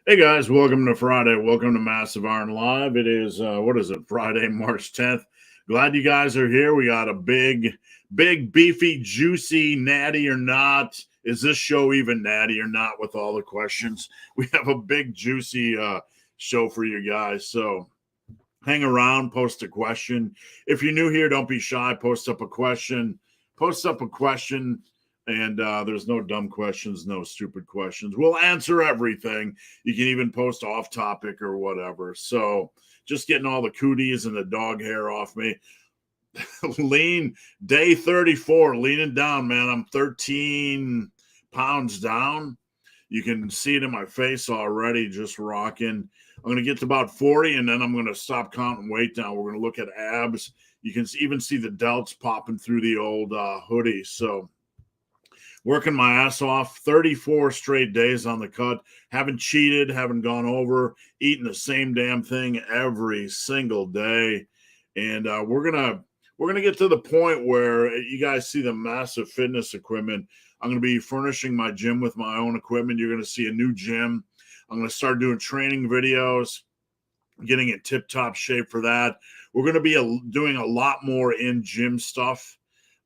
Hey guys, welcome to Friday. Welcome to Massive Iron Live. It is what is it? Friday, March 10th. Glad you guys are here. We got a big, beefy, juicy, natty or not. Is this show even natty or not with all the questions? We have a big, juicy show for you guys. So hang around, post a question. If you're new here, don't be shy. Post up a question. Post up a question. And there's no dumb questions, no stupid questions. We'll answer everything. You can even post off topic or whatever. So just getting all the cooties and the dog hair off me. Lean, day 34, leaning down, man. I'm 13 pounds down. You can see it in my face already, just rocking. I'm going to get to about 40, and then I'm going to stop counting weight down. We're going to look at abs. You can even see the delts popping through the old hoodie. So working my ass off, 34 straight days on the cut. Haven't cheated, haven't gone over, eating the same damn thing every single day. And we're gonna get to the point where you guys see the massive fitness equipment. I'm gonna be furnishing my gym with my own equipment. You're gonna see a new gym. I'm gonna start doing training videos, getting in tip-top shape for that. We're gonna be doing a lot more in gym stuff.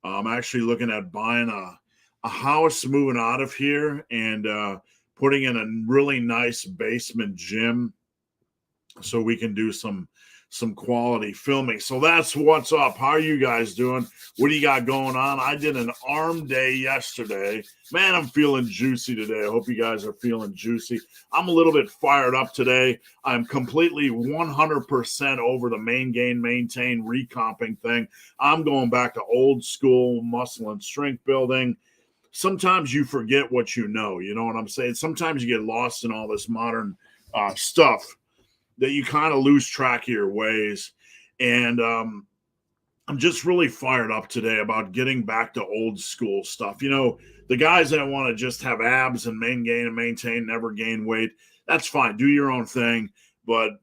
I'm actually looking at buying a house, moving out of here, and putting in a really nice basement gym so we can do some quality filming. So that's what's up. How are you guys doing? What do you got going on? I did an arm day yesterday. Man, I'm feeling juicy today. I hope you guys are feeling juicy. I'm a little bit fired up today. I'm completely 100% over the main gain, maintain, recomping thing. I'm going back to old school muscle and strength building. Sometimes you forget what you know what I'm saying? Sometimes you get lost in all this modern stuff that you kind of lose track of your ways. And I'm just really fired up today about getting back to old school stuff. The guys that want to just have abs and main gain and maintain, never gain weight, that's fine. Do your own thing. But,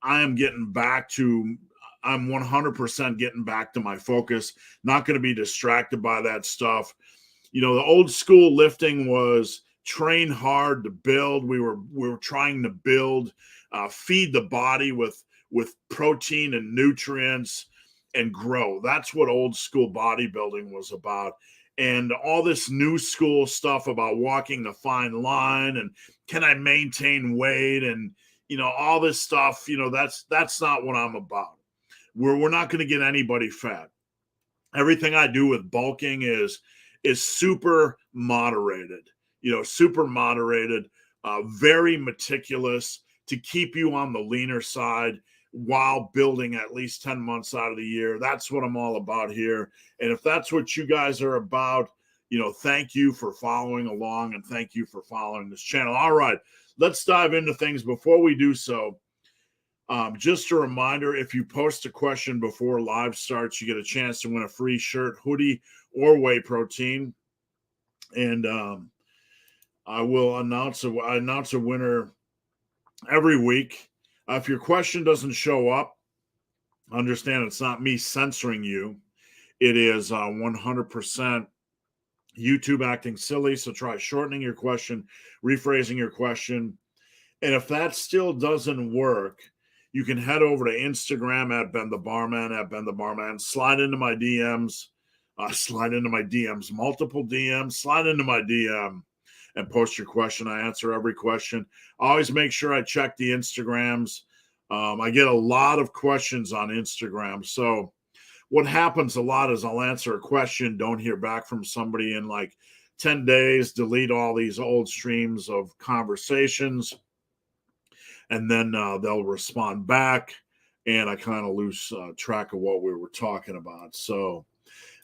I am getting back to, I'm 100% getting back to my focus, not going to be distracted by that stuff. The old school lifting was train hard to build. We were trying to build, feed the body with protein and nutrients and grow. That's what old school bodybuilding was about. And all this new school stuff about walking the fine line and can I maintain weight and, all this stuff, that's not what I'm about. We're not going to get anybody fat. Everything I do with bulking is super moderated, very meticulous to keep you on the leaner side while building at least 10 months out of the year. That's what I'm all about here. And if that's what you guys are about, thank you for following along and thank you for following this channel. All right, let's dive into things. Before we do so, just a reminder, if you post a question before live starts, you get a chance to win a free shirt, hoodie, or whey protein. And I will announce a winner every week. If your question doesn't show up, understand it's not me censoring you. It is 100% YouTube acting silly. So try shortening your question, rephrasing your question. And if that still doesn't work, you can head over to Instagram at Ben the Barman, slide into my DMs, multiple DMs, slide into my DM and post your question. I answer every question. I always make sure I check the Instagrams. I get a lot of questions on Instagram. So what happens a lot is I'll answer a question, don't hear back from somebody in like 10 days, delete all these old streams of conversations. And then they'll respond back, and I kind of lose track of what we were talking about. So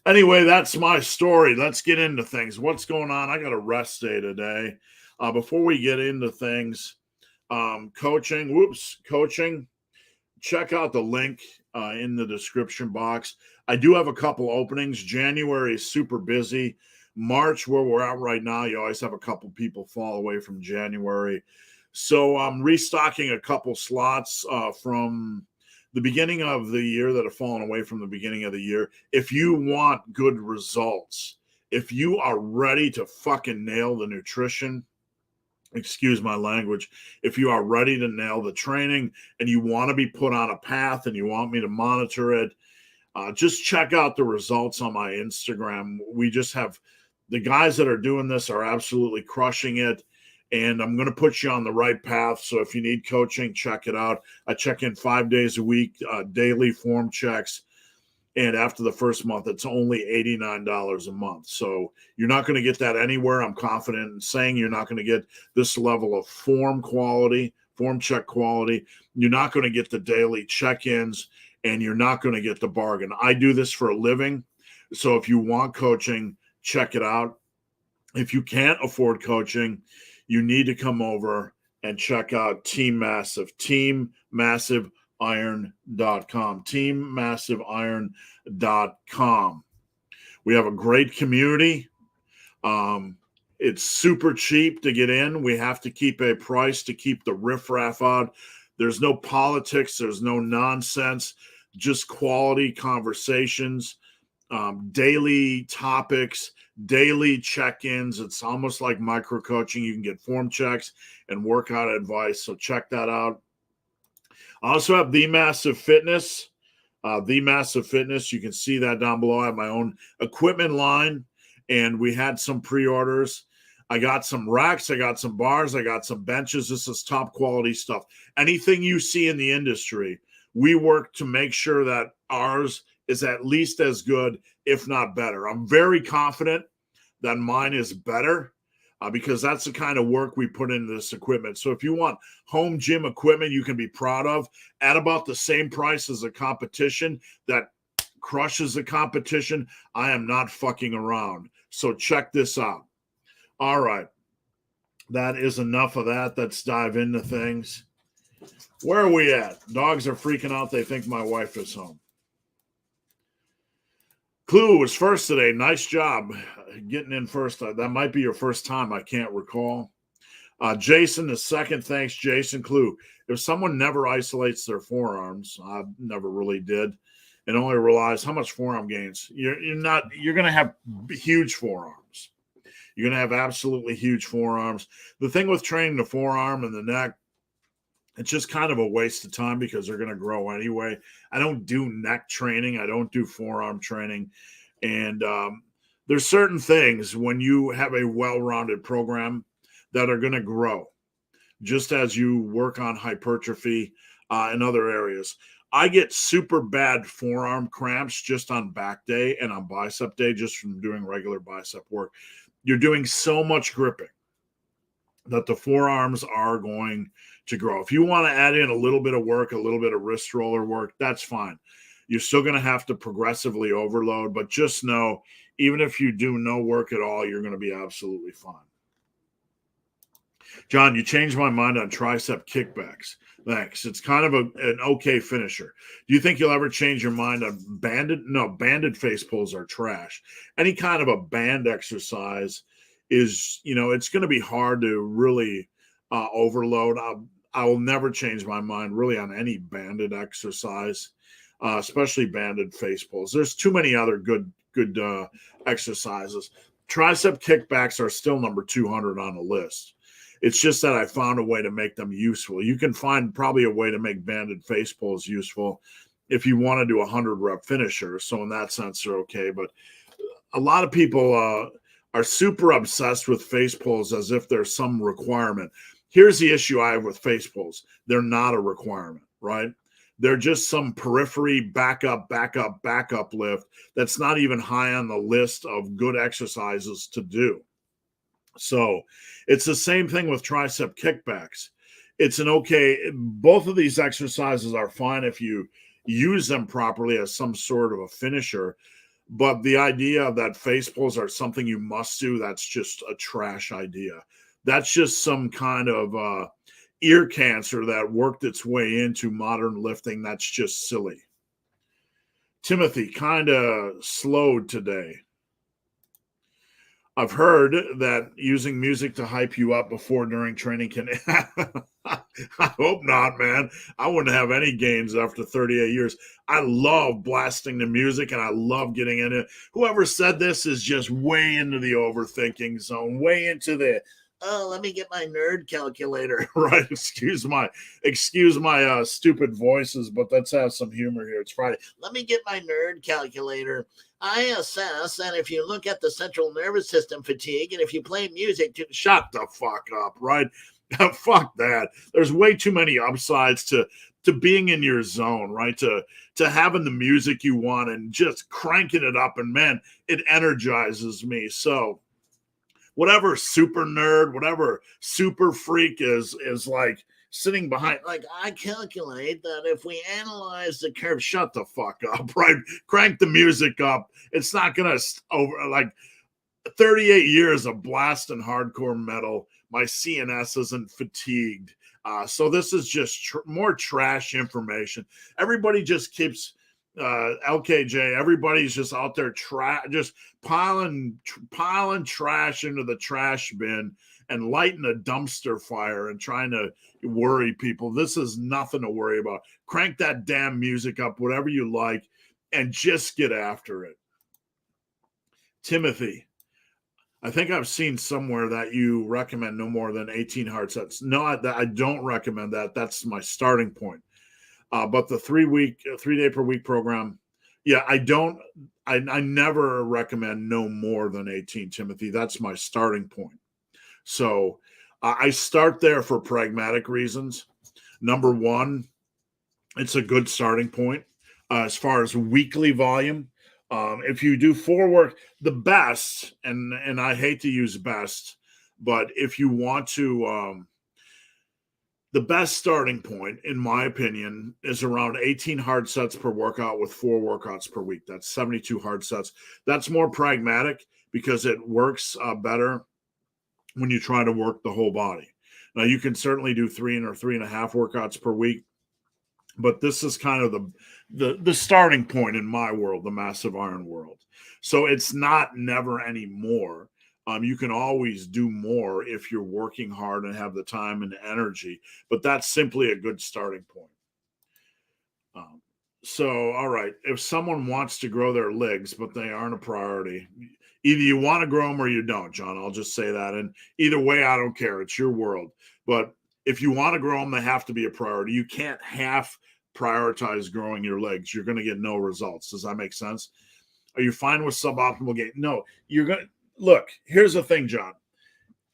anyway, that's my story. Let's get into things. What's going on? I got a rest day today. Before we get into things, coaching, check out the link in the description box. I do have a couple openings. January is super busy. March, where we're at right now, you always have a couple people fall away from January. So I'm restocking a couple slots from the beginning of the year that have fallen away from the beginning of the year. If you want good results, if you are ready to fucking nail the nutrition, excuse my language, if you are ready to nail the training and you want to be put on a path and you want me to monitor it, just check out the results on my Instagram. We just have the guys that are doing this are absolutely crushing it. And I'm going to put you on the right path. So if you need coaching, check it out. I check in 5 days a week, daily form checks. And after the first month, it's only $89 a month. So you're not going to get that anywhere. I'm confident in saying you're not going to get this level of form quality, form check quality. You're not going to get the daily check-ins, and you're not going to get the bargain. I do this for a living. So if you want coaching, check it out. If you can't afford coaching, you need to come over and check out Team Massive, teammassiveiron.com, teammassiveiron.com. We have a great community. It's super cheap to get in. We have to keep a price to keep the riffraff out. There's no politics. There's no nonsense, just quality conversations, daily topics, daily check-ins. It's almost like micro coaching. You can get form checks and workout advice. So check that out. I also have The Massive Fitness. The Massive Fitness. You can see that down below. I have my own equipment line, and we had some pre-orders. I got some racks. I got some bars. I got some benches. This is top quality stuff. Anything you see in the industry, we work to make sure that ours is at least as good, if not better. I'm very confident that mine is better because that's the kind of work we put into this equipment. So if you want home gym equipment you can be proud of at about the same price as a competition that crushes the competition, I am not fucking around. So check this out. All right. That is enough of that. Let's dive into things. Where are we at? Dogs are freaking out. They think my wife is home. Clue was first today. Nice job getting in first. That might be your first time. I can't recall. Jason is second. Thanks, Jason. Clue. If someone never isolates their forearms, I never really did, and only realize how much forearm gains, you're going to have huge forearms. You're going to have absolutely huge forearms. The thing with training the forearm and the neck, it's just kind of a waste of time because they're going to grow anyway. I don't do neck training. I don't do forearm training. And there's certain things when you have a well-rounded program that are going to grow, just as you work on hypertrophy in other areas. I get super bad forearm cramps just on back day and on bicep day, just from doing regular bicep work. You're doing so much gripping that the forearms are going to grow. If you want to add in a little bit of work, a little bit of wrist roller work, that's fine. You're still going to have to progressively overload, but just know, even if you do no work at all, you're going to be absolutely fine. John, you changed my mind on tricep kickbacks. Thanks. It's kind of an okay finisher. Do you think you'll ever change your mind on banded? No, banded face pulls are trash. Any kind of a band exercise is, it's going to be hard to really overload. I will never change my mind really on any banded exercise, especially banded face pulls. There's too many other good exercises. Tricep kickbacks are still number 200 on the list. It's just that I found a way to make them useful. You can find probably a way to make banded face pulls useful if you want to do a 100 rep finisher. So in that sense, they're okay. But a lot of people are super obsessed with face pulls as if there's some requirement. Here's the issue I have with face pulls. They're not a requirement, right? They're just some periphery backup lift that's not even high on the list of good exercises to do. So it's the same thing with tricep kickbacks. It's both of these exercises are fine if you use them properly as some sort of a finisher. But the idea that face pulls are something you must do, that's just a trash idea. That's just some kind of ear cancer that worked its way into modern lifting. That's just silly. Timothy, kind of slowed today. I've heard that using music to hype you up before, during training can... I hope not, man. I wouldn't have any gains after 38 years. I love blasting the music, and I love getting in it. Whoever said this is just way into the overthinking zone, way into the oh, let me get my nerd calculator. Right. Excuse my stupid voices, but let's have some humor here. It's Friday. Let me get my nerd calculator. I assess that if you look at the central nervous system fatigue and if you play music, shut the fuck up, right? Fuck that. There's way too many upsides to being in your zone, right? To having the music you want and just cranking it up, and man, it energizes me. So whatever super nerd, whatever super freak is like sitting behind, like, I calculate that if we analyze the curve, shut the fuck up, right? Crank the music up. It's not gonna over, like, 38 years of blasting hardcore metal. My CNS isn't fatigued. So this is just more trash information. Everybody just keeps LKJ. Everybody's just out there just piling trash into the trash bin and lighting a dumpster fire and trying to worry people. This is nothing to worry about. Crank that damn music up, whatever you like, and just get after it. Timothy, I think I've seen somewhere that you recommend no more than 18 hard sets. No, I don't recommend that. That's my starting point. But the 3-day per week program, yeah, I never recommend no more than 18, Timothy. That's my starting point. So I start there for pragmatic reasons. Number one, it's a good starting point as far as weekly volume. If you do 4 work, the best, and I hate to use best, but if you want to, the best starting point, in my opinion, is around 18 hard sets per workout with 4 workouts per week. That's 72 hard sets. That's more pragmatic because it works better when you try to work the whole body. Now, you can certainly do 3 or 3.5 workouts per week, but this is kind of the starting point in my world, the massive iron world. So it's not never anymore. You can always do more if you're working hard and have the time and the energy, but that's simply a good starting point. So, all right, if someone wants to grow their legs, but they aren't a priority, either you want to grow them or you don't, John. I'll just say that. And either way, I don't care. It's your world. But if you want to grow them, they have to be a priority. You can't half prioritize growing your legs. You're going to get no results. Does that make sense? Are you fine with suboptimal gain? No, you're going to look. Here's the thing, John.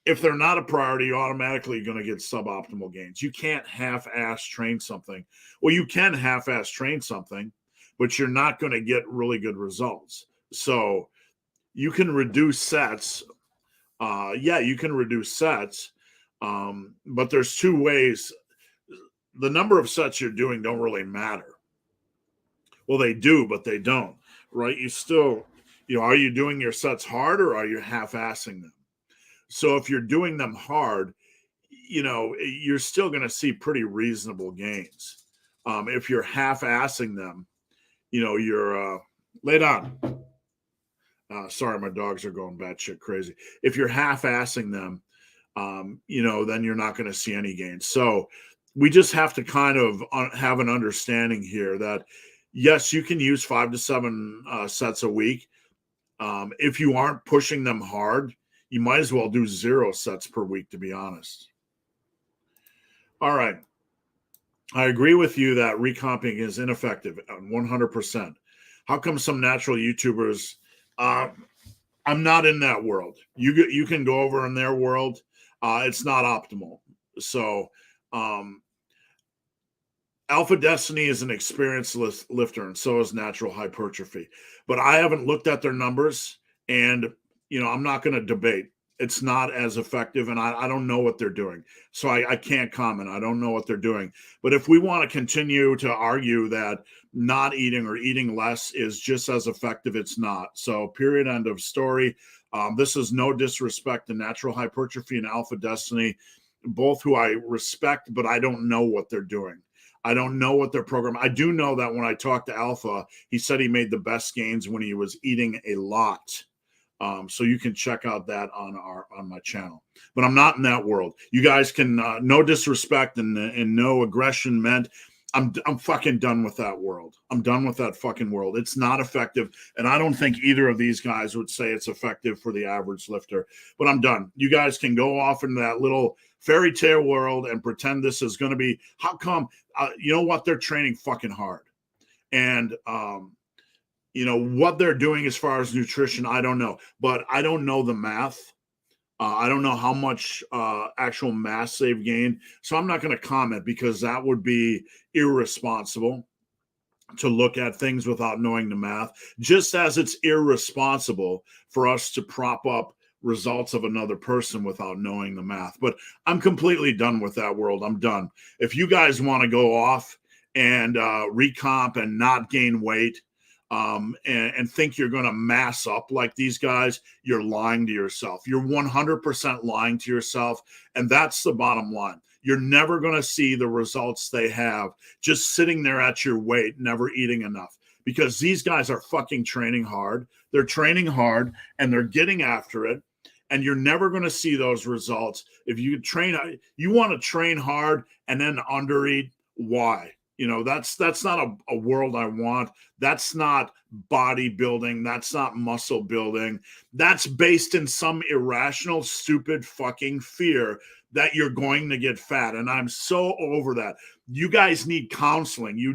If they're not a priority, you're automatically going to get suboptimal gains. You can't half-ass train something. Well, you can half-ass train something, but you're not going to get really good results. So you can reduce sets. You can reduce sets, but there's 2 ways. The number of sets you're doing don't really matter. Well, they do, but they don't, right? You still, are you doing your sets hard or are you half-assing them? So if you're doing them hard, you're still going to see pretty reasonable gains. If you're half-assing them, you're laid on. Sorry, my dogs are going batshit crazy. If you're half-assing them, then you're not going to see any gains. So we just have to kind of have an understanding here that, yes, you can use 5 to 7 sets a week. If you aren't pushing them hard, you might as well do 0 sets per week, to be honest. All right. I agree with you that recomping is ineffective 100%. How come some natural YouTubers, I'm not in that world. You can go over in their world. It's not optimal. So Alpha Destiny is an experienced lifter, and so is natural hypertrophy. But I haven't looked at their numbers, and I'm not going to debate. It's not as effective, and I don't know what they're doing. So I can't comment. I don't know what they're doing. But if we want to continue to argue that not eating or eating less is just as effective, it's not. So period, end of story. This is no disrespect to natural hypertrophy and Alpha Destiny, both who I respect, but I don't know what they're doing. I don't know what their program. I do know that when I talked to Alpha, he said he made the best gains when he was eating a lot. So you can check out that on my channel. But I'm not in that world. You guys can no disrespect and no aggression meant. I'm fucking done with that world. I'm done with that fucking world. It's not effective. And I don't think either of these guys would say it's effective for the average lifter. But I'm done. You guys can go off into that little fairy tale world and pretend this is going to be, how come, you know what? They're training fucking hard. And, you know, what they're doing as far as nutrition, I don't know. But I don't know the math. I don't know how much actual mass they've gained. So I'm not going to comment because that would be irresponsible to look at things without knowing the math, just as it's irresponsible for us to prop up results of another person without knowing the math. But I'm completely done with that world. I'm done. If you guys want to go off and recomp and not gain weight, and think you're going to mass up like these guys, you're lying to yourself. You're 100% lying to yourself. And that's the bottom line. You're never going to see the results they have just sitting there at your weight, never eating enough, because these guys are fucking training hard. They're training hard and they're getting after it. And you're never going to see those results. If you train, you want to train hard and then undereat. Why? You know, that's not a world I want. That's not bodybuilding. That's not muscle building. That's based in some irrational, stupid fucking fear that you're going to get fat. And I'm so over that. You guys need counseling. You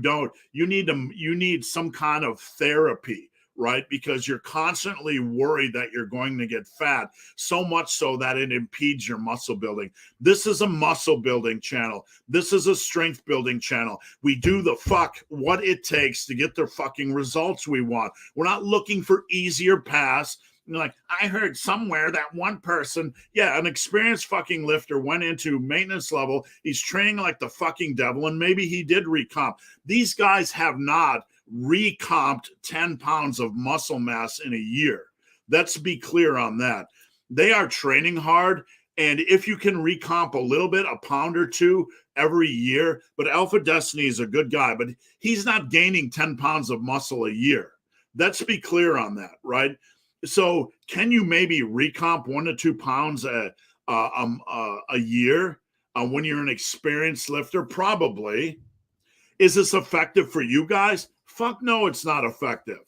need some kind of therapy, right? Because you're constantly worried that you're going to get fat, so much so that it impedes your muscle building. This is a muscle building channel. This is a strength building channel. We do the fuck what it takes to get the fucking results we want. We're not looking for easier paths. Like, I heard somewhere that one person, an experienced fucking lifter went into maintenance level. He's training like the fucking devil, and maybe he did recomp. These guys have not recomped 10 pounds of muscle mass in a year. Let's be clear on that. They are training hard, and if you can recomp a little bit, a pound or two every year, but Alpha Destiny is a good guy, but he's not gaining 10 pounds of muscle a year. Let's be clear on that, right? So can you maybe recomp 1 to 2 pounds a year when you're an experienced lifter? Probably. Is this effective for you guys? Fuck no, it's not effective.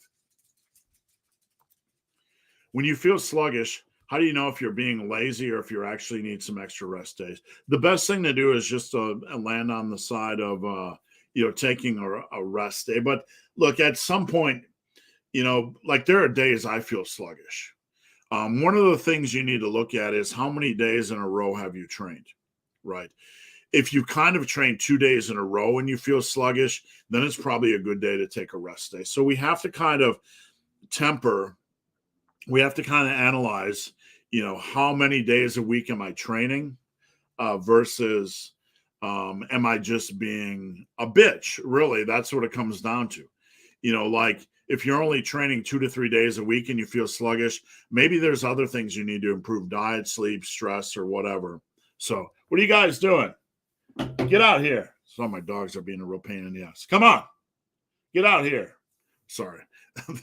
When you feel sluggish, how do you know if you're being lazy or if you actually need some extra rest days? The best thing to do is just to land on the side of, taking a rest day. But look, at some point, like there are days I feel sluggish. One of the things you need to look at is how many days in a row have you trained, right? If you kind of train 2 days in a row and you feel sluggish, then it's probably a good day to take a rest day. So we have to kind of analyze, how many days a week am I training versus am I just being a bitch? Really, that's what it comes down to. Like if you're only training 2 to 3 days a week and you feel sluggish, maybe there's other things you need to improve: diet, sleep, stress, or whatever. So what are you guys doing? Get out here. Some of my dogs are being a real pain in the ass. Come on. Get out here. Sorry.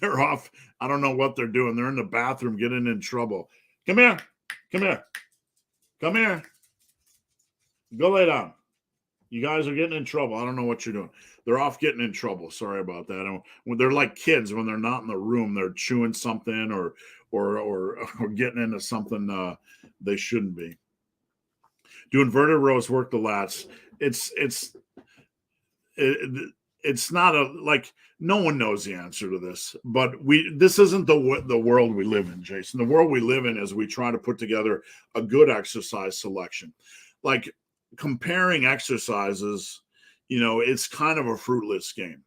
They're off. I don't know what they're doing. They're in the bathroom getting in trouble. Come here. Come here. Come here. Go lay down. You guys are getting in trouble. I don't know what you're doing. They're off getting in trouble. Sorry about that. When they're like kids, when they're not in the room, they're chewing something or getting into something they shouldn't be. Do inverted rows work the lats? It's not no one knows the answer to this, but this isn't the world we live in, Jason. The world we live in is we try to put together a good exercise selection. Like comparing exercises, it's kind of a fruitless game.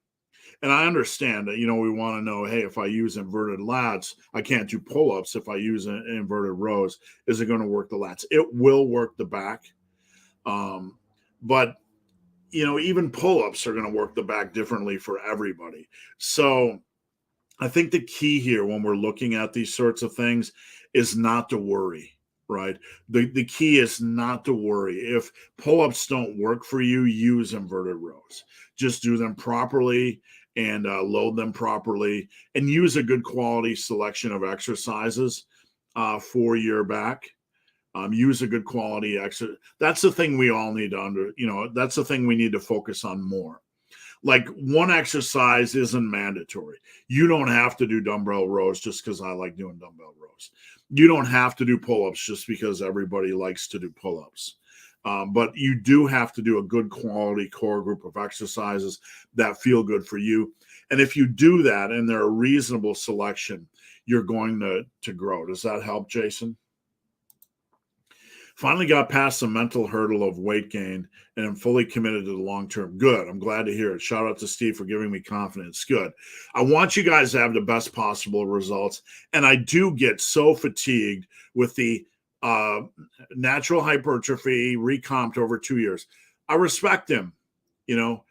And I understand that, we want to know, hey, if I use inverted lats, I can't do pull-ups. If I use inverted rows, is it going to work the lats? It will work the back. But, even pull-ups are going to work the back differently for everybody. So I think the key here when we're looking at these sorts of things is not to worry, right? The key is not to worry. If pull-ups don't work for you, use inverted rows. Just do them properly and load them properly and use a good quality selection of exercises for your back. Use a good quality exercise. That's the thing we all need to that's the thing we need to focus on more. Like one exercise isn't mandatory. You don't have to do dumbbell rows just because I like doing dumbbell rows. You don't have to do pull-ups just because everybody likes to do pull-ups. But you do have to do a good quality core group of exercises that feel good for you. And if you do that and they're a reasonable selection, you're going to grow. Does that help, Jason? Finally got past the mental hurdle of weight gain and I'm fully committed to the long term. Good. I'm glad to hear it. Shout out to Steve for giving me confidence. Good. I want you guys to have the best possible results. And I do get so fatigued with the natural hypertrophy recomped over 2 years. I respect him, you know,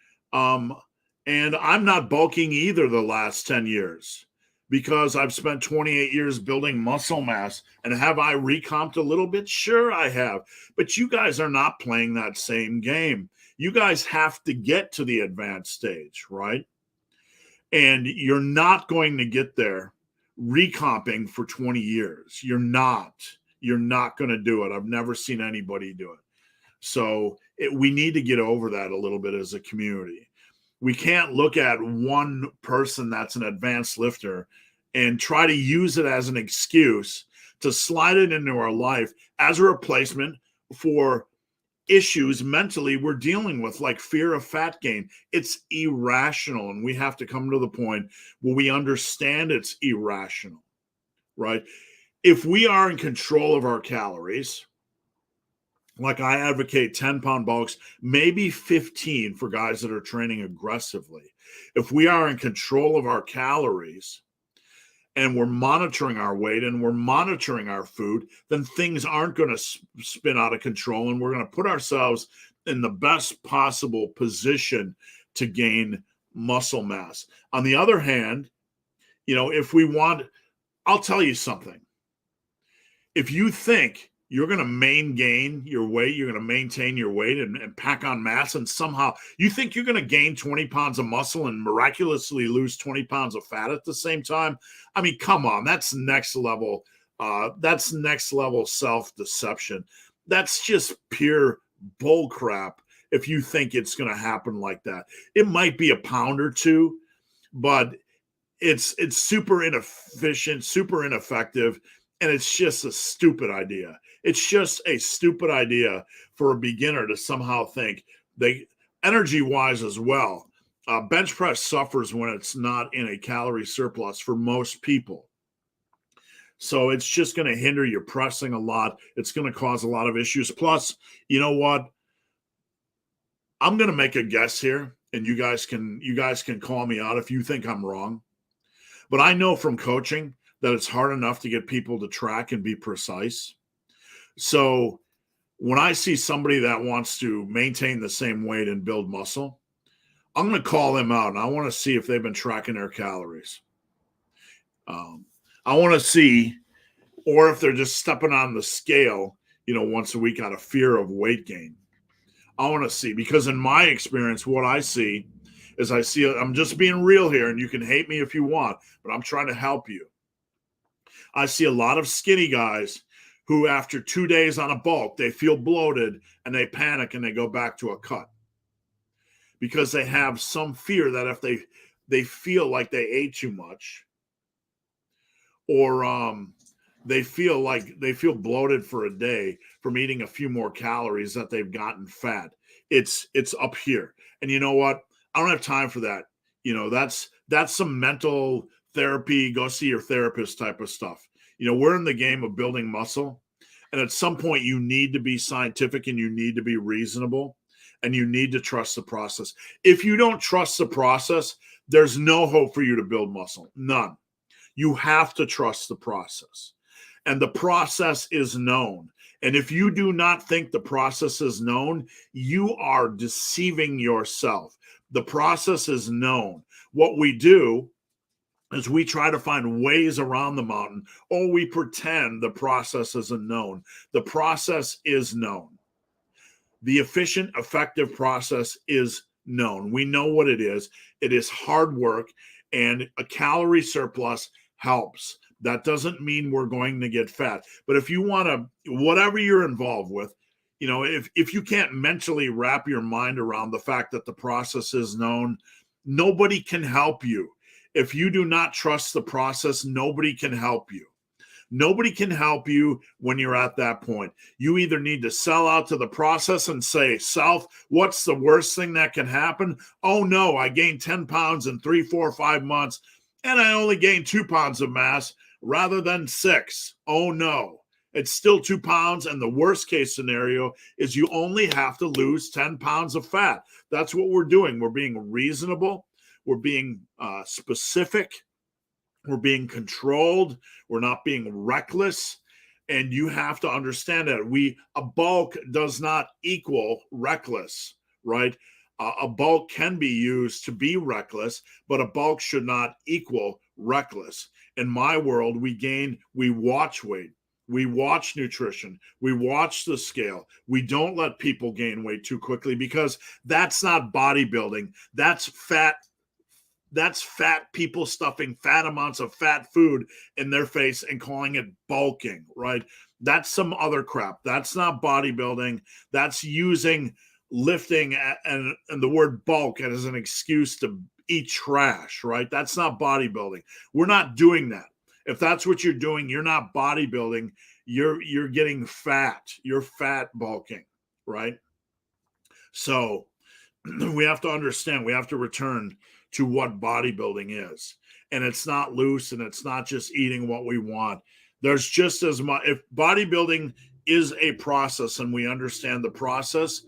and I'm not bulking either the last 10 years. Because I've spent 28 years building muscle mass. And have I recomped a little bit? Sure, I have. But you guys are not playing that same game. You guys have to get to the advanced stage, right? And you're not going to get there recomping for 20 years. You're not. You're not going to do it. I've never seen anybody do it. So we need to get over that a little bit as a community. We can't look at one person that's an advanced lifter and try to use it as an excuse to slide it into our life as a replacement for issues mentally we're dealing with, like fear of fat gain. It's irrational, and we have to come to the point where we understand it's irrational, right? If we are in control of our calories, like I advocate 10-pound bulks, maybe 15 for guys that are training aggressively. If we are in control of our calories and we're monitoring our weight and we're monitoring our food, then things aren't going to spin out of control, and we're going to put ourselves in the best possible position to gain muscle mass. On the other hand, you know, if we want, I'll tell you something. If you think you're going to maintain your weight, you're going to maintain your weight and pack on mass, and somehow you think you're going to gain 20 pounds of muscle and miraculously lose 20 pounds of fat at the same time. I mean, come on, that's next level. That's next level self-deception. That's just pure bull crap if you think it's going to happen like that. It might be a pound or two, but it's super inefficient, super ineffective, and it's just a stupid idea. It's just a stupid idea for a beginner to somehow think they, energy-wise as well. Bench press suffers when it's not in a calorie surplus for most people. So it's just going to hinder your pressing a lot. It's going to cause a lot of issues. Plus, you know what? I'm going to make a guess here, and you guys can call me out if you think I'm wrong. But I know from coaching that it's hard enough to get people to track and be precise. So when I see somebody that wants to maintain the same weight and build muscle, I'm going to call them out, and I want to see if they've been tracking their calories. I want to see, or if they're just stepping on the scale, you know, once a week out of fear of weight gain. I want to see, because in my experience, what I see is I'm just being real here, and you can hate me if you want, but I'm trying to help you. I see a lot of skinny guys who, after 2 days on a bulk, they feel bloated and they panic and they go back to a cut because they have some fear that if they feel like they ate too much, or they feel bloated for a day from eating a few more calories, that they've gotten fat. It's up here. And you know what? I don't have time for that. You know, that's some mental therapy, go see your therapist type of stuff. You know, we're in the game of building muscle. And at some point, you need to be scientific and you need to be reasonable and you need to trust the process. If you don't trust the process, there's no hope for you to build muscle. None. You have to trust the process. And the process is known. And if you do not think the process is known, you are deceiving yourself. The process is known. What we do is we try to find ways around the mountain, or we pretend the process isn't known. The process is known. The efficient, effective process is known. We know what it is. It is hard work, and a calorie surplus helps. That doesn't mean we're going to get fat. But if you want to, whatever you're involved with, if you can't mentally wrap your mind around the fact that the process is known, nobody can help you. If you do not trust the process, nobody can help you. Nobody can help you when you're at that point. You either need to sell out to the process and say, self, what's the worst thing that can happen? Oh no, I gained 10 pounds in 3, 4, 5 months, and I only gained 2 pounds of mass rather than 6. Oh no, it's still 2 pounds. And the worst case scenario is you only have to lose 10 pounds of fat. That's what we're doing. We're being reasonable. We're being specific. We're being controlled. We're not being reckless. And you have to understand that a bulk does not equal reckless, right? A bulk can be used to be reckless, but a bulk should not equal reckless. In my world, we watch weight. We watch nutrition. We watch the scale. We don't let people gain weight too quickly because that's not bodybuilding. That's fat people stuffing fat amounts of fat food in their face and calling it bulking, right? That's some other crap. That's not bodybuilding. That's using lifting and the word bulk as an excuse to eat trash, right? That's not bodybuilding. We're not doing that. If that's what you're doing, you're not bodybuilding. You're getting fat. You're fat bulking, right? So we have to understand, we have to return to what bodybuilding is. And it's not loose and it's not just eating what we want. There's just as much, if bodybuilding is a process and we understand the process,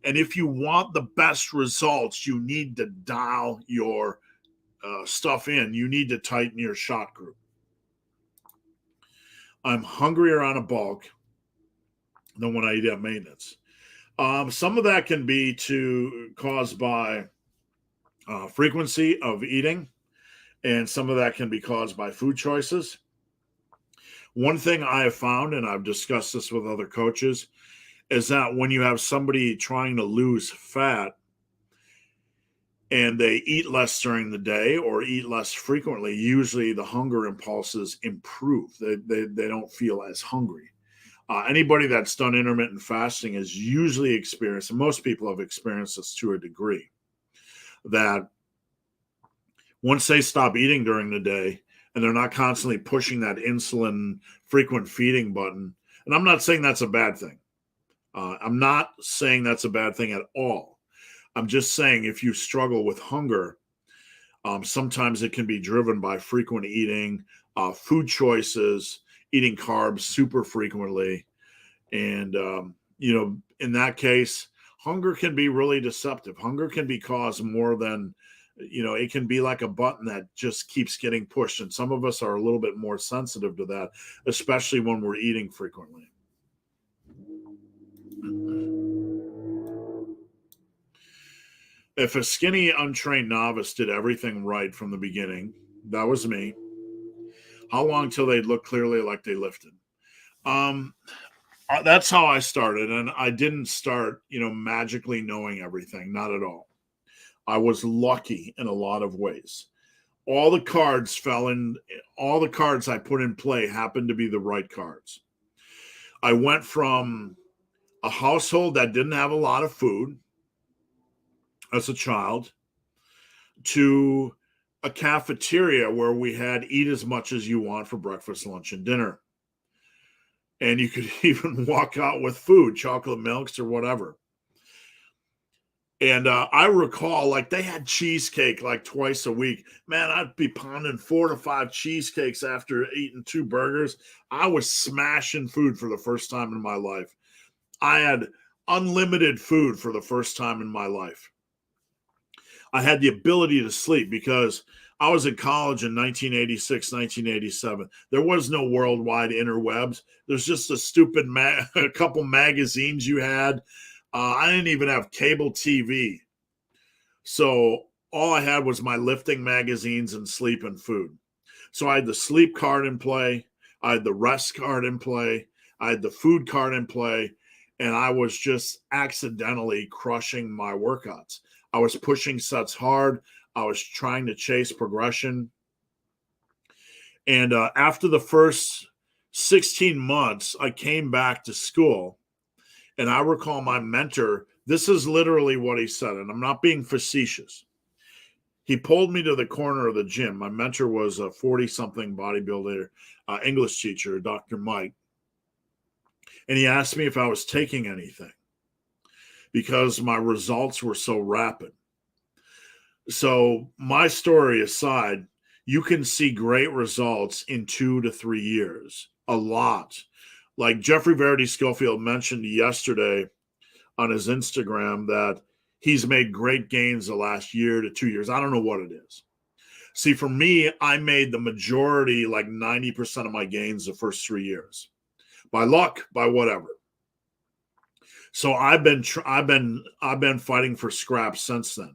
and if you want the best results, you need to dial your stuff in. You need to tighten your shot group. I'm hungrier on a bulk than when I eat at maintenance. Some of that can be caused by frequency of eating, and some of that can be caused by food choices. One thing I have found, and I've discussed this with other coaches, is that when you have somebody trying to lose fat and they eat less during the day or eat less frequently, usually the hunger impulses improve. They don't feel as hungry. Anybody that's done intermittent fasting has usually experienced, and most people have experienced this to a degree, that once they stop eating during the day and they're not constantly pushing that insulin frequent feeding button, and I'm not saying that's a bad thing. I'm not saying that's a bad thing at all. I'm just saying if you struggle with hunger, sometimes it can be driven by frequent eating, food choices, eating carbs super frequently. And, in that case, hunger can be really deceptive. Hunger can be caused more than, it can be like a button that just keeps getting pushed. And some of us are a little bit more sensitive to that, especially when we're eating frequently. If a skinny, untrained novice did everything right from the beginning, that was me, how long till they'd look clearly like they lifted? That's how I started. And I didn't start, magically knowing everything. Not at all. I was lucky in a lot of ways. All the cards I put in play happened to be the right cards. I went from a household that didn't have a lot of food as a child to a cafeteria where we had eat as much as you want for breakfast, lunch, and dinner. And you could even walk out with food, chocolate milks or whatever. And I recall, they had cheesecake twice a week. Man, I'd be pounding 4 to 5 cheesecakes after eating 2 burgers. I was smashing food for the first time in my life. I had unlimited food for the first time in my life. I had the ability to sleep because I was in college in 1986, 1987. There was no worldwide interwebs. There's just a stupid a couple magazines you had. I didn't even have cable TV. So all I had was my lifting magazines and sleep and food. So I had the sleep card in play. I had the rest card in play. I had the food card in play. And I was just accidentally crushing my workouts. I was pushing sets hard. I was trying to chase progression. And after the first 16 months, I came back to school And I recall my mentor, this is literally what he said, and I'm not being facetious. He pulled me to the corner of the gym. My mentor was a 40-something bodybuilder, English teacher, Dr. Mike. And he asked me if I was taking anything because my results were so rapid. So my story aside, you can see great results in 2 to 3 years, a lot. Like Jeffrey Verity Schofield mentioned yesterday on his Instagram that he's made great gains the last year to 2 years. I don't know what it is. See, for me, I made the majority, like 90% of my gains the first 3 years. By luck, by whatever. So I've been fighting for scraps since then.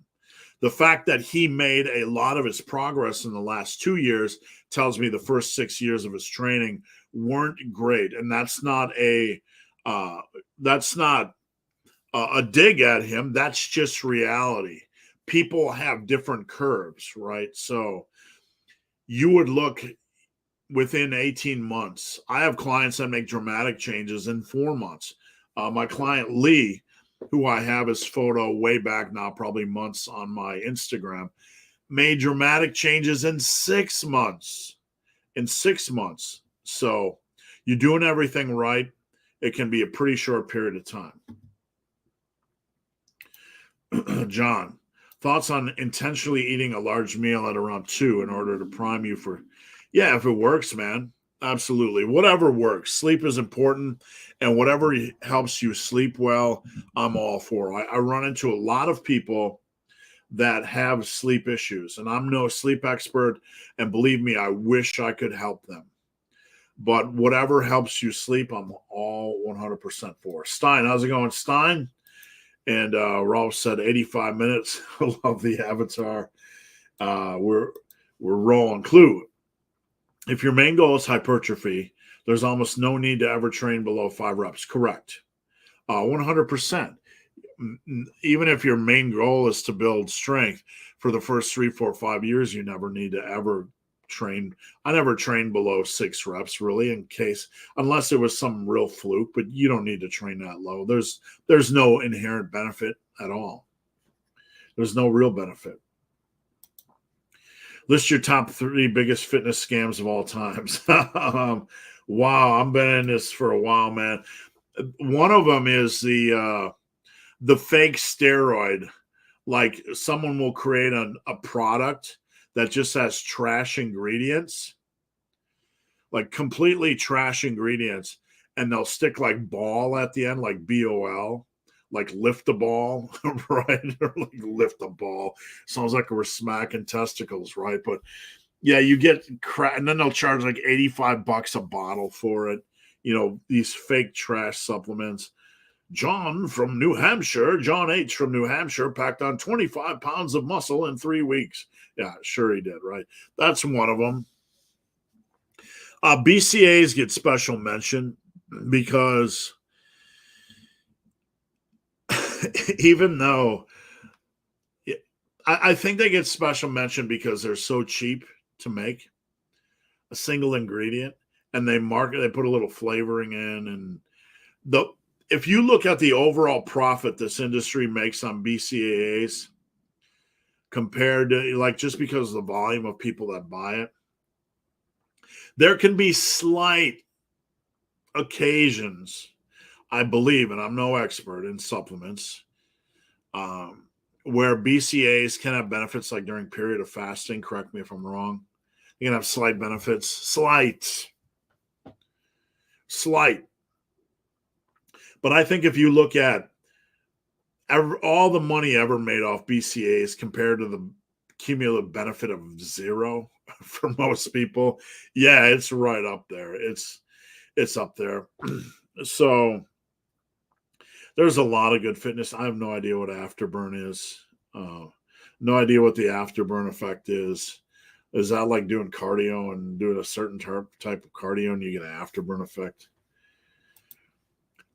The fact that he made a lot of his progress in the last 2 years tells me the first 6 years of his training weren't great, and that's not a dig at him. That's just reality. People have different curves, right? So you would look within 18 months. I have clients that make dramatic changes in 4 months. My client Lee, who I have his photo way back now, probably months on my Instagram, made dramatic changes in 6 months. In 6 months. So you're doing everything right. It can be a pretty short period of time. John, thoughts on intentionally eating a large meal at around 2 in order to prime you for, yeah, if it works, man. Absolutely. Whatever works. Sleep is important, and whatever helps you sleep well, I'm all for. I run into a lot of people that have sleep issues, and I'm no sleep expert, and believe me, I wish I could help them. But whatever helps you sleep, I'm all 100% for. Stein, how's it going, Stein? And Rolf said 85 minutes. I love the avatar. We're rolling. Clue. If your main goal is hypertrophy, there's almost no need to ever train below 5 reps. Correct. 100%. Even if your main goal is to build strength for the first 3, 4, 5 years, you never need to ever train. I never trained below 6 reps really, in case, unless it was some real fluke, but you don't need to train that low. There's no inherent benefit at all. There's no real benefit. List your top 3 biggest fitness scams of all times. Wow, I've been in this for a while, man. One of them is the fake steroid. Like someone will create a product that just has trash ingredients, like completely trash ingredients, and they'll stick like ball at the end, like BOL, like lift the ball, right? Or like lift the ball. Sounds like we're smacking testicles, right? But yeah, you get crap, and then they'll charge like $85 a bottle for it. You know, these fake trash supplements. John from New Hampshire, John H. from New Hampshire, packed on 25 pounds of muscle in 3 weeks. Yeah, sure he did, right? That's one of them. BCAs get special mention because even though I think they get special mention because they're so cheap to make, a single ingredient, and they put a little flavoring in, and if you look at the overall profit this industry makes on BCAAs compared to, like, just because of the volume of people that buy it, there can be slight occasions, I believe, and I'm no expert in supplements, where BCAAs can have benefits, like during period of fasting. Correct me if I'm wrong. You can have slight benefits. Slight. But I think if you look at all the money ever made off BCAAs compared to the cumulative benefit of 0 for most people, yeah, it's right up there. It's up there. So there's a lot of good fitness. I have no idea what afterburn is. No idea what the afterburn effect is. Is that like doing cardio and doing a certain type of cardio and you get an afterburn effect?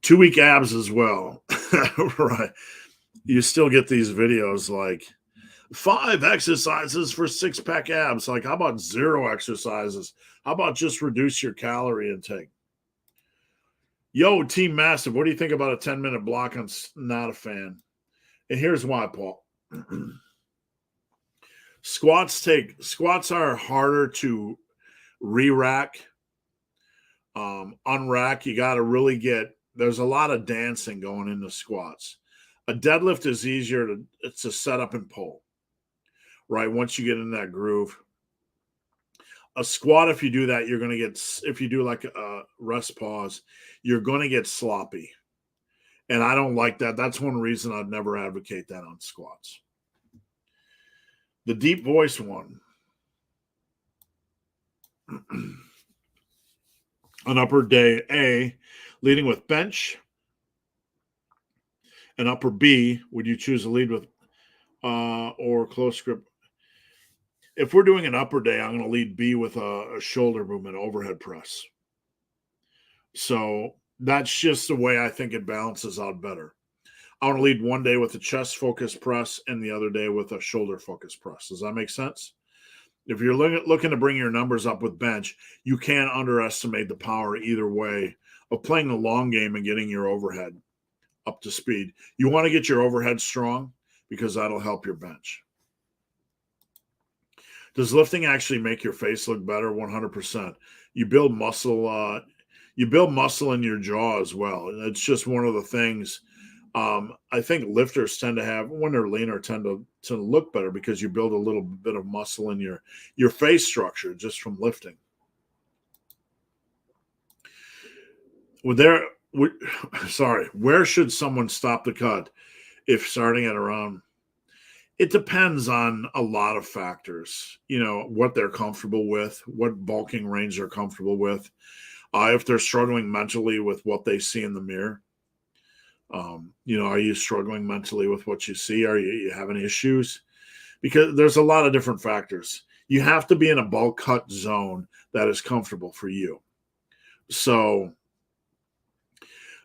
2-week abs as well. Right. You still get these videos like 5 exercises for 6-pack abs. Like, how about 0 exercises? How about just reduce your calorie intake? Yo, Team Massive, what do you think about a 10-minute block on Not a Fan? And here's why, Paul. Squats are harder to re-rack. Unrack, you got to really there's a lot of dancing going into squats. A deadlift is easier it's a set up and pull, right? Once you get in that groove. A squat, if you do that, you're going to if you do like a rest pause, you're going to get sloppy. And I don't like that. That's one reason I'd never advocate that on squats. The deep voice one. An upper day A, leading with bench. An upper B, would you choose to lead with or close grip? If we're doing an upper day, I'm going to lead B with a shoulder movement, overhead press. So that's just the way I think it balances out better. I want to lead one day with a chest focused press and the other day with a shoulder focused press. Does that make sense? If you're looking to bring your numbers up with bench, you can't underestimate the power either way of playing the long game and getting your overhead up to speed. You want to get your overhead strong because that'll help your bench. Does lifting actually make your face look better? 100%. You build muscle. You build muscle in your jaw as well. And it's just one of the things. I think lifters tend to have, when they're leaner, tend to look better because you build a little bit of muscle in your face structure just from lifting. Where should someone stop the cut if starting at around? It depends on a lot of factors. What they're comfortable with, what bulking range they're comfortable with. If they're struggling mentally with what they see in the mirror. Are you struggling mentally with what you see? Are you having issues? Because there's a lot of different factors. You have to be in a bulk cut zone that is comfortable for you. So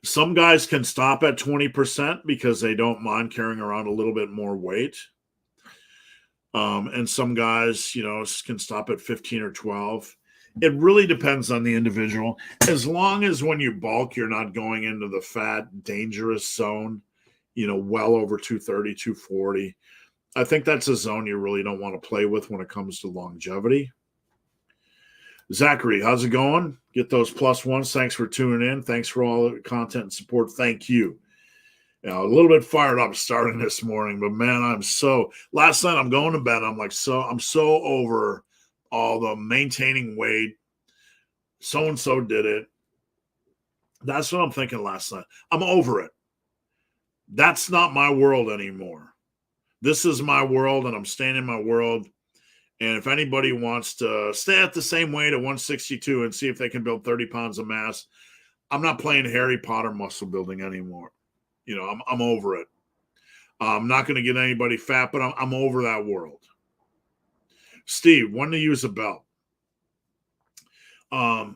some guys can stop at 20% because they don't mind carrying around a little bit more weight. And some guys, can stop at 15 or 12. It really depends on the individual. As long as when you bulk, you're not going into the fat, dangerous zone, well over 230, 240. I think that's a zone you really don't want to play with when it comes to longevity. Zachary, how's it going? Get those +1s. Thanks for tuning in. Thanks for all the content and support. Thank you. A little bit fired up starting this morning, but man, last night I'm going to bed. I'm so over all the maintaining weight. So-and-so did it. That's what I'm thinking last night. I'm over it. That's not my world anymore. This is my world, and I'm staying in my world. And if anybody wants to stay at the same weight at 162 and see if they can build 30 pounds of mass, I'm not playing Harry Potter muscle building anymore. I'm over it. I'm not going to get anybody fat, but I'm over that world. Steve, when to use a belt? A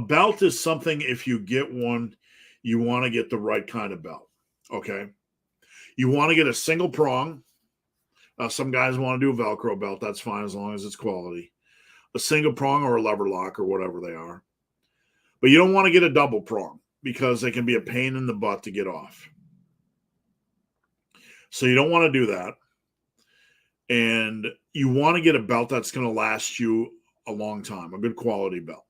belt is something, if you get one, you want to get the right kind of belt. Okay. You want to get a single prong. Some guys want to do a Velcro belt. That's fine as long as it's quality. A single prong or a lever lock or whatever they are. But you don't want to get a double prong because they can be a pain in the butt to get off. So you don't want to do that. And you want to get a belt that's going to last you a long time, a good quality belt.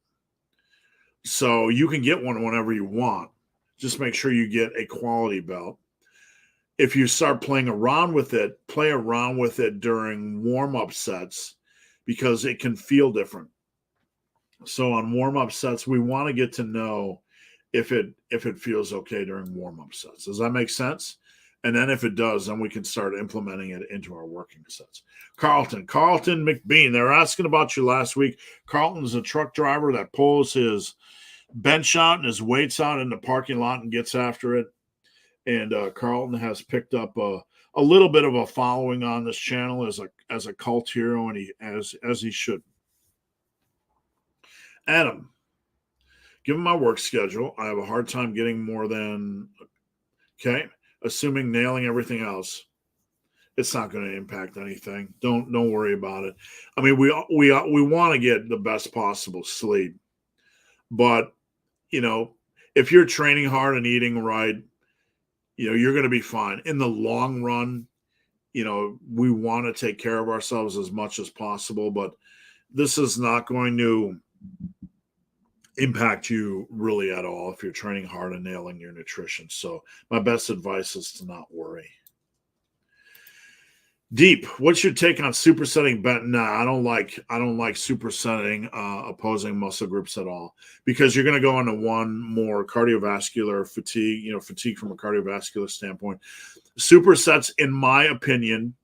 So you can get one whenever you want. Just make sure you get a quality belt. If you start playing around with it, play around with it during warm-up sets because it can feel different. So on warm-up sets, we want to get to know if it feels okay during warm-up sets. Does that make sense? And then if it does, then we can start implementing it into our working sets. Carlton McBean, they were asking about you last week. Carlton's a truck driver that pulls his bench out and his weights out in the parking lot and gets after it. And Carlton has picked up a little bit of a following on this channel as a cult hero, and as he should. Adam, given my work schedule, I have a hard time getting more than assuming nailing everything else. It's not going to impact anything. Don't worry about it. I mean, we want to get the best possible sleep, but if you're training hard and eating right, you're going to be fine. In the long run, we want to take care of ourselves as much as possible, but this is not going to impact you really at all if you're training hard and nailing your nutrition. So my best advice is to not worry. Deep, what's your take on supersetting bench? Nah, I don't like supersetting opposing muscle groups at all, because you're going to go into one more cardiovascular fatigue, fatigue from a cardiovascular standpoint. Supersets, in my opinion,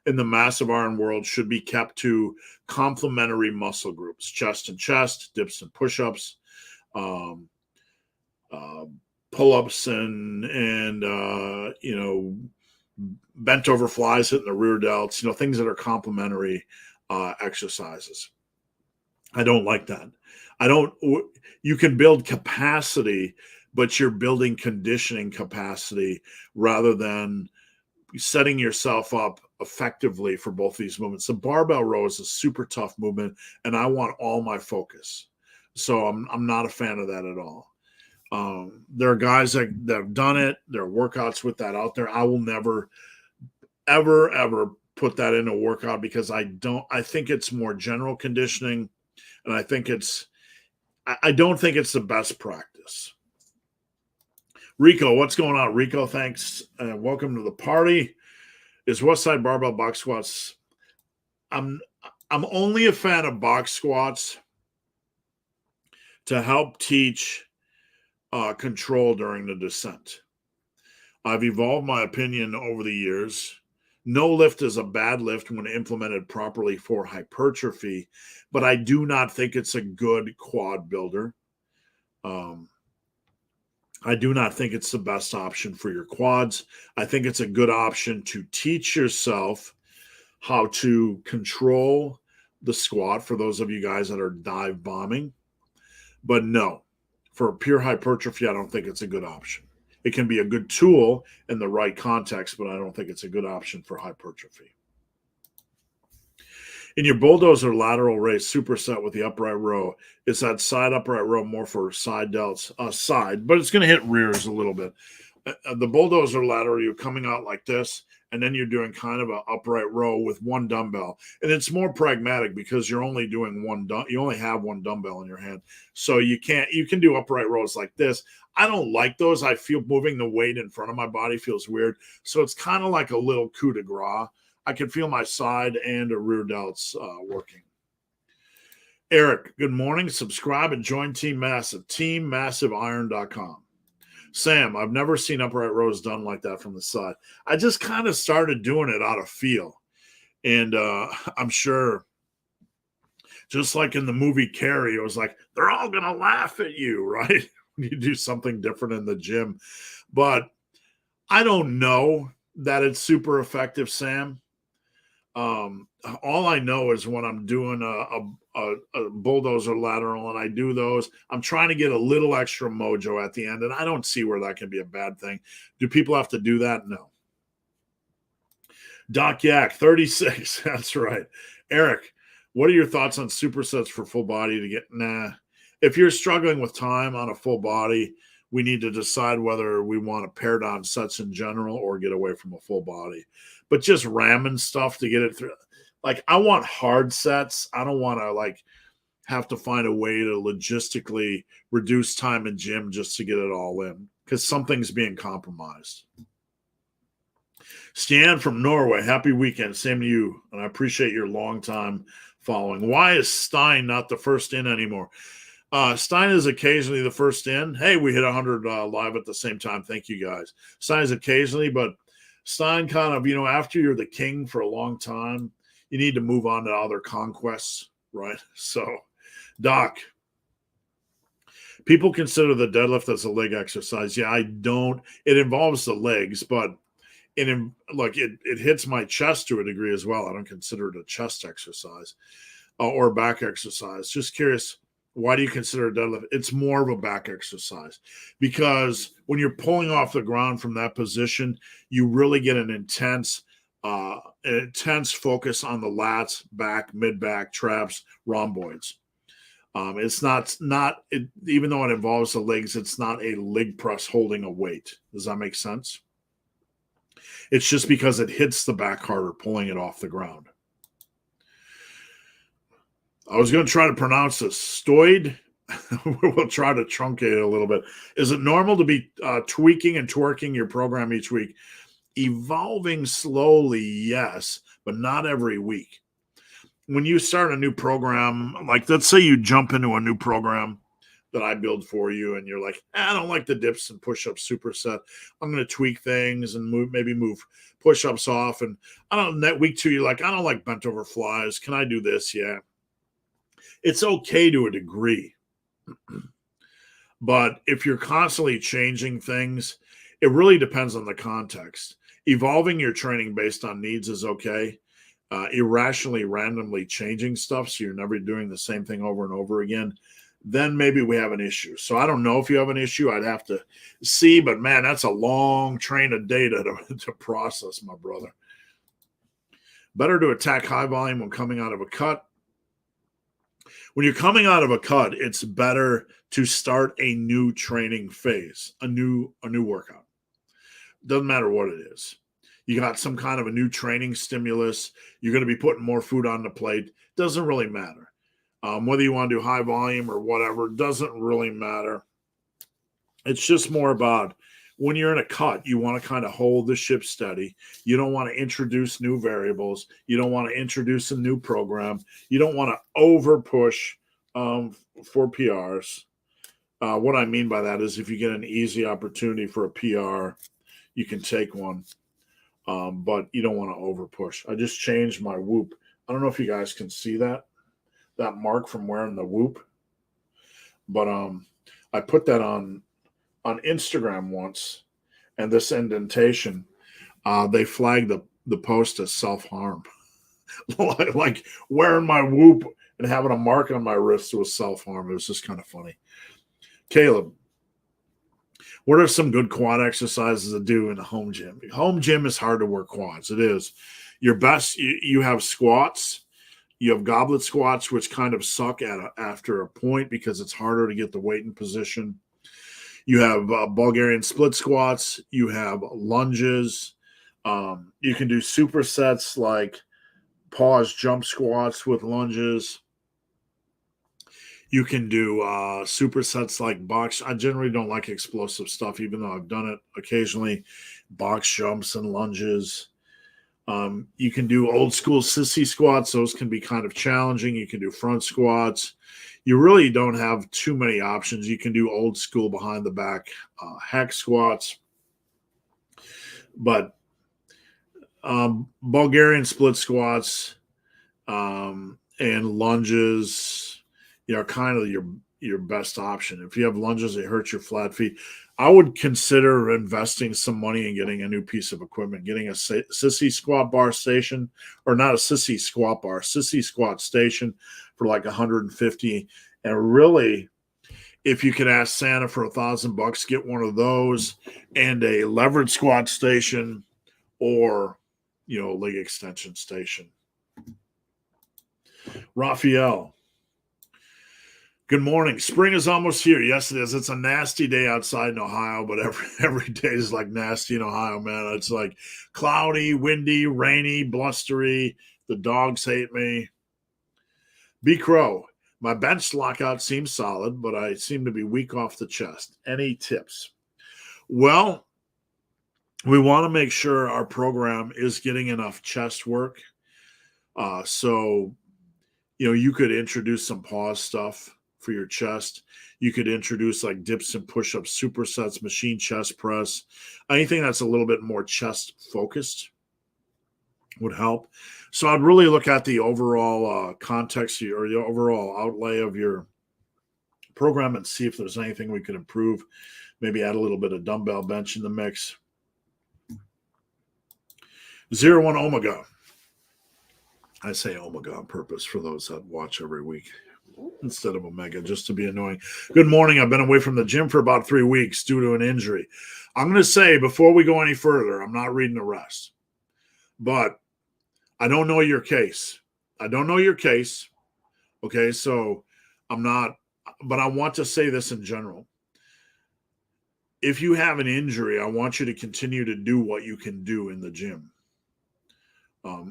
in the massive iron world, should be kept to complementary muscle groups: chest and chest, dips and push-ups, pull-ups, and bent over flies hitting the rear delts, things that are complementary exercises. I don't like that. You can build capacity, but you're building conditioning capacity rather than setting yourself up effectively for both these movements. The barbell row is a super tough movement, and I want all my focus. So I'm not a fan of that at all. There are guys that have done it. There are workouts with that out there. I will never, ever put that in a workout, because I think it's more general conditioning, and I don't think it's the best practice. Rico, what's going on? Rico, thanks. Welcome to the party. Is Westside Barbell Box Squats? I'm only a fan of box squats to help teach control during the descent. I've evolved my opinion over the years. No lift is a bad lift when implemented properly for hypertrophy, but I do not think it's a good quad builder. I do not think it's the best option for your quads. I think it's a good option to teach yourself how to control the squat for those of you guys that are dive bombing. But no, for pure hypertrophy, I don't think it's a good option. It can be a good tool in the right context, but I don't think it's a good option for hypertrophy. In your bulldozer lateral raise superset with the upright row, is that side upright row more for side delts? Side, but it's going to hit rears a little bit. The bulldozer lateral, you're coming out like this, and then you're doing kind of an upright row with one dumbbell. And it's more pragmatic because you're only doing you only have one dumbbell in your hand. So you can do upright rows like this. I don't like those. I feel moving the weight in front of my body feels weird. So it's kind of like a little coup de grace. I can feel my side and a rear delts working. Eric, good morning. Subscribe and join Team Massive, teammassiveiron.com. Sam, I've never seen upright rows done like that from the side. I just kind of started doing it out of feel. And I'm sure, just like in the movie Carrie, it was like, they're all going to laugh at you, right? When you do something different in the gym. But I don't know that it's super effective, Sam. All I know is when I'm doing a bulldozer lateral and I do those, I'm trying to get a little extra mojo at the end, and I don't see where that can be a bad thing. Do people have to do that? No. Doc Yak, 36. That's right. Eric, what are your thoughts on supersets for full body to get? Nah. If you're struggling with time on a full body, we need to decide whether we want to pare down sets in general or get away from a full body. But just ramming stuff to get it through. Like, I want hard sets. I don't want to have to find a way to logistically reduce time in gym just to get it all in, because something's being compromised. Stan from Norway, happy weekend. Same to you. And I appreciate your long time following. Why is Stein not the first in anymore? Stein is occasionally the first in. Hey, we hit 100 live at the same time. Thank you, guys. Stein is occasionally, but Stein kind of, after you're the king for a long time, you need to move on to other conquests, right? So, Doc, people consider the deadlift as a leg exercise. Yeah, I don't. It involves the legs, but it hits my chest to a degree as well. I don't consider it a chest exercise or back exercise. Just curious, why do you consider a deadlift? It's more of a back exercise, because when you're pulling off the ground from that position, you really get an intense focus on the lats, back, mid-back, traps, rhomboids. It's not even though it involves the legs, it's not a leg press holding a weight. Does that make sense? It's just because it hits the back harder, pulling it off the ground. I was going to try to pronounce this. Stoid. We'll try to truncate it a little bit. Is it normal to be tweaking and twerking your program each week? Evolving slowly, yes, but not every week. When you start a new program, like let's say you jump into a new program that I build for you, and you're like, I don't like the dips and push-ups superset. I'm going to tweak things and maybe move push-ups off. And I don't. That week 2, you're like, I don't like bent over flies. Can I do this? Yeah, it's okay to a degree. But if you're constantly changing things, it really depends on the context. Evolving your training based on needs is okay. Irrationally, randomly changing stuff, so you're never doing the same thing over and over again, then maybe we have an issue. So I don't know if you have an issue. I'd have to see, but man, that's a long train of data to process, my brother. Better to attack high volume when coming out of a cut. When you're coming out of a cut, it's better to start a new training phase, a new workout. Doesn't matter what it is. You got some kind of a new training stimulus. You're going to be putting more food on the plate. Doesn't really matter. Whether you want to do high volume or whatever, doesn't really matter. It's just more about when you're in a cut, you want to kind of hold the ship steady. You don't want to introduce new variables. You don't want to introduce a new program. You don't want to over push for PRs. What I mean by that is if you get an easy opportunity for a PR, you can take one. But you don't want to over push. I just changed my Whoop. I don't know if you guys can see that mark from wearing the Whoop, but I put that on Instagram once, and this indentation, they flagged the post as self-harm. Like wearing my Whoop and having a mark on my wrist was self-harm. It was just kind of funny. Caleb, what are some good quad exercises to do in a home gym? Home gym is hard to work quads. It is. Your best, you have squats. You have goblet squats, which kind of suck after a point because it's harder to get the weight in position. You have Bulgarian split squats. You have lunges. You can do supersets like pause jump squats with lunges. You can do supersets like box. I generally don't like explosive stuff, even though I've done it occasionally. Box jumps and lunges. You can do old school sissy squats. Those can be kind of challenging. You can do front squats. You really don't have too many options. You can do old school behind the back hack squats. But Bulgarian split squats and lunges, kind of your best option. If you have lunges, it hurts your flat feet. I would consider investing some money in getting a new piece of equipment, getting a sissy squat bar station, or not a sissy squat bar, sissy squat station for like $150. And really, if you could ask Santa for $1,000, get one of those and a levered squat station or, leg extension station. Raphael. Good morning. Spring is almost here. Yes, it is. It's a nasty day outside in Ohio, but every day is like nasty in Ohio, man. It's like cloudy, windy, rainy, blustery. The dogs hate me. B. Crow. My bench lockout seems solid, but I seem to be weak off the chest. Any tips? Well, we want to make sure our program is getting enough chest work. So, you could introduce some pause stuff for your chest. You could introduce like dips and push-ups, supersets, machine chest press. Anything that's a little bit more chest focused would help. So I'd really look at the overall context or the overall outlay of your program and see if there's anything we could improve. Maybe add a little bit of dumbbell bench in the mix. 01 Omega. I say Omega on purpose for those that watch every week instead of Omega, just to be annoying. Good morning. I've been away from the gym for about 3 weeks due to an injury. I'm going to say, before we go any further, I'm not reading the rest, but I don't know your case. Okay, so I'm not, but I want to say this in general. If you have an injury, I want you to continue to do what you can do in the gym.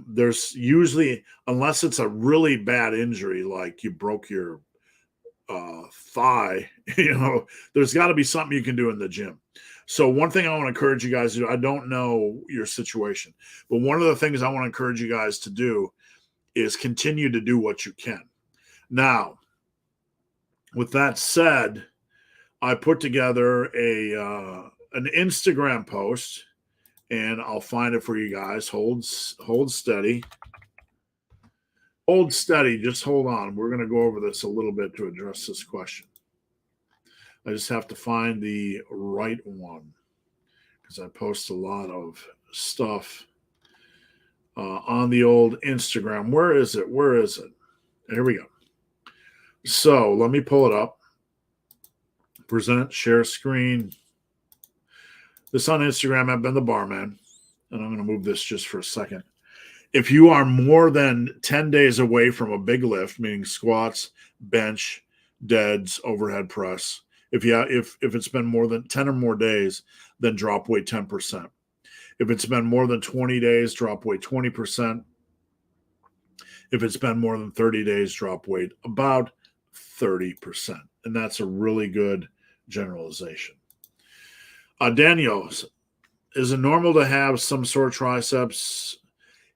There's usually, unless it's a really bad injury, like you broke your thigh, there's got to be something you can do in the gym. So one thing I want to encourage you guys to do, I don't know your situation, but one of the things I want to encourage you guys to do is continue to do what you can. Now, with that said, I put together an Instagram post, and I'll find it for you guys. Hold steady. Hold steady. Just hold on. We're going to go over this a little bit to address this question. I just have to find the right one because I post a lot of stuff on the old Instagram. Where is it? Where is it? Here we go. So let me pull it up. Present, share screen. This on Instagram, I've been the barman, and I'm going to move this just for a second. If you are more than 10 days away from a big lift, meaning squats, bench, deads, overhead press, if it's been more than 10 or more days, then drop weight 10%. If it's been more than 20 days, drop weight 20%. If it's been more than 30 days, drop weight about 30%. And that's a really good generalization. Daniel, is it normal to have some sore triceps?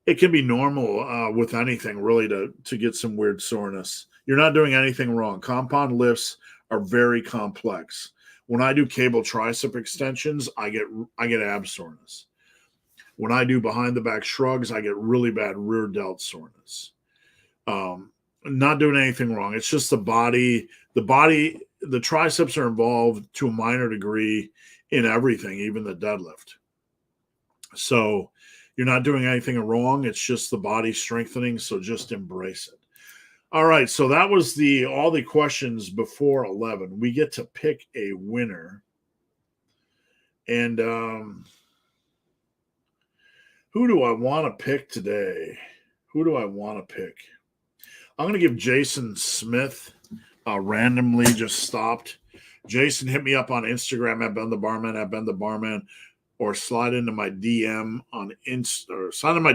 It can be normal with anything, really, to get some weird soreness. You're not doing anything wrong. Compound lifts are very complex. When I do cable tricep extensions, I get ab soreness. When I do behind the back shrugs, I get really bad rear delt soreness. Not doing anything wrong. It's just the body. The triceps are involved to a minor degree in everything, even the deadlift. So you're not doing anything wrong. It's just the body strengthening. So just embrace it. All right. So that was all the questions before 11. We get to pick a winner. And who do I want to pick today? Who do I want to pick? I'm going to give Jason Smith randomly just stopped. Jason, hit me up on Instagram at Ben the Barman, or slide into my DM on Instagram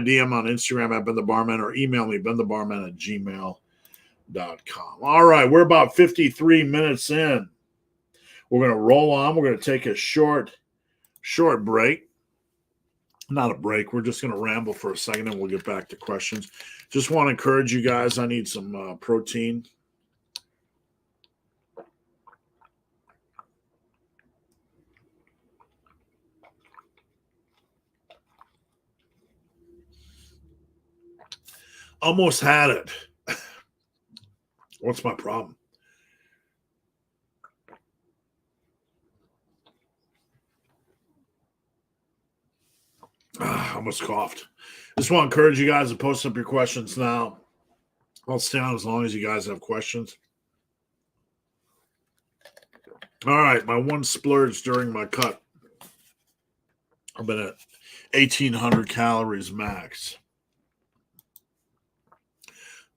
at Ben the Barman, or email me benthebarman@gmail.com. All right, we're about 53 minutes in. We're going to roll on. We're going to take a short break. Not a break. We're just going to ramble for a second, and we'll get back to questions. Just want to encourage you guys. I need some protein. Almost had it. What's my problem? I almost coughed. Just want to encourage you guys to post up your questions now. I'll stay on as long as you guys have questions. All right, my one splurge during my cut. I've been at 1,800 calories max.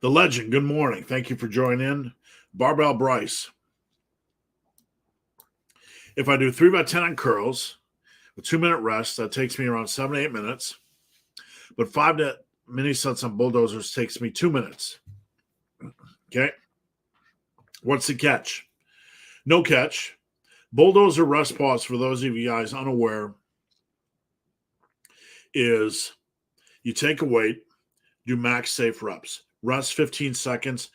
The Legend, good morning. Thank you for joining in. Barbell Bryce. If I do 3x10 on curls, a 2-minute rest, that takes me around 7 to 8 minutes. But 5 to mini sets on bulldozers takes me 2 minutes. Okay. What's the catch? No catch. Bulldozer rest pause, for those of you guys unaware, is you take a weight, do max safe reps. Rest 15 seconds,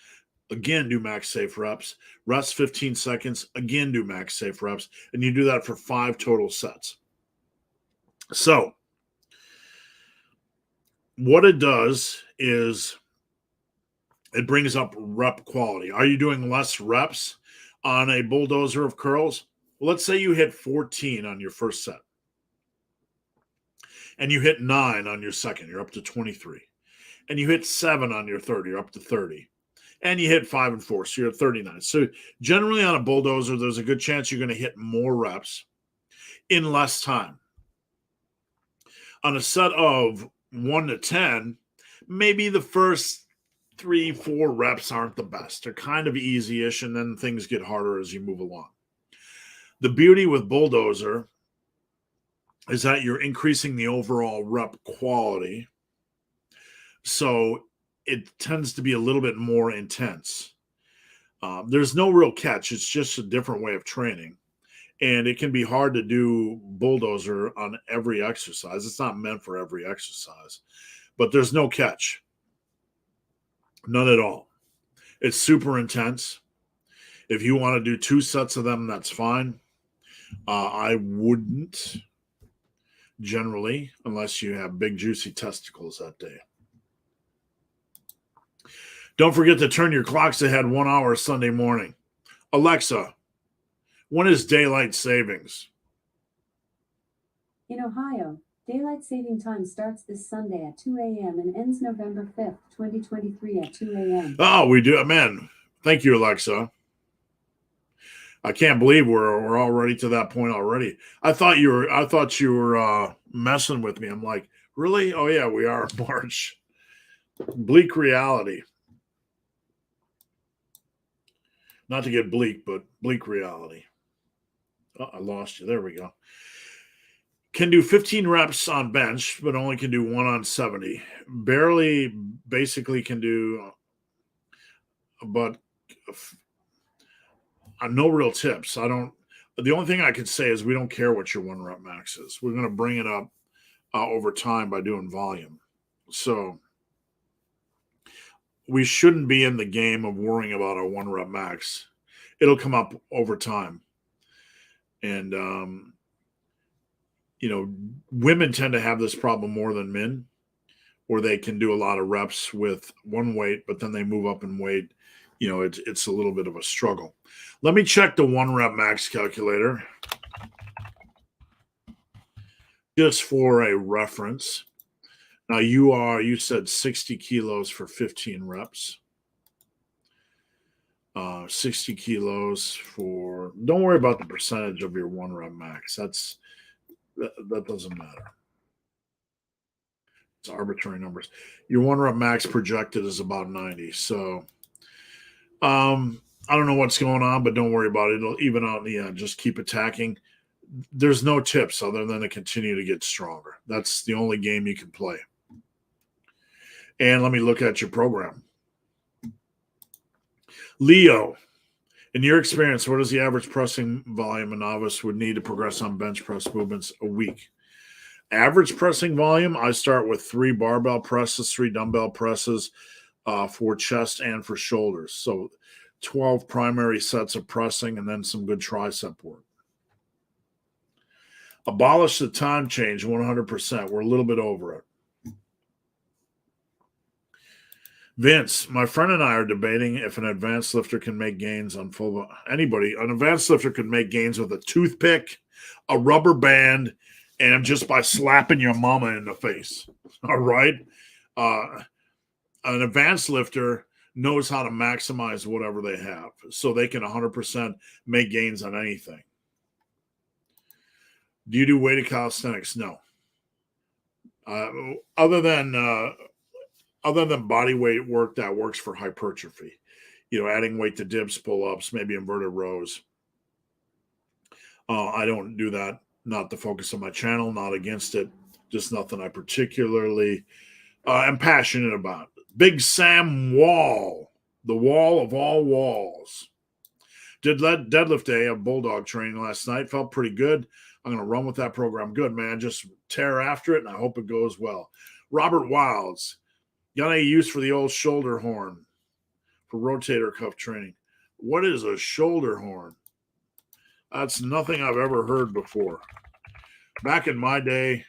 again do max safe reps. Rest 15 seconds, again do max safe reps. And you do that for 5 total sets. So what it does is it brings up rep quality. Are you doing less reps on a bulldozer of curls? Well, let's say you hit 14 on your first set. And you hit 9 on your second, you're up to 23. And you hit 7 on your third, you're up to 30. And you hit 5 and 4, so you're at 39. So generally on a bulldozer, there's a good chance you're going to hit more reps in less time. On a set of 1 to 10, maybe the first 3, 4 reps aren't the best. They're kind of easy-ish, and then things get harder as you move along. The beauty with Bulldozer is that you're increasing the overall rep quality. So it tends to be a little bit more intense. There's no real catch. It's just a different way of training. And it can be hard to do Bulldozer on every exercise. It's not meant for every exercise. But there's no catch. None at all. It's super intense. If you want to do 2 sets of them, that's fine. I wouldn't generally, unless you have big, juicy testicles that day. Don't forget to turn your clocks ahead 1 hour Sunday morning. Alexa, when is daylight savings? In Ohio, daylight saving time starts this Sunday at 2 a.m. and ends November 5th, 2023 at 2 a.m. Oh, we do. Man, thank you, Alexa. I can't believe we're already to that point already. I thought you were messing with me. I'm like, really? Oh yeah, we are in March. Bleak reality. Not to get bleak, but bleak reality. Oh, I lost you. There we go. Can do 15 reps on bench, but only can do 1 on 70. Barely, basically can do, but no real tips. The only thing I could say is we don't care what your 1 rep max is. We're going to bring it up over time by doing volume. So we shouldn't be in the game of worrying about our 1 rep max. It'll come up over time. And, women tend to have this problem more than men, where they can do a lot of reps with 1 weight, but then they move up in weight. It's a little bit of a struggle. Let me check the 1 rep max calculator just for a reference. Now you said 60 kilos for 15 reps. 60 kilos for, don't worry about the percentage of your 1 rep max. That doesn't matter. It's arbitrary numbers. Your 1 rep max projected is about 90. So I don't know what's going on, but don't worry about it. It'll even out in the end. Just keep attacking. There's no tips other than to continue to get stronger. That's the only game you can play. And let me look at your program. Leo, in your experience, what is the average pressing volume a novice would need to progress on bench press movements a week? Average pressing volume, I start with 3 barbell presses, 3 dumbbell presses for chest and for shoulders. So 12 primary sets of pressing and then some good tricep work. Abolish the time change 100%. We're a little bit over it. Vince, my friend and I are debating if an advanced lifter can make gains on full. Anybody, an advanced lifter could make gains with a toothpick, a rubber band, and just by slapping your mama in the face. All right? An advanced lifter knows how to maximize whatever they have, so they can 100% make gains on anything. Do you do weighted calisthenics? No. Other than body weight work that works for hypertrophy, adding weight to dips, pull-ups, maybe inverted rows. I don't do that. Not the focus of my channel, not against it. Just nothing I particularly am passionate about. Big Sam Wall, the wall of all walls. Did deadlift day of bulldog training last night. Felt pretty good. I'm going to run with that program. Good, man. Just tear after it, and I hope it goes well. Robert Wilds. Got any use for the old shoulder horn for rotator cuff training? What is a shoulder horn? That's nothing I've ever heard before. Back in my day,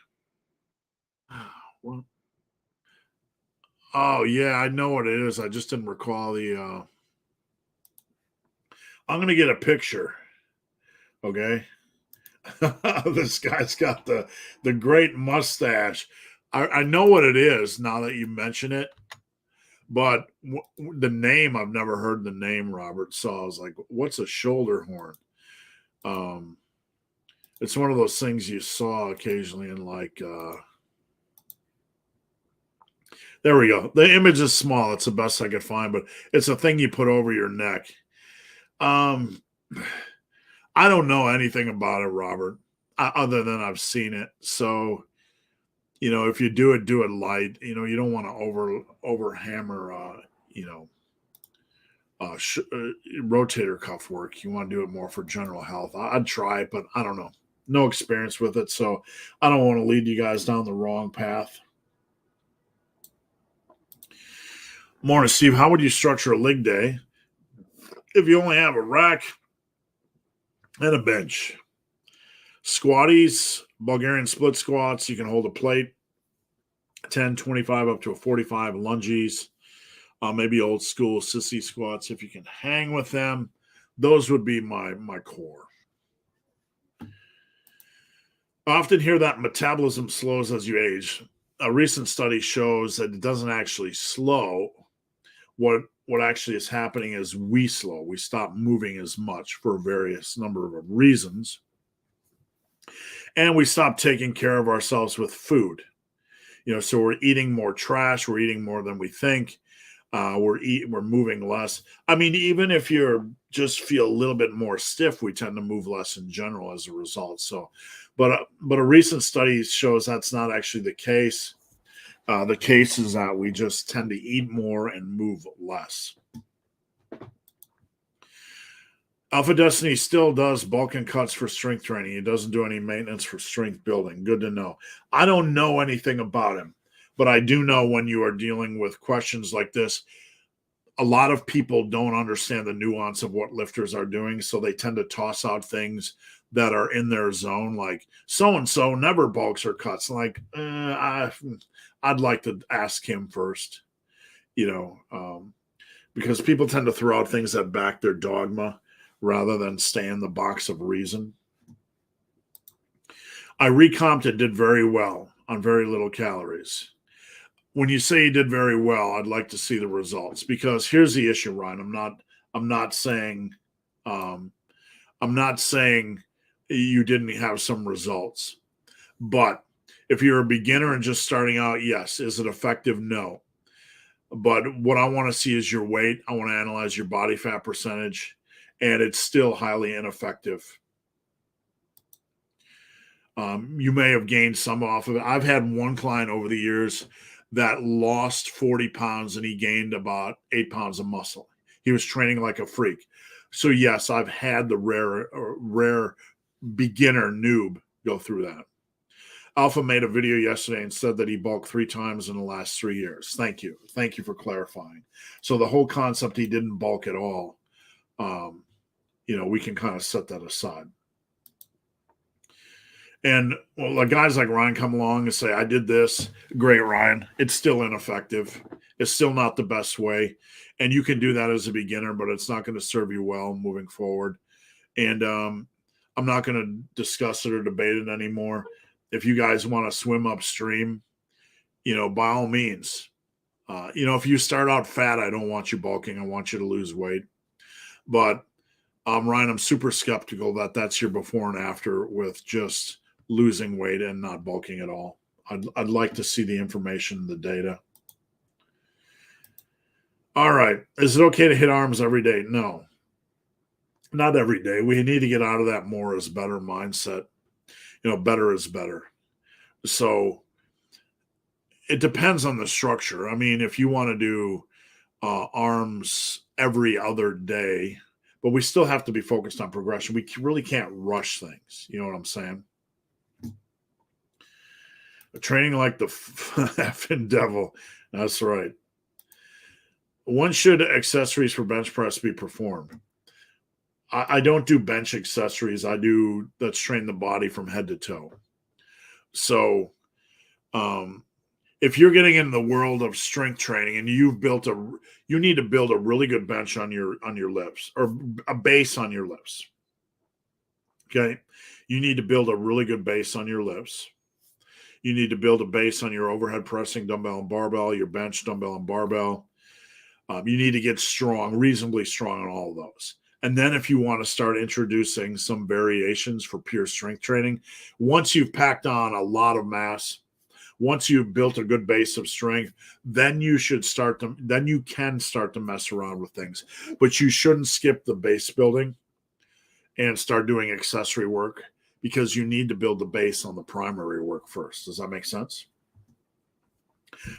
oh yeah, I know what it is. I just didn't recall the. I'm gonna get a picture. Okay, this guy's got the great mustache. I know what it is now that you mention it, but the name, I've never heard the name, Robert. So I was like, what's a shoulder horn? It's one of those things you saw occasionally in like There we go. The image is small. It's the best I could find, but it's a thing you put over your neck. Um, I don't know anything about it, Robert, other than I've seen it. So, if you do it light. You don't want to over hammer, rotator cuff work. You want to do it more for general health. I'd try it, but I don't know. No experience with it, so I don't want to lead you guys down the wrong path. Morning, Steve. How would you structure a leg day if you only have a rack and a bench? Squatties, Bulgarian split squats, you can hold a plate, 10, 25, up to a 45, lunges, maybe old school sissy squats if you can hang with them. Those would be my core. I often hear that metabolism slows as you age. A recent study shows that it doesn't actually slow. What actually is happening is we slow. We stop moving as much for various number of reasons. And we stop taking care of ourselves with food. So we're eating more trash. We're eating more than we think. We're moving less. I mean, even if you just feel a little bit more stiff, we tend to move less in general as a result. So, but a recent study shows that's not actually the case. The case is that we just tend to eat more and move less. Alpha Destiny still does bulk and cuts for strength training. He doesn't do any maintenance for strength building. Good to know. I don't know anything about him, but I do know when you are dealing with questions like this, a lot of people don't understand the nuance of what lifters are doing, so they tend to toss out things that are in their zone, like so-and-so never bulks or cuts. Like, I'd like to ask him first, because people tend to throw out things that back their dogma rather than stay in the box of reason. I recomped it, did very well on very little calories. When you say you did very well, I'd like to see the results, because here's the issue, Ryan. I'm not saying you didn't have some results, but if you're a beginner and just starting out, yes. Is it effective? No. But what I want to see is your weight. I want to analyze your body fat percentage, and it's still highly ineffective. You may have gained some off of it. I've had one client over the years that lost 40 pounds and he gained about 8 pounds of muscle. He was training like a freak. So yes, I've had the rare beginner noob go through that. Alpha made a video yesterday and said that he bulked 3 times in the last 3 years. Thank you. Thank you for clarifying. So the whole concept he didn't bulk at all, we can kind of set that aside. And well, guys like Ryan come along and say, I did this. Great, Ryan. It's still ineffective. It's still not the best way. And you can do that as a beginner, but it's not going to serve you well moving forward. And I'm not going to discuss it or debate it anymore. If you guys want to swim upstream, by all means. If you start out fat, I don't want you bulking. I want you to lose weight. But Ryan, I'm super skeptical that that's your before and after with just losing weight and not bulking at all. I'd like to see the information, the data. All right. Is it okay to hit arms every day? No, not every day. We need to get out of that more is better mindset. Better is better. So it depends on the structure. I mean, if you want to do arms every other day, but we still have to be focused on progression. We really can't rush things. You know what I'm saying? Training like the effing devil. That's right. When should accessories for bench press be performed? I don't do bench accessories. Let's train the body from head to toe. So if you're getting in the world of strength training and you need to build a really good bench on your lifts, or a base on your lifts. Okay. You need to build a really good base on your lifts. You need to build a base on your overhead pressing dumbbell and barbell, your bench dumbbell and barbell. You need to get strong, reasonably strong on all of those. And then if you want to start introducing some variations for pure strength training, once you've packed on a lot of mass, once you've built a good base of strength, then you can start to mess around with things. But you shouldn't skip the base building and start doing accessory work, because you need to build the base on the primary work first. Does that make sense?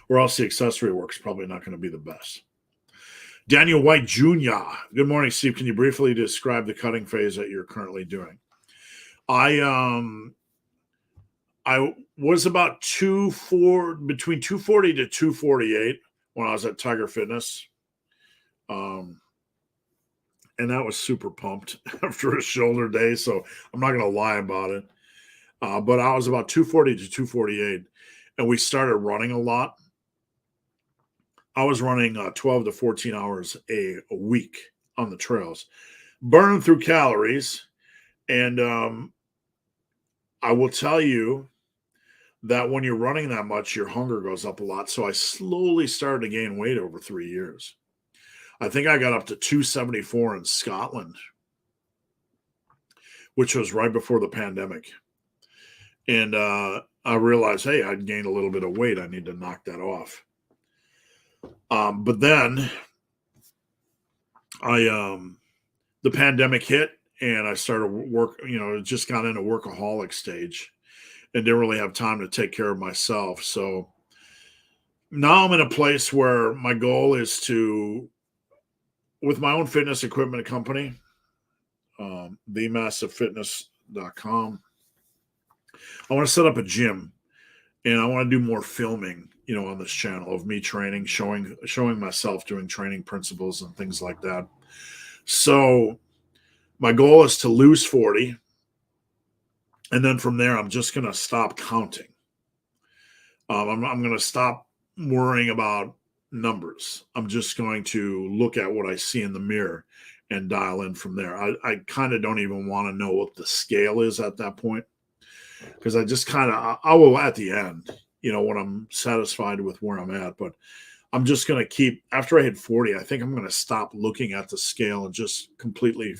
Or else the accessory work is probably not going to be the best. Daniel White Jr. Good morning, Steve. Can you briefly describe the cutting phase that you're currently doing? I was about between 240 to 248 when I was at Tiger Fitness. And that was super pumped after a shoulder day, so I'm not going to lie about it. But I was about 240 to 248, and we started running a lot. I was running 12 to 14 hours a week on the trails, burning through calories. And I will tell you that when you're running that much, your hunger goes up a lot. So I slowly started to gain weight over 3 years. I think I got up to 274 in Scotland, which was right before the pandemic. And I realized, hey, I'd gained a little bit of weight. I need to knock that off. But then the pandemic hit, and I started just got in a workaholic stage and didn't really have time to take care of myself. So now I'm in a place where my goal is to, with my own fitness equipment company, themassivefitness.com, I want to set up a gym, and I want to do more filming, on this channel of me training, showing myself doing training principles and things like that. So my goal is to lose 40. And then from there, I'm just going to stop counting. I'm going to stop worrying about numbers. I'm just going to look at what I see in the mirror and dial in from there. I kind of don't even want to know what the scale is at that point, because I will at the end, when I'm satisfied with where I'm at. But I'm just going to keep, after I hit 40, I think I'm going to stop looking at the scale and just completely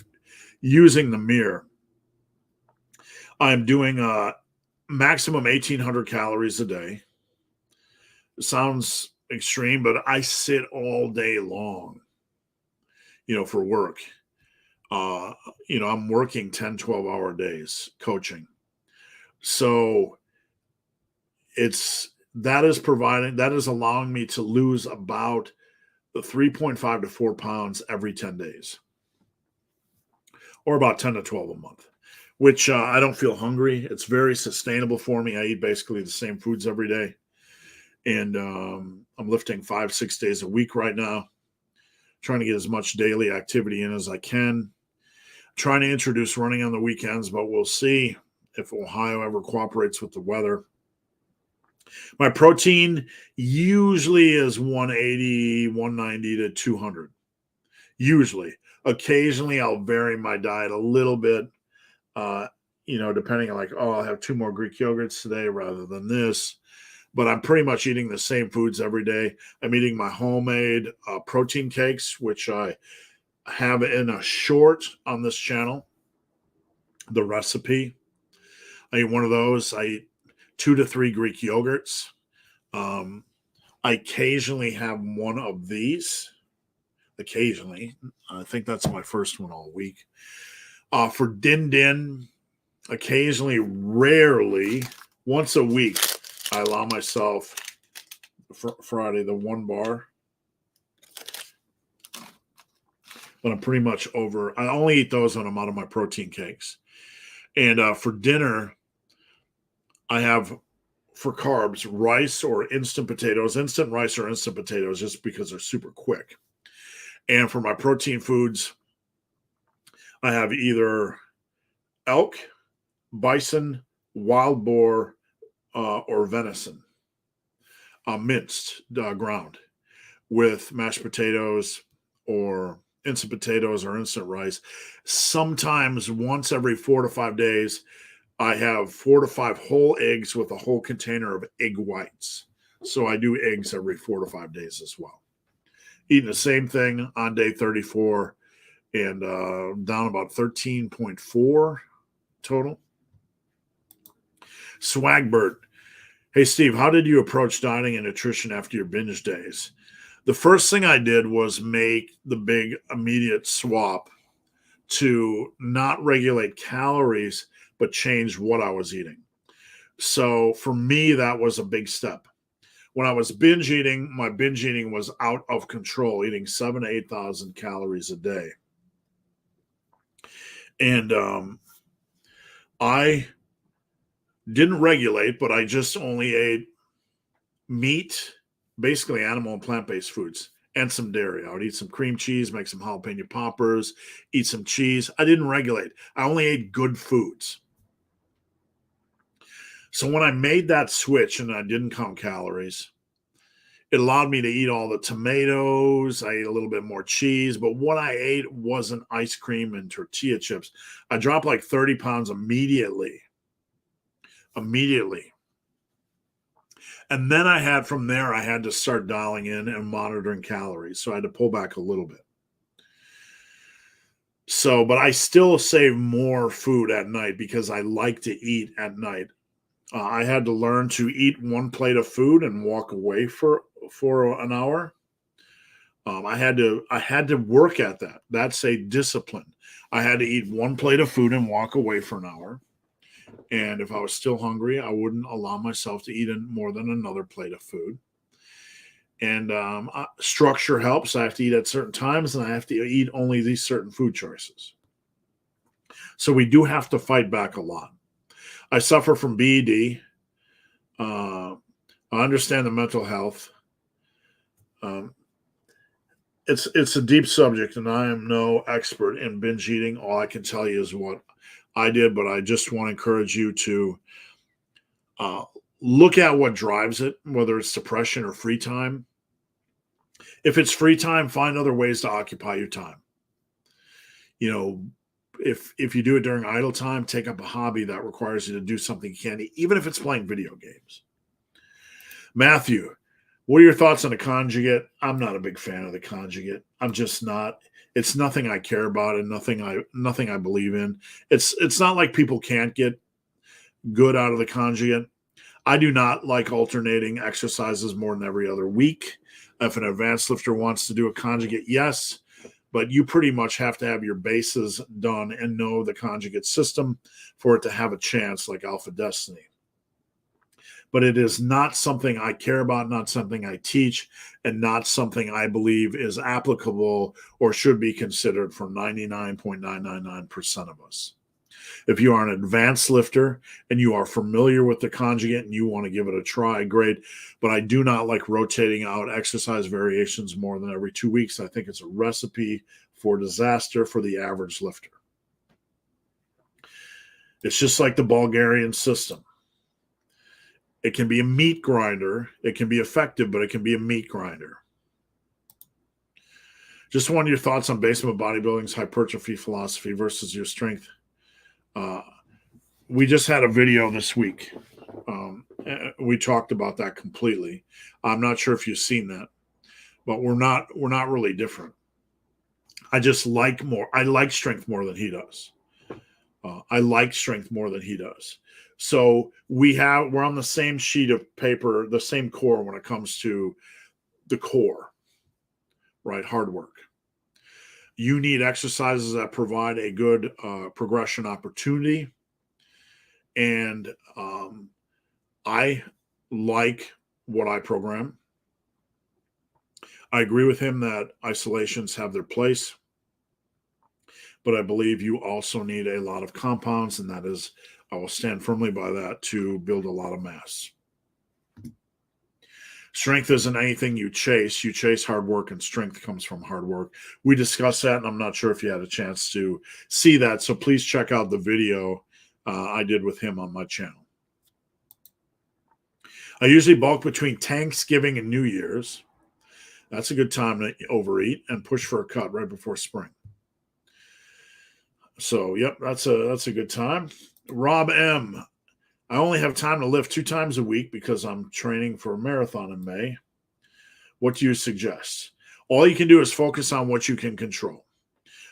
using the mirror. I'm doing maximum 1,800 calories a day. It sounds extreme, but I sit all day long, for work. I'm working 10, 12-hour days coaching. So that is allowing me to lose about 3.5 to 4 pounds every 10 days, or about 10 to 12 a month, which I don't feel hungry. It's very sustainable for me. I eat basically the same foods every day. And I'm lifting 5-6 days a week right now, trying to get as much daily activity in as I can. Trying to introduce running on the weekends, but we'll see if Ohio ever cooperates with the weather. My protein usually is 180, 190 to 200. Usually. Occasionally, I'll vary my diet a little bit, depending on I'll have 2 more Greek yogurts today rather than this. But I'm pretty much eating the same foods every day. I'm eating my homemade protein cakes, which I have in a short on this channel, the recipe. I eat one of those. I eat 2 to 3 Greek yogurts. I occasionally have one of these. Occasionally. I think that's my first one all week. For Din Din, occasionally, rarely, once a week, I allow myself Friday the 1 bar. But I'm pretty much over. I only eat those when I'm out of my protein cakes. And for dinner, I have, for carbs, rice or instant potatoes, instant rice or instant potatoes, just because they're super quick. And for my protein foods, I have either elk, bison, wild boar, or venison, minced, ground, with mashed potatoes or instant potatoes or instant rice. Sometimes once every 4 to 5 days, I have 4 to 5 whole eggs with a whole container of egg whites. So I do eggs every 4 to 5 days as well. Eating the same thing on day 34 and down about 13.4 total. Swagbird. Hey, Steve, how did you approach dieting and nutrition after your binge days? The first thing I did was make the big immediate swap to not regulate calories, but change what I was eating. So for me, that was a big step. When I was binge eating, my binge eating was out of control, eating 7,000 to 8,000 calories a day. And I didn't regulate, but I just only ate meat, basically animal and plant-based foods, and some dairy. I would eat some cream cheese, make some jalapeno poppers, eat some cheese. I didn't regulate. I only ate good foods. So when I made that switch and I didn't count calories, it allowed me to eat all the tomatoes. I ate a little bit more cheese, but what I ate wasn't ice cream and tortilla chips. I dropped like 30 pounds immediately. And then from there, I had to start dialing in and monitoring calories. So I had to pull back a little bit. So, but I still save more food at night because I like to eat at night. I had to learn to eat one plate of food and walk away for an hour. I had to work at that. That's a discipline. I had to eat one plate of food and walk away for an hour. And if I was still hungry, I wouldn't allow myself to eat more than another plate of food. And structure helps. I have to eat at certain times, and I have to eat only these certain food choices. So we do have to fight back a lot. I suffer from BED. I understand the mental health. It's a deep subject, and I am no expert in binge eating. All I can tell you is what I did, but I just want to encourage you to look at what drives it, whether it's depression or free time. If it's free time, find other ways to occupy your time. You know, if you do it during idle time, take up a hobby that requires you to do something you can't, even if it's playing video games. Matthew, what are your thoughts on the conjugate? I'm not a big fan of the conjugate. I'm just not. It's nothing I care about and nothing I believe in. It's not like people can't get good out of the conjugate. I do not like alternating exercises more than every other week. If an advanced lifter wants to do a conjugate, yes, but you pretty much have to have your bases done and know the conjugate system for it to have a chance, like Alpha Destiny. But it is not something I care about, not something I teach, and not something I believe is applicable or should be considered for 99.999% of us. If you are an advanced lifter and you are familiar with the conjugate and you want to give it a try, great. But I do not like rotating out exercise variations more than every 2 weeks. I think it's a recipe for disaster for the average lifter. It's just like the Bulgarian system. It can be a meat grinder. It can be effective, but it can be a meat grinder. Just wanted your thoughts on basement bodybuilding's hypertrophy philosophy versus your strength. We just had a video this week. We talked about that completely. I'm not sure if you've seen that, but we're not really different. I like strength more than he does. I like strength more than he does. So we're on the same sheet of paper, the same core when it comes to the core, right? Hard work. You need exercises that provide a good progression opportunity. And I like what I program. I agree with him that isolations have their place. But I believe you also need a lot of compounds, and that is, I will stand firmly by that, to build a lot of mass. Strength isn't anything you chase. You chase hard work, and strength comes from hard work. We discussed that, and I'm not sure if you had a chance to see that. So please check out the video I did with him on my channel. I usually bulk between Thanksgiving and New Year's. That's a good time to overeat and push for a cut right before spring. So, yep, that's a good time. Rob M. I only have time to lift 2 times a week because I'm training for a marathon in May. What do you suggest? All you can do is focus on what you can control.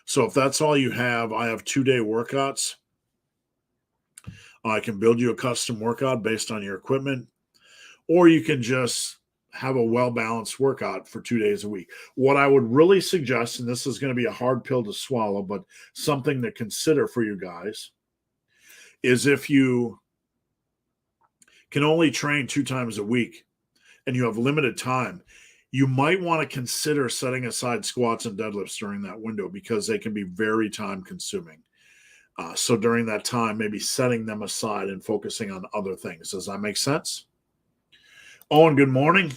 So if that's all you have, I have 2-day workouts. I can build you a custom workout based on your equipment. or you can just have a well-balanced workout for 2 days a week. What I would really suggest, and this is going to be a hard pill to swallow, but something to consider for you guys, is if you can only train 2 times a week and you have limited time, you might want to consider setting aside squats and deadlifts during that window because they can be very time consuming. So during that time, maybe setting them aside and focusing on other things. Does that make sense? Owen, good morning.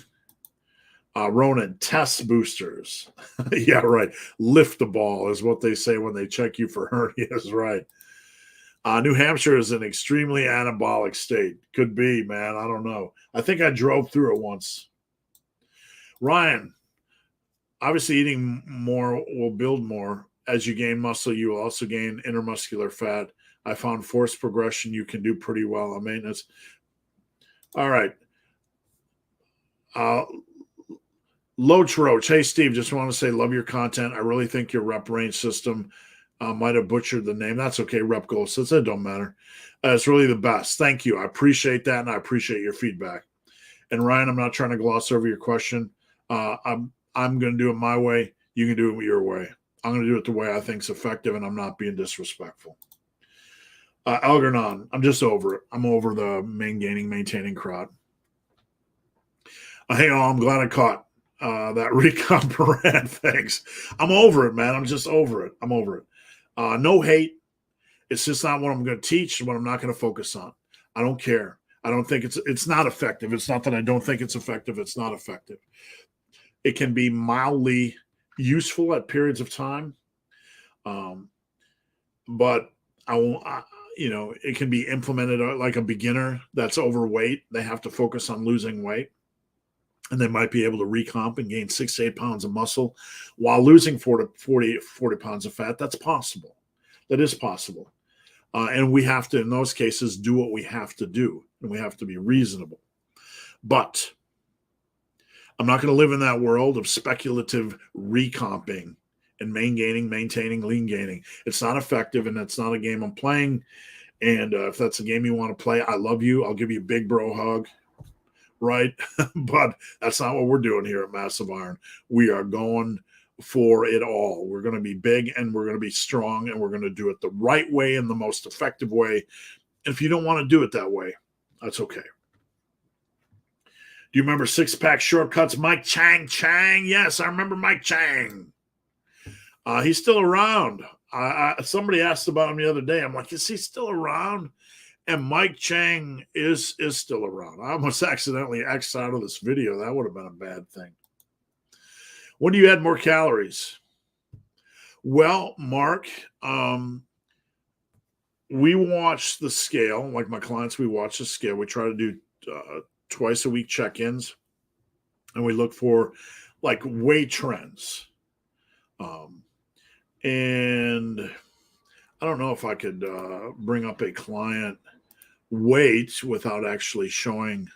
Ronan, test boosters. Yeah, right. Lift the ball is what they say when they check you for hernias, right? New Hampshire is an extremely anabolic state. Could be, man. I don't know. I think I drove through it once. Ryan, obviously eating more will build more. As you gain muscle, you will also gain intermuscular fat. I found force progression you can do pretty well on maintenance. All right. Loach Roach. Hey, Steve, just want to say love your content. I really think your rep range system might have butchered the name. That's okay. Rep goal sets. It don't matter. It's really the best. Thank you. I appreciate that, and I appreciate your feedback. And Ryan, I'm not trying to gloss over your question. I'm going to do it my way. You can do it your way. I'm going to do it the way I think is effective, and I'm not being disrespectful. Algernon, I'm just over it. I'm over the maintaining crowd. Hey, I'm glad I caught that recomp rant. Thanks. I'm over it, man. I'm just over it. I'm over it. No hate. It's just not what I'm going to teach and what I'm not going to focus on. I don't care. I don't think it's not effective. It's not that I don't think it's effective. It's not effective. It can be mildly useful at periods of time, but it can be implemented like a beginner that's overweight. They have to focus on losing weight, and they might be able to recomp and gain 6 to 8 pounds of muscle while losing 40 pounds of fat. That's possible. That is possible. And we have to, in those cases, do what we have to do, and we have to be reasonable. But I'm not going to live in that world of speculative recomping and maintaining, lean gaining. It's not effective, and it's not a game I'm playing. And if that's a game you want to play, I love you. I'll give you a big bro hug, right? But that's not what we're doing here at Massive Iron. We are going for it all. We're going to be big, and we're going to be strong, and we're going to do it the right way and the most effective way. And if you don't want to do it that way, that's okay. Do you remember six-pack shortcuts? Mike Chang? Yes, I remember Mike Chang. He's still around. Somebody asked about him the other day. I'm like, is he still around? And Mike Chang is still around. I almost accidentally X'd out of this video. That would have been a bad thing. When do you add more calories? Well, Mark, we watch the scale. Like my clients, we watch the scale. We try to do twice a week check-ins, and we look for like weight trends. And I don't know if I could bring up a client weight without actually showing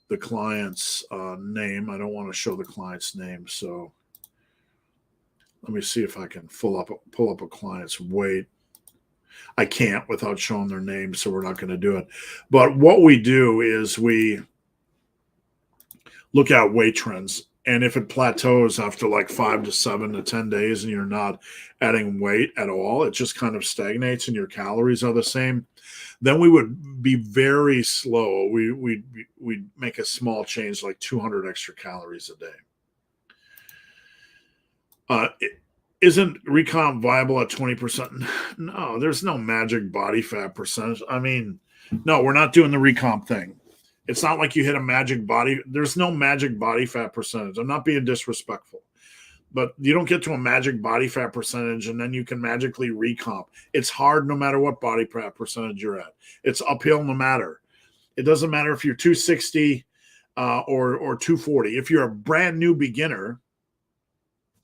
the client's name. I don't want to show the client's name, so let me see if I can pull up a client's weight. I can't without showing their name, so we're not going to do it. But what we do is we look at weight trends. And if it plateaus after like 5 to 7 to 10 days and you're not adding weight at all, it just kind of stagnates and your calories are the same, then we would be very slow. We'd make a small change, like 200 extra calories a day. Isn't recomp viable at 20%? No, there's no magic body fat percentage. I mean, no, we're not doing the recomp thing. It's not like you hit a magic body. There's no magic body fat percentage. I'm not being disrespectful, but you don't get to a magic body fat percentage and then you can magically recomp. It's hard no matter what body fat percentage you're at. It's uphill no matter. It doesn't matter if you're 260 or 240. If you're a brand new beginner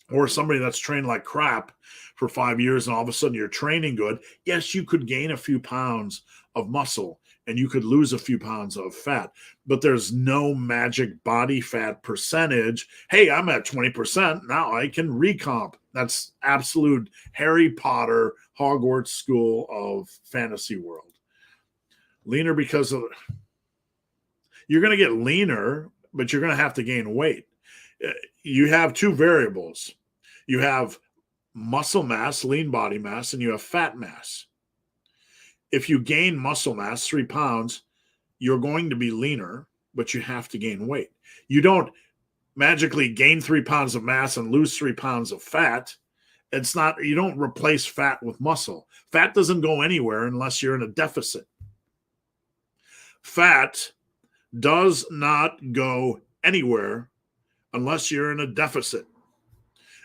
or somebody that's trained like crap for 5 years and all of a sudden you're training good, yes, you could gain a few pounds of muscle and you could lose a few pounds of fat, but there's no magic body fat percentage. Hey, I'm at 20%. Now I can recomp. That's absolute Harry Potter, Hogwarts school of fantasy world. Leaner because of, You're going to get leaner, but you're going to have to gain weight. You have two variables. You have muscle mass, lean body mass, and you have fat mass. If you gain muscle mass, 3 pounds, you're going to be leaner, but you have to gain weight. You don't magically gain 3 pounds of mass and lose 3 pounds of fat. It's not, you don't replace fat with muscle. Fat doesn't go anywhere unless you're in a deficit. Fat does not go anywhere unless you're in a deficit.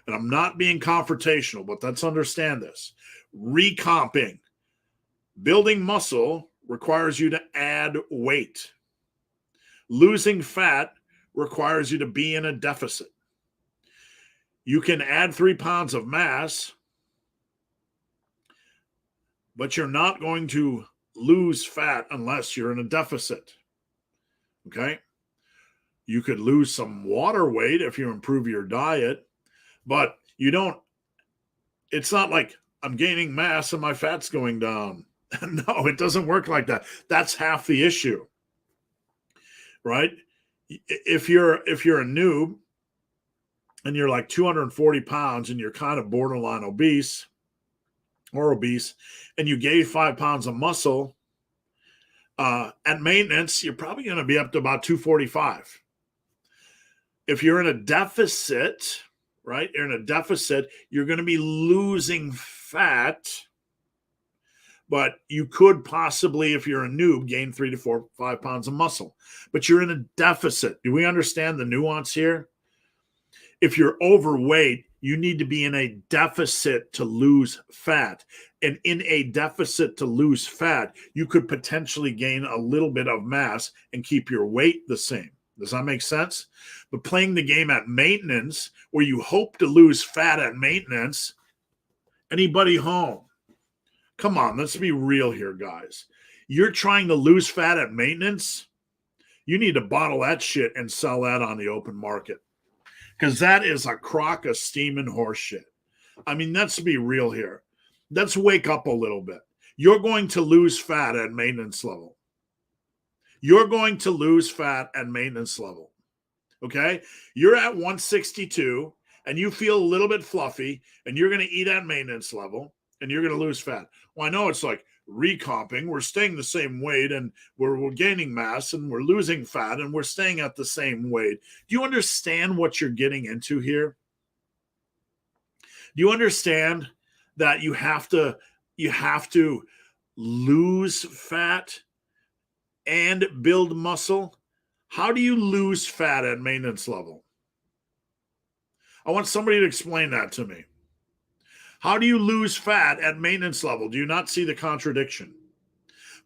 And I'm not being confrontational, but let's understand this. Recomping. Building muscle requires you to add weight. Losing fat requires you to be in a deficit. You can add 3 pounds of mass, but you're not going to lose fat unless you're in a deficit. Okay? You could lose some water weight if you improve your diet, but you don't, it's not like I'm gaining mass and my fat's going down. No, it doesn't work like that. That's half the issue, right? If you're a noob and you're like 240 pounds and you're kind of borderline obese, and you gain 5 pounds of muscle, at maintenance, you're probably going to be up to about 245. If you're in a deficit, right? You're in a deficit, you're going to be losing fat, but you could possibly, if you're a noob, gain 3 to 4, 5 pounds of muscle. But you're in a deficit. Do we understand the nuance here? If you're overweight, you need to be in a deficit to lose fat. And in a deficit to lose fat, you could potentially gain a little bit of mass and keep your weight the same. Does that make sense? But playing the game at maintenance, where you hope to lose fat at maintenance, anybody home? Come on, let's be real here, guys. You're trying to lose fat at maintenance? You need to bottle that shit and sell that on the open market. Because that is a crock of steaming horse shit. I mean, let's be real here. Let's wake up a little bit. You're going to lose fat at maintenance level. You're going to lose fat at maintenance level. Okay? You're at 162 and you feel a little bit fluffy and you're going to eat at maintenance level and you're going to lose fat. Well, I know it's like recomping. We're staying the same weight and we're gaining mass and we're losing fat and we're staying at the same weight. Do you understand what you're getting into here? Do you understand that you have to lose fat and build muscle? How do you lose fat at maintenance level? I want somebody to explain that to me. How do you lose fat at maintenance level? Do you not see the contradiction?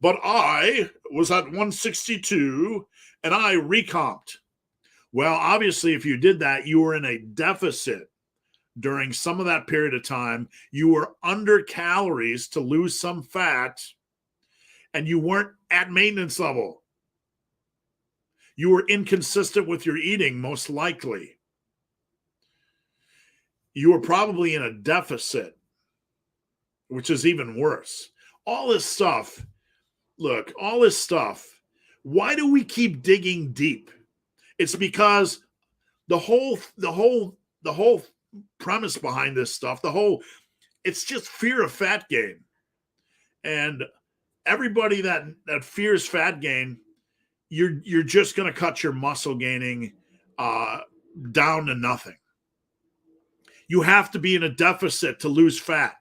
But I was at 162 and I recomped. Well, obviously, if you did that, you were in a deficit during some of that period of time. You were under calories to lose some fat, and you weren't at maintenance level. You were inconsistent with your eating, most likely. You were probably in a deficit, which is even worse. All this stuff, look, all this stuff, why do we keep digging deep? It's because the whole premise behind this stuff, it's just fear of fat gain. And everybody that fears fat gain, you're just going to cut your muscle gaining down to nothing. You have to be in a deficit to lose fat.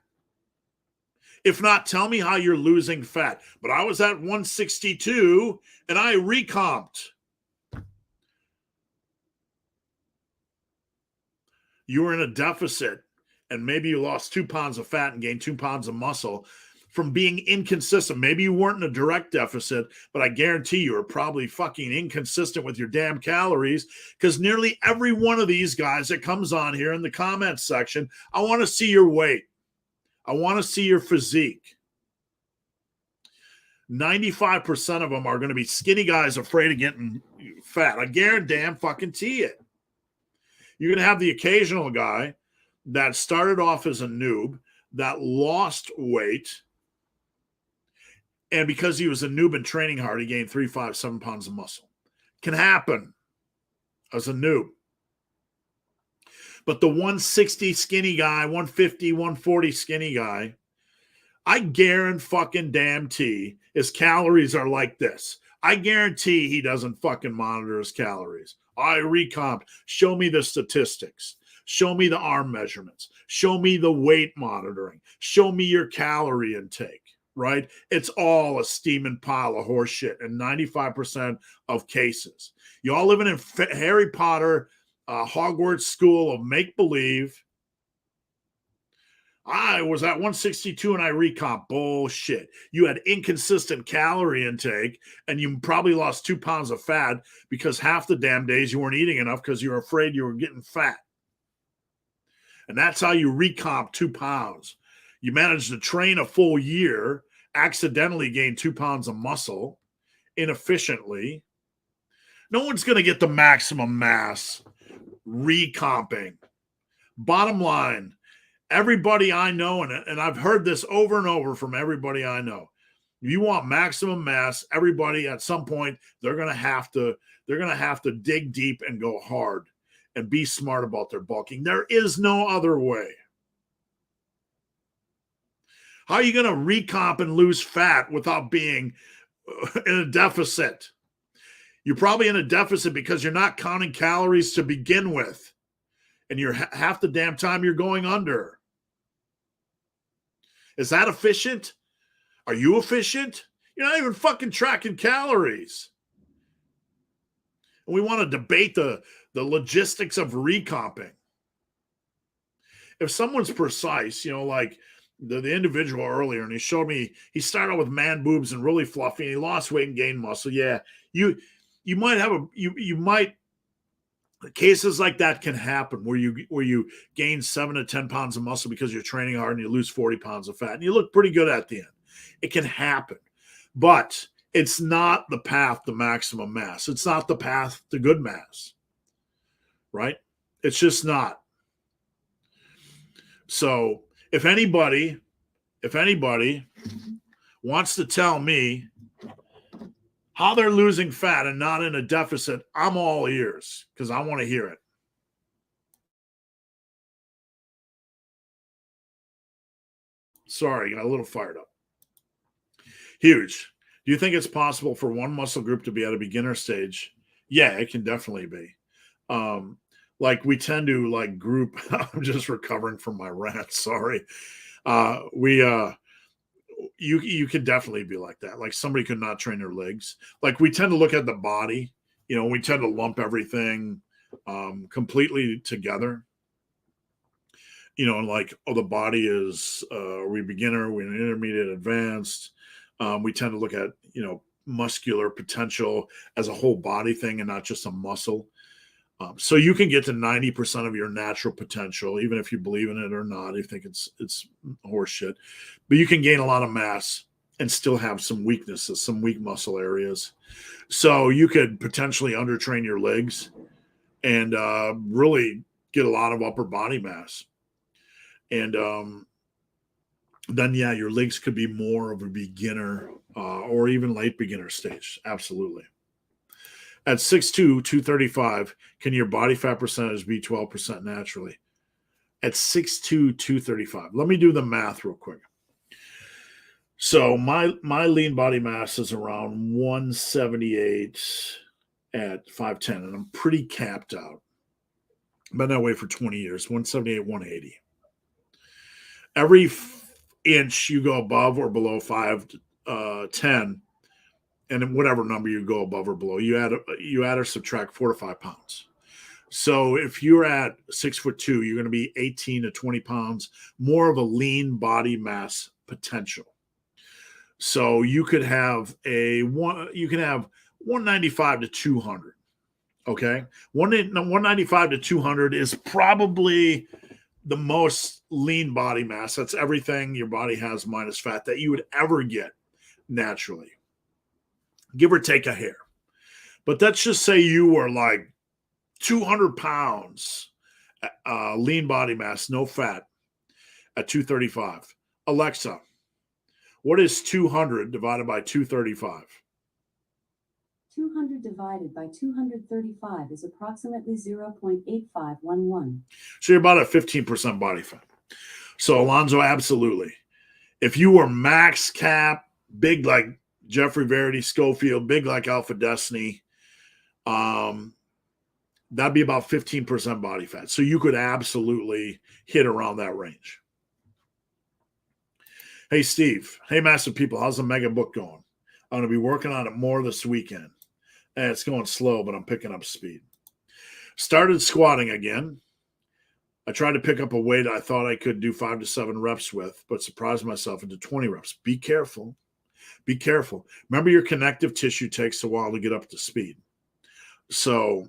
If not, tell me how you're losing fat. But I was at 162 and I recomped. You were in a deficit and maybe you lost 2 pounds of fat and gained 2 pounds of muscle from being inconsistent. Maybe you weren't in a direct deficit, but I guarantee you are probably fucking inconsistent with your damn calories, because nearly every one of these guys that comes on here in the comments section, I want to see your weight. I want to see your physique. 95% of them are going to be skinny guys afraid of getting fat. I guarantee it. You're going to have the occasional guy that started off as a noob that lost weight, and because he was a noob and training hard, he gained 3, 5, 7 pounds of muscle. Can happen as a noob. But the 160 skinny guy, 150, 140 skinny guy, I guarantee his calories are like this. I guarantee he doesn't fucking monitor his calories. I recomped. Show me the statistics. Show me the arm measurements. Show me the weight monitoring. Show me your calorie intake, right? It's all a steaming pile of horse shit in 95% of cases. You all living in Harry Potter, Hogwarts school of make-believe. I was at 162 and I recomp. Bullshit. You had inconsistent calorie intake and you probably lost 2 pounds of fat because half the damn days you weren't eating enough because you were afraid you were getting fat. And that's how you recomp 2 pounds. You managed to train a full year, accidentally gain 2 pounds of muscle inefficiently. No one's going to get the maximum mass recomping. Bottom line, everybody I know, and I've heard this over and over from everybody I know. If you want maximum mass, everybody at some point they're gonna have to dig deep and go hard and be smart about their bulking. There is no other way. How are you gonna recomp and lose fat without being in a deficit? You're probably in a deficit because you're not counting calories to begin with, and you're half the damn time you're going under. Is that efficient? Are you efficient? You're not even fucking tracking calories. And we want to debate the logistics of recomping. If someone's precise, like the individual earlier, and he showed me, he started out with man boobs and really fluffy, and he lost weight and gained muscle. Yeah, you might have cases like that can happen where you gain 7 to 10 pounds of muscle because you're training hard and you lose 40 pounds of fat and you look pretty good at the end. It can happen, but it's not the path to maximum mass. It's not the path to good mass, right? It's just not. So if anybody wants to tell me how they're losing fat and not in a deficit, I'm all ears because I want to hear it. Sorry, got a little fired up. Huge. Do you think it's possible for one muscle group to be at a beginner stage? Yeah, it can definitely be. Like we tend to group. I'm just recovering from my rant. Sorry. You could definitely be like that. Like somebody could not train their legs. Like we tend to look at the body, we tend to lump everything completely together. The body is, are we beginner, are we intermediate, advanced? We tend to look at, muscular potential as a whole body thing and not just a muscle. So you can get to 90% of your natural potential, even if you believe in it or not. You think it's horseshit, but you can gain a lot of mass and still have some weaknesses, some weak muscle areas. So you could potentially undertrain your legs and really get a lot of upper body mass. And then, yeah, your legs could be more of a beginner or even late beginner stage. Absolutely. At 6'2", 235, can your body fat percentage be 12% naturally? At 6'2", 235. Let me do the math real quick. So my lean body mass is around 178 at 5'10", and I'm pretty capped out. Been that way for 20 years, 178, 180. Every inch you go above or below 5'10", and whatever number you go above or below, you add or subtract 4 to 5 pounds. So if you're at 6'2", you're going to be 18 to 20 pounds more of a lean body mass potential. So you could have 195 to 200. Okay, 195 to 200 is probably the most lean body mass. That's everything your body has minus fat that you would ever get naturally, give or take a hair. But let's just say you were like 200 pounds, lean body mass, no fat, at 235. Alexa, what is 200 divided by 235? 200 divided by 235 is approximately 0.8511. So you're about at 15% body fat. So Alonzo, absolutely. If you were max cap, big like Jeffrey Verity Schofield, big like Alpha Destiny, that'd be about 15% body fat. So you could absolutely hit around that range. Hey, Steve. Hey, massive people. How's the mega book going? I'm going to be working on it more this weekend. And it's going slow, but I'm picking up speed. Started squatting again. I tried to pick up a weight I thought I could do 5 to 7 reps with, but surprised myself into 20 reps. Be careful. Be careful. Remember, your connective tissue takes a while to get up to speed. So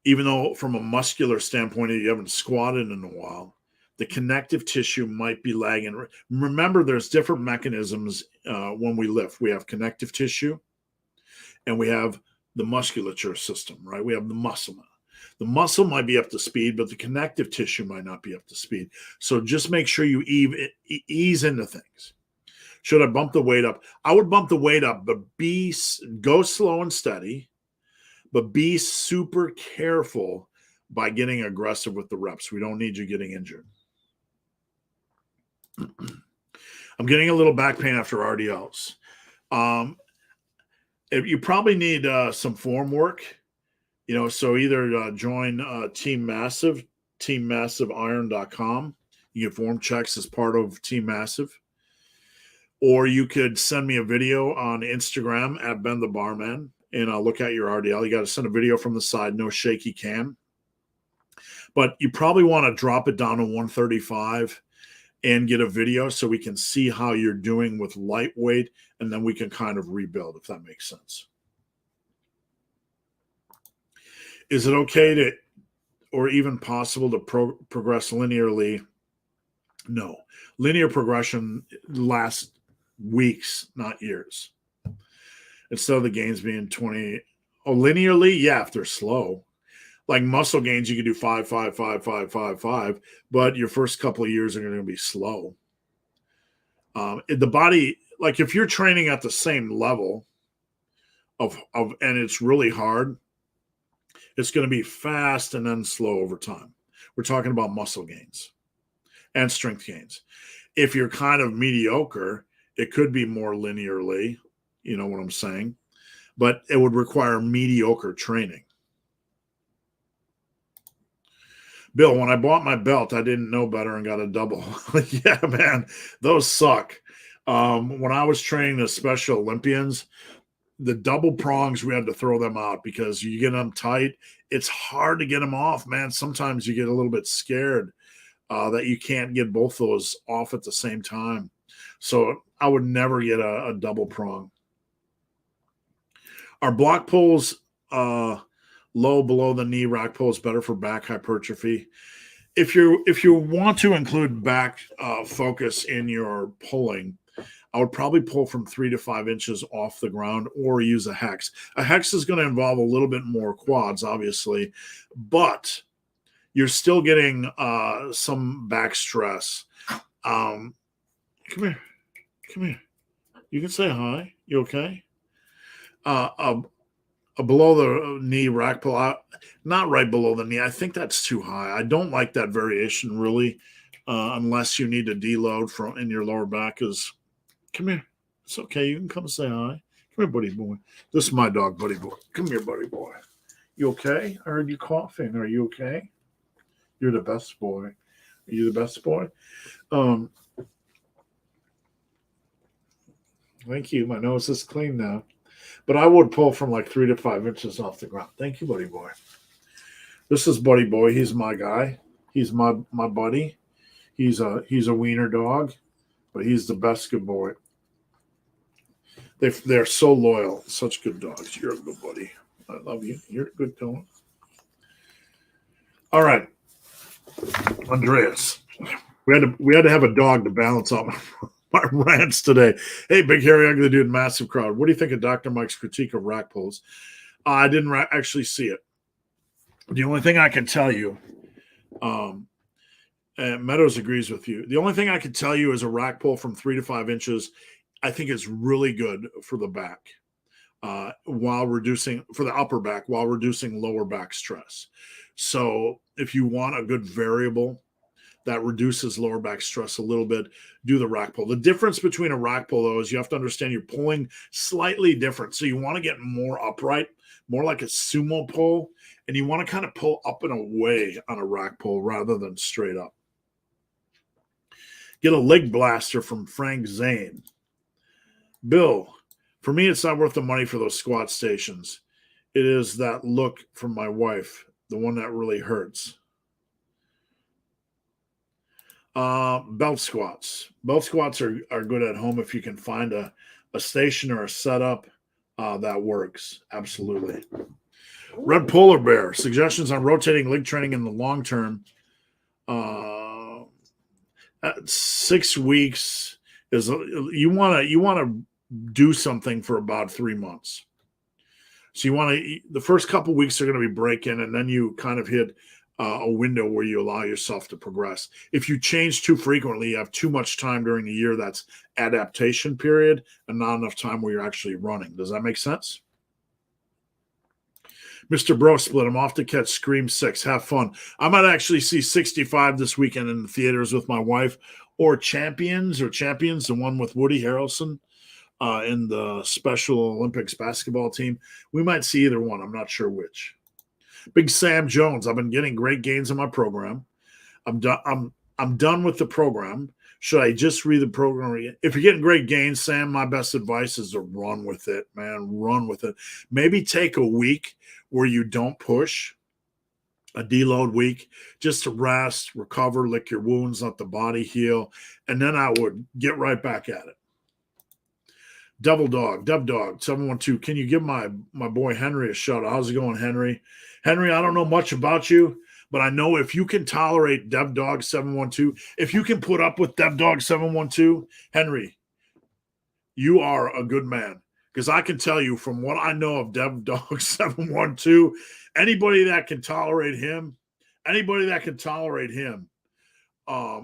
even though from a muscular standpoint, you haven't squatted in a while, the connective tissue might be lagging. Remember, there's different mechanisms when we lift. We have connective tissue and we have the musculature system, right? We have the muscle. The muscle might be up to speed, but the connective tissue might not be up to speed. So just make sure you ease into things. Should I bump the weight up? I would bump the weight up, but go slow and steady, but be super careful by getting aggressive with the reps. We don't need you getting injured. I'm getting a little back pain after RDLs. You probably need some form work, so either join Team Massive, teammassiveiron.com. You get form checks as part of Team Massive. Or you could send me a video on Instagram at Ben the Barman, and I'll look at your RDL. You got to send a video from the side, no shaky cam. But you probably want to drop it down to 135 and get a video so we can see how you're doing with lightweight, and then we can kind of rebuild, if that makes sense. Is it okay to, or even possible to progress linearly? No. Linear progression lasts weeks, not years. Instead of the gains being 20. Oh, linearly? Yeah, if they're slow. Like muscle gains, you can do 5, 5, 5, 5, 5, 5, but your first couple of years are going to be slow. The body, like if you're training at the same level of and it's really hard, it's going to be fast and then slow over time. We're talking about muscle gains and strength gains. If you're kind of mediocre, it could be more linearly, you know what I'm saying? But it would require mediocre training. Bill, when I bought my belt, I didn't know better and got a double. Yeah, man, those suck. When I was training the Special Olympians, the double prongs, we had to throw them out because you get them tight. It's hard to get them off, man. Sometimes you get a little bit scared that you can't get both those off at the same time. So I would never get a double prong. Are block pulls low below the knee rack pulls better for back hypertrophy? If you want to include back focus in your pulling, I would probably pull from 3 to 5 inches off the ground or use a hex. A hex is going to involve a little bit more quads, obviously, but you're still getting some back stress. Come here. You can say hi. You okay? Below the knee rack pull, not right below the knee. I think that's too high. I don't like that variation really, unless you need to deload from in your lower back. Come here. It's okay. You can come say hi. Come here, buddy boy. This is my dog, buddy boy. Come here, buddy boy. You okay? I heard you coughing. Are you okay? You're the best boy. Are you the best boy? Thank you. My nose is clean now. But I would pull from like 3 to 5 inches off the ground. Thank you, buddy boy. This is buddy boy. He's my guy. He's my buddy. He's a wiener dog, but he's the best good boy. They're so loyal. Such good dogs. You're a good buddy. I love you. You're a good dog. All right, Andreas. We had to have a dog to balance out my rants today. Hey, big hairy ugly dude, massive crowd. What do you think of Dr. Mike's critique of rack pulls? I didn't actually see it. The only thing I can tell you, and Meadows agrees with you. The only thing I can tell you is a rack pull from 3 to 5 inches, I think is really good for the back. while reducing for the upper back, while reducing lower back stress. So if you want a good variable that reduces lower back stress a little bit, do the rack pull. The difference between a rack pull, though, is you have to understand you're pulling slightly different. So you want to get more upright, more like a sumo pull, and you want to kind of pull up and away on a rack pull rather than straight up. Get a leg blaster from Frank Zane. Bill, for me, it's not worth the money for those squat stations. It is that look from my wife, the one that really hurts. Belt squats. Belt squats are good at home if you can find a station or a setup that works. Absolutely. Red Polar Bear. Suggestions on rotating leg training in the long term. 6 weeks is you want to do something for about 3 months. So you want to, the first couple weeks are going to be break-in, and then you kind of hit a window where you allow yourself to progress. If you change too frequently, you have too much time during the year that's adaptation period and not enough time where you're actually running. Does that make sense? Mr. Bro Split, I'm off to catch Scream 6. Have fun. I might actually see 65 this weekend in the theaters with my wife, or Champions, the one with Woody Harrelson in the Special Olympics basketball team. We might see either one. I'm not sure which. Big Sam Jones, I've been getting great gains in my program. I'm done with the program. Should I just read the program again? If you're getting great gains, Sam, my best advice is to run with it, man. Run with it. Maybe take a week where you don't push, a deload week, just to rest, recover, lick your wounds, let the body heal, and then I would get right back at it. Dub Dog, 712. Can you give my boy Henry a shout out? How's it going, Henry? Henry, I don't know much about you, but I know if you can tolerate Dub Dog 712, if you can put up with Dub Dog 712, Henry, you are a good man. Because I can tell you from what I know of Dub Dog 712, anybody that can tolerate him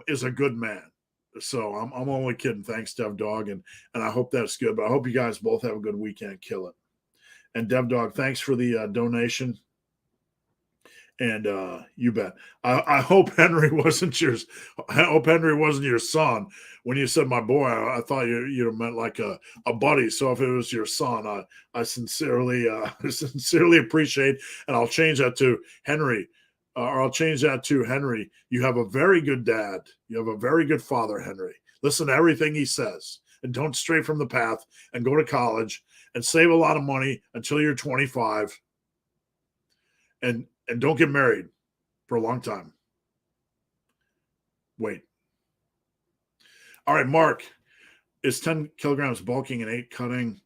is a good man. So I'm only kidding. Thanks, Dev Dog, and I hope that's good. But I hope you guys both have a good weekend. Kill it. And Dev Dog, thanks for the donation. And you bet. I hope Henry wasn't your son. When you said my boy, I thought you meant like a buddy. So if it was your son, I sincerely appreciate, and I'll change that to Henry. Or I'll change that to Henry. You have a very good dad. You have a very good father, Henry. Listen to everything he says and don't stray from the path, and go to college and save a lot of money until you're 25, and don't get married for a long time. Wait. All right, Mark, is 10 kilograms bulking and 8 cutting?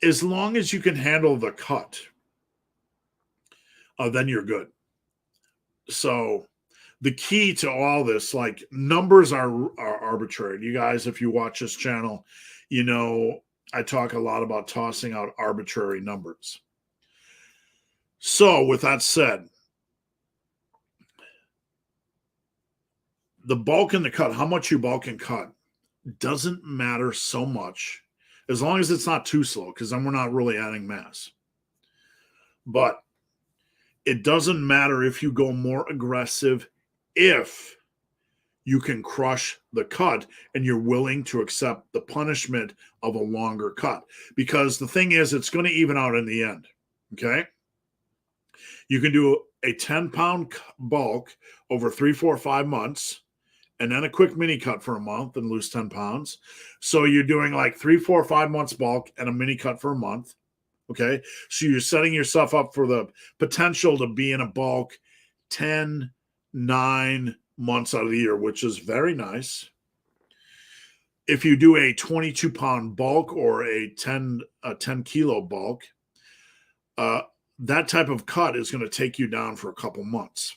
As long as you can handle the cut, then you're good. So the key to all this, like, numbers are arbitrary. You guys, if you watch this channel, you know I talk a lot about tossing out arbitrary numbers. So with that said, the bulk and the cut, how much you bulk and cut, doesn't matter so much, as long as it's not too slow, because then we're not really adding mass. But it doesn't matter if you go more aggressive, if you can crush the cut and you're willing to accept the punishment of a longer cut. Because the thing is, it's going to even out in the end. Okay? You can do a 10-pound bulk over 3, 4, 5 months, and then a quick mini cut for a month and lose 10 pounds. So you're doing like 3, 4, 5 months bulk and a mini cut for a month. Okay, so you're setting yourself up for the potential to be in a bulk 9 months out of the year, which is very nice. If you do a 22-pound bulk or a 10 kilo bulk, that type of cut is going to take you down for a couple months.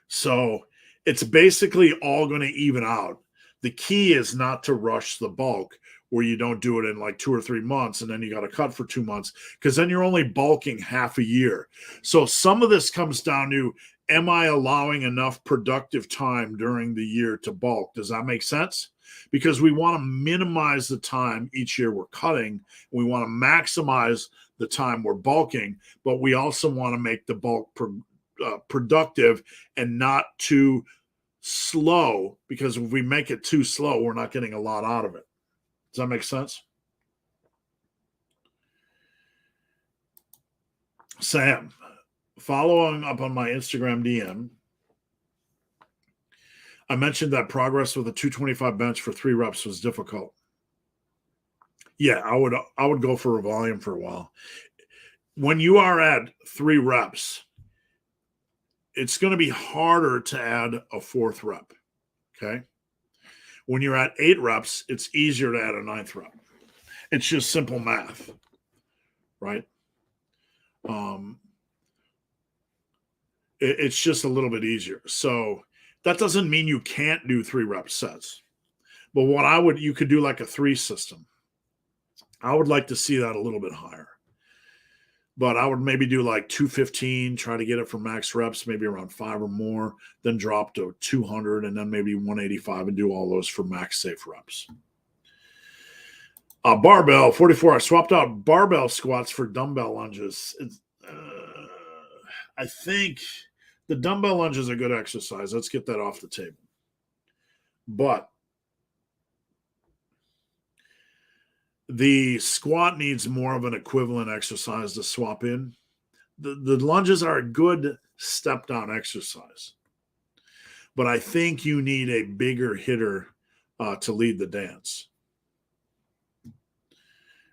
So it's basically all going to even out. The key is not to rush the bulk, where you don't do it in like 2 or 3 months and then you got to cut for 2 months, because then you're only bulking half a year. So some of this comes down to, am I allowing enough productive time during the year to bulk? Does that make sense? because we want to minimize the time each year we're cutting. We want to maximize the time we're bulking, but we also want to make the bulk productive and not too slow, because if we make it too slow, we're not getting a lot out of it. Does that make sense? Sam, following up on my Instagram DM, I mentioned that progress with a 225 bench for 3 reps was difficult. Yeah, I would go for a volume for a while. When you are at 3 reps, it's going to be harder to add a 4th rep. Okay. When you're at 8 reps, it's easier to add a 9th rep. It's just simple math, right? It's just a little bit easier. So that doesn't mean you can't do 3 rep sets. But you could do like a 3 system. I would like to see that a little bit higher. But I would maybe do like 215, try to get it for max reps, maybe around 5 or more, then drop to 200 and then maybe 185 and do all those for max safe reps. Barbell 44. I swapped out barbell squats for dumbbell lunges. I think the dumbbell lunge is a good exercise. Let's get that off the table. But the squat needs more of an equivalent exercise to swap in. The lunges are a good step down exercise, but I think you need a bigger hitter to lead the dance.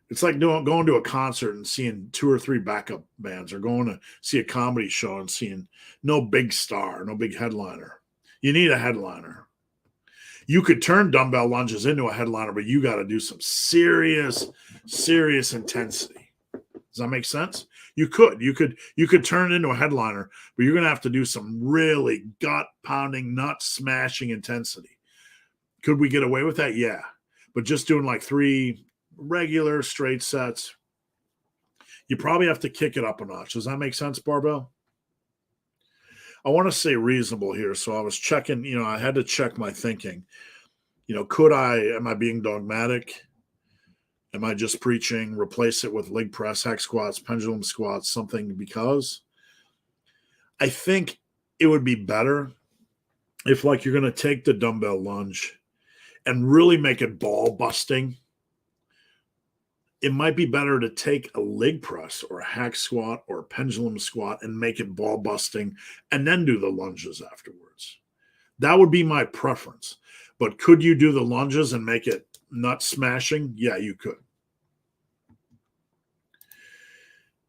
It's like going to a concert and seeing 2 or 3 backup bands, or going to see a comedy show and seeing no big star, no big headliner. You need a headliner. You could turn dumbbell lunges into a headliner, but you got to do some serious intensity. Does that make sense? You could turn it into a headliner, but you're going to have to do some really gut pounding, nut smashing intensity. Could we get away with that? Yeah. But just doing like 3 regular straight sets, you probably have to kick it up a notch. Does that make sense, Barbell? I want to say reasonable here. So I was checking, I had to check my thinking. Am I being dogmatic? Am I just preaching, replace it with leg press, hack squats, pendulum squats, something? Because I think it would be better if, like, you're going to take the dumbbell lunge and really make it ball busting. It might be better to take a leg press or a hack squat or a pendulum squat and make it ball busting and then do the lunges afterwards. That would be my preference. But could you do the lunges and make it nut smashing? Yeah, you could.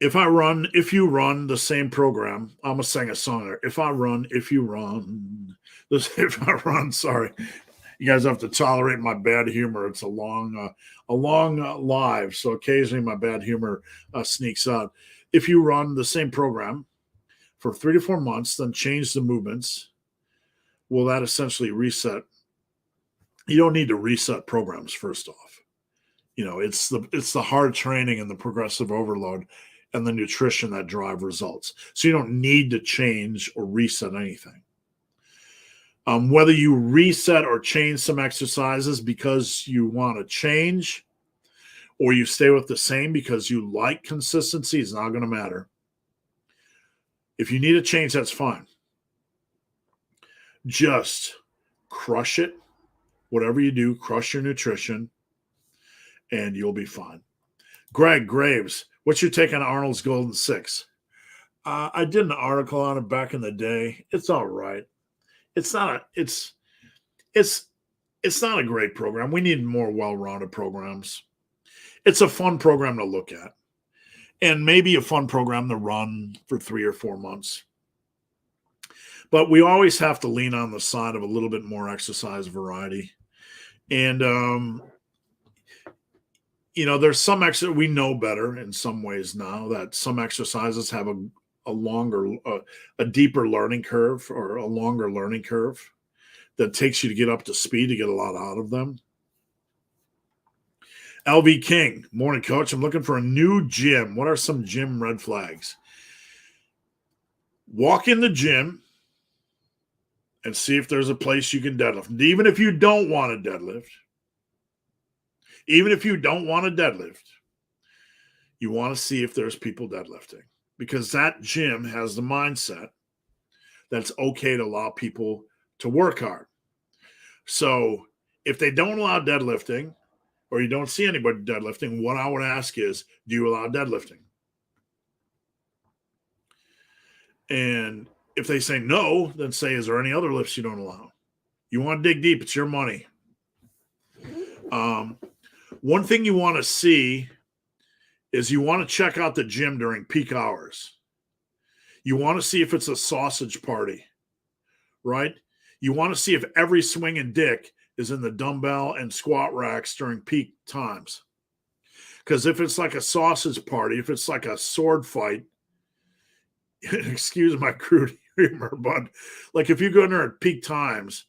If you run the same program, I'm going to sing a song there. If I run, sorry. You guys have to tolerate my bad humor. It's a long live, so occasionally my bad humor sneaks out. If you run the same program for 3 to 4 months, then change the movements, will that essentially reset? You don't need to reset programs, first off. It's the hard training and the progressive overload and the nutrition that drive results. So you don't need to change or reset anything. Whether you reset or change some exercises because you want to change, or you stay with the same because you like consistency, is not going to matter. If you need a change, that's fine. Just crush it. Whatever you do, crush your nutrition, and you'll be fine. Greg Graves, what's your take on Arnold's Golden Six? I did an article on it back in the day. It's all right. It's not a great program. We need more well-rounded programs. It's a fun program to look at, and maybe a fun program to run for 3 or 4 months. But we always have to lean on the side of a little bit more exercise variety. And, there's some we know better in some ways now that some exercises have a deeper learning curve, or a longer learning curve that takes you to get up to speed to get a lot out of them. LV King, morning coach. I'm looking for a new gym. What are some gym red flags? Walk in the gym and see if there's a place you can deadlift. Even if you don't want to deadlift, you want to see if there's people deadlifting, because that gym has the mindset that's okay to allow people to work hard. So if they don't allow deadlifting, or you don't see anybody deadlifting, what I would ask is, do you allow deadlifting? And if they say no, then say, is there any other lifts you don't allow? You want to dig deep. It's your money. One thing you want to see is you want to check out the gym during peak hours. You want to see if it's a sausage party, right? You want to see if every swinging dick is in the dumbbell and squat racks during peak times. Because if it's like a sausage party, if it's like a sword fight, excuse my crude humor, but like if you go in there at peak times,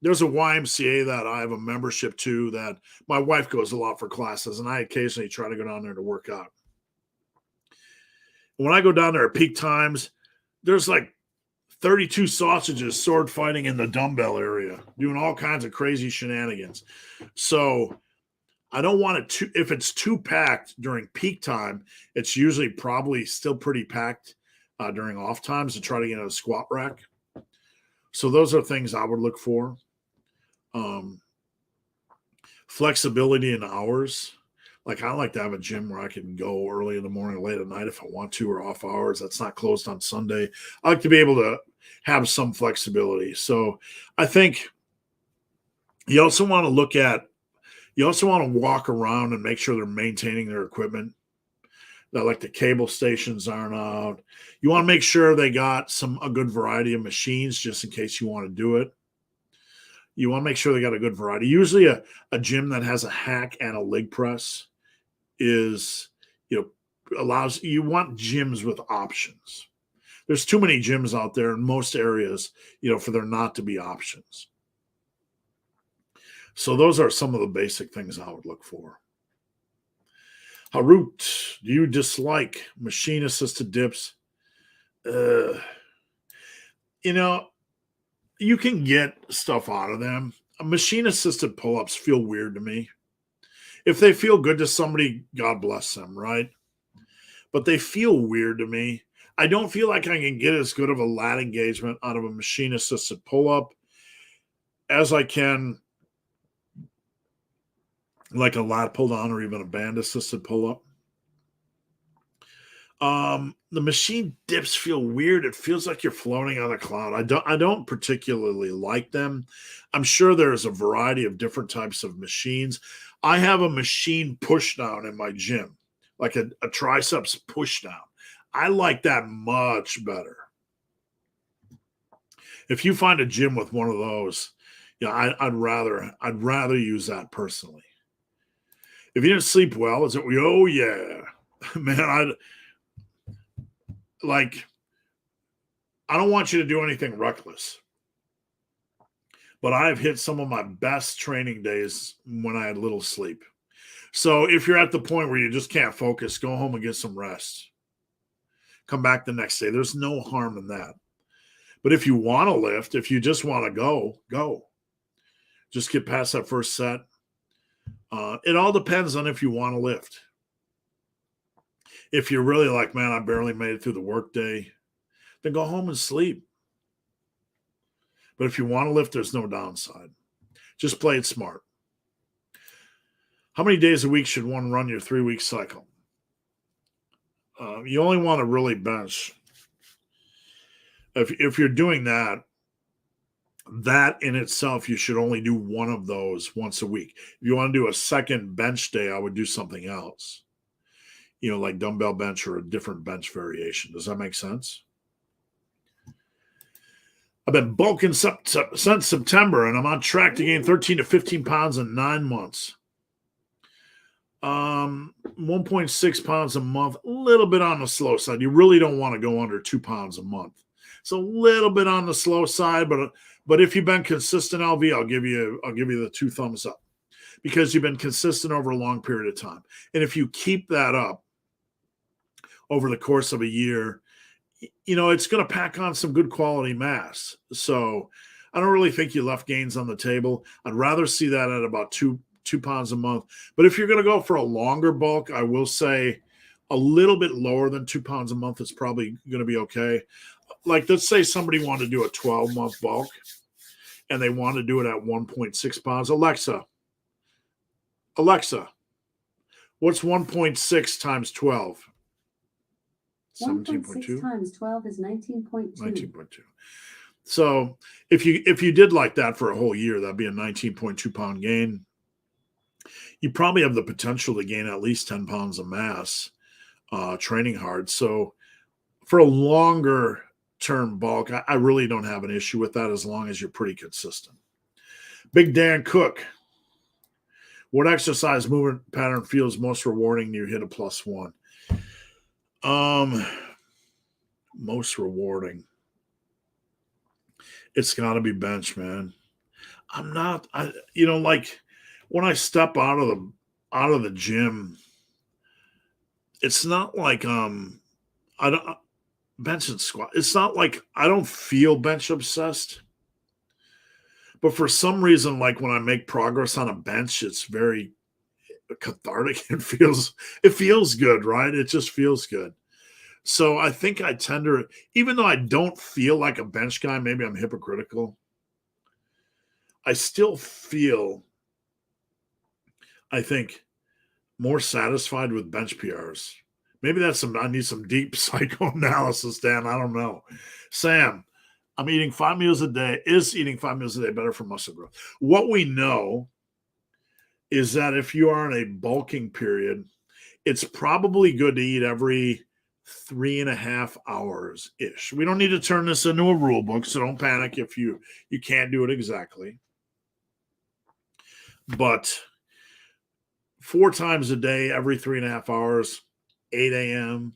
there's a YMCA that I have a membership to that my wife goes a lot for classes, and I occasionally try to go down there to work out. When I go down there at peak times, there's like 32 sausages sword fighting in the dumbbell area, doing all kinds of crazy shenanigans. So I don't want it to, if it's too packed during peak time, it's usually probably still pretty packed during off times to try to get a squat rack. So those are things I would look for. Flexibility in hours. Like I like to have a gym where I can go early in the morning, late at night if I want to, or off hours. That's not closed on Sunday. I like to be able to have some flexibility. So I think you also want to walk around and make sure they're maintaining their equipment. That like the cable stations aren't out. You want to make sure they got a good variety of machines just in case you want to do it. You want to make sure they got a good variety. Usually a gym that has a hack and a leg press is, allows, you want gyms with options. There's too many gyms out there in most areas, for there not to be options. So those are some of the basic things I would look for. Harut, do you dislike machine-assisted dips? You can get stuff out of them. Machine-assisted pull-ups feel weird to me. If they feel good to somebody, God bless them, right? But they feel weird to me. I don't feel like I can get as good of a lat engagement out of a machine-assisted pull-up as I can like a lat pull-down or even a band-assisted pull-up. The machine dips feel weird. It feels like you're floating on a cloud. I don't particularly like them. I'm sure there's a variety of different types of machines. I have a machine push down in my gym, like a triceps push down. I like that much better. If you find a gym with one of those, I'd rather use that personally. If you didn't sleep well, is it? Oh yeah, man. I don't want you to do anything reckless, but I've hit some of my best training days when I had little sleep. So if you're at the point where you just can't focus, go home and get some rest. Come back the next day. There's no harm in that. But if you want to lift, if you just want to go. Just get past that first set. It all depends on if you want to lift. If you're really like, man, I barely made it through the workday, then go home and sleep. But if you want to lift, there's no downside. Just play it smart. How many days a week should one run your 3-week cycle? You only want to really bench. If you're doing that in itself, you should only do one of those once a week. If you want to do a second bench day, I would do something else. Like dumbbell bench or a different bench variation. Does that make sense? I've been bulking since September, and I'm on track to gain 13 to 15 pounds in 9 months. 1.6 pounds a month, a little bit on the slow side. You really don't want to go under 2 pounds a month. It's a little bit on the slow side, but if you've been consistent, LV, I'll give you the 2 thumbs up, because you've been consistent over a long period of time. And if you keep that up over the course of a year, it's going to pack on some good quality mass. So I don't really think you left gains on the table. I'd rather see that at about 2 pounds a month. But if you're going to go for a longer bulk, I will say a little bit lower than 2 pounds a month is probably going to be okay. Like, let's say somebody wanted to do a 12-month bulk and they want to do it at 1.6 pounds. Alexa, what's 1.6 times 12? 1.6 times 12 is 19.2. 19.2. So if you did like that for a whole year, that'd be a 19.2 pound gain. You probably have the potential to gain at least 10 pounds of mass training hard. So for a longer term bulk, I really don't have an issue with that as long as you're pretty consistent. Big Dan Cook. What exercise movement pattern feels most rewarding? You hit a +1. Most rewarding. It's got to be bench, man. Like when I step out of the gym, it's not like I don't bench and squat. It's not like I don't feel bench obsessed. But for some reason, like when I make progress on a bench, it's very cathartic. It feels good, right? It just feels good. So I think I tend to, even though I don't feel like a bench guy, maybe I'm hypocritical, I still feel, I think, more satisfied with bench PRs. Maybe I need some deep psychoanalysis, Dan. I don't know. Sam, I'm eating 5 meals a day. Is eating 5 meals a day better for muscle growth? What we know is that if you are in a bulking period, it's probably good to eat every 3.5 hours ish. We don't need to turn this into a rule book, so don't panic if you can't do it exactly. But 4 times a day, every 3.5 hours, 8 a.m.,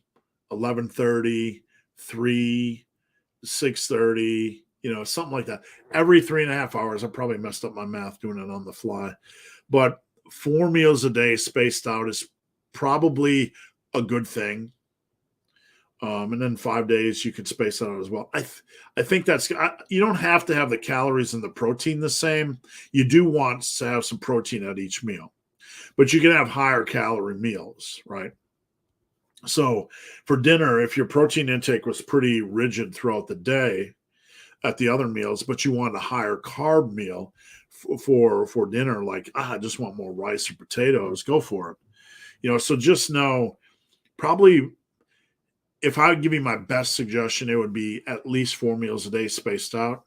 11:30, 3, 6:30, something like that. Every 3.5 hours. I probably messed up my math doing it on the fly. But 4 meals a day spaced out is probably a good thing. And then 5 days you could space that out as well. I think you don't have to have the calories and the protein the same. You do want to have some protein at each meal, but you can have higher calorie meals, right? So for dinner, if your protein intake was pretty rigid throughout the day at the other meals, but you want a higher carb meal for dinner, like, I just want more rice or potatoes, go for it. So just know, probably, if I would give you my best suggestion, it would be at least 4 meals a day spaced out,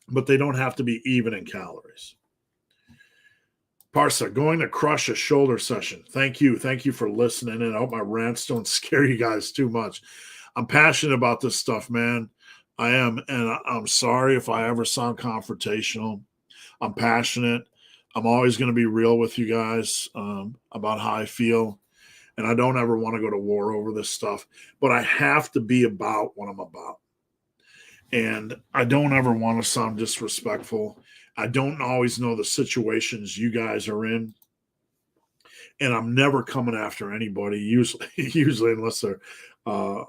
but they don't have to be even in calories. Parsa, going to crush a shoulder session. Thank you. Thank you for listening. And I hope my rants don't scare you guys too much. I'm passionate about this stuff, man. I am. And I'm sorry if I ever sound confrontational. I'm passionate. I'm always going to be real with you guys about how I feel. And I don't ever want to go to war over this stuff, but I have to be about what I'm about. And I don't ever want to sound disrespectful. I don't always know the situations you guys are in. And I'm never coming after anybody, usually unless they're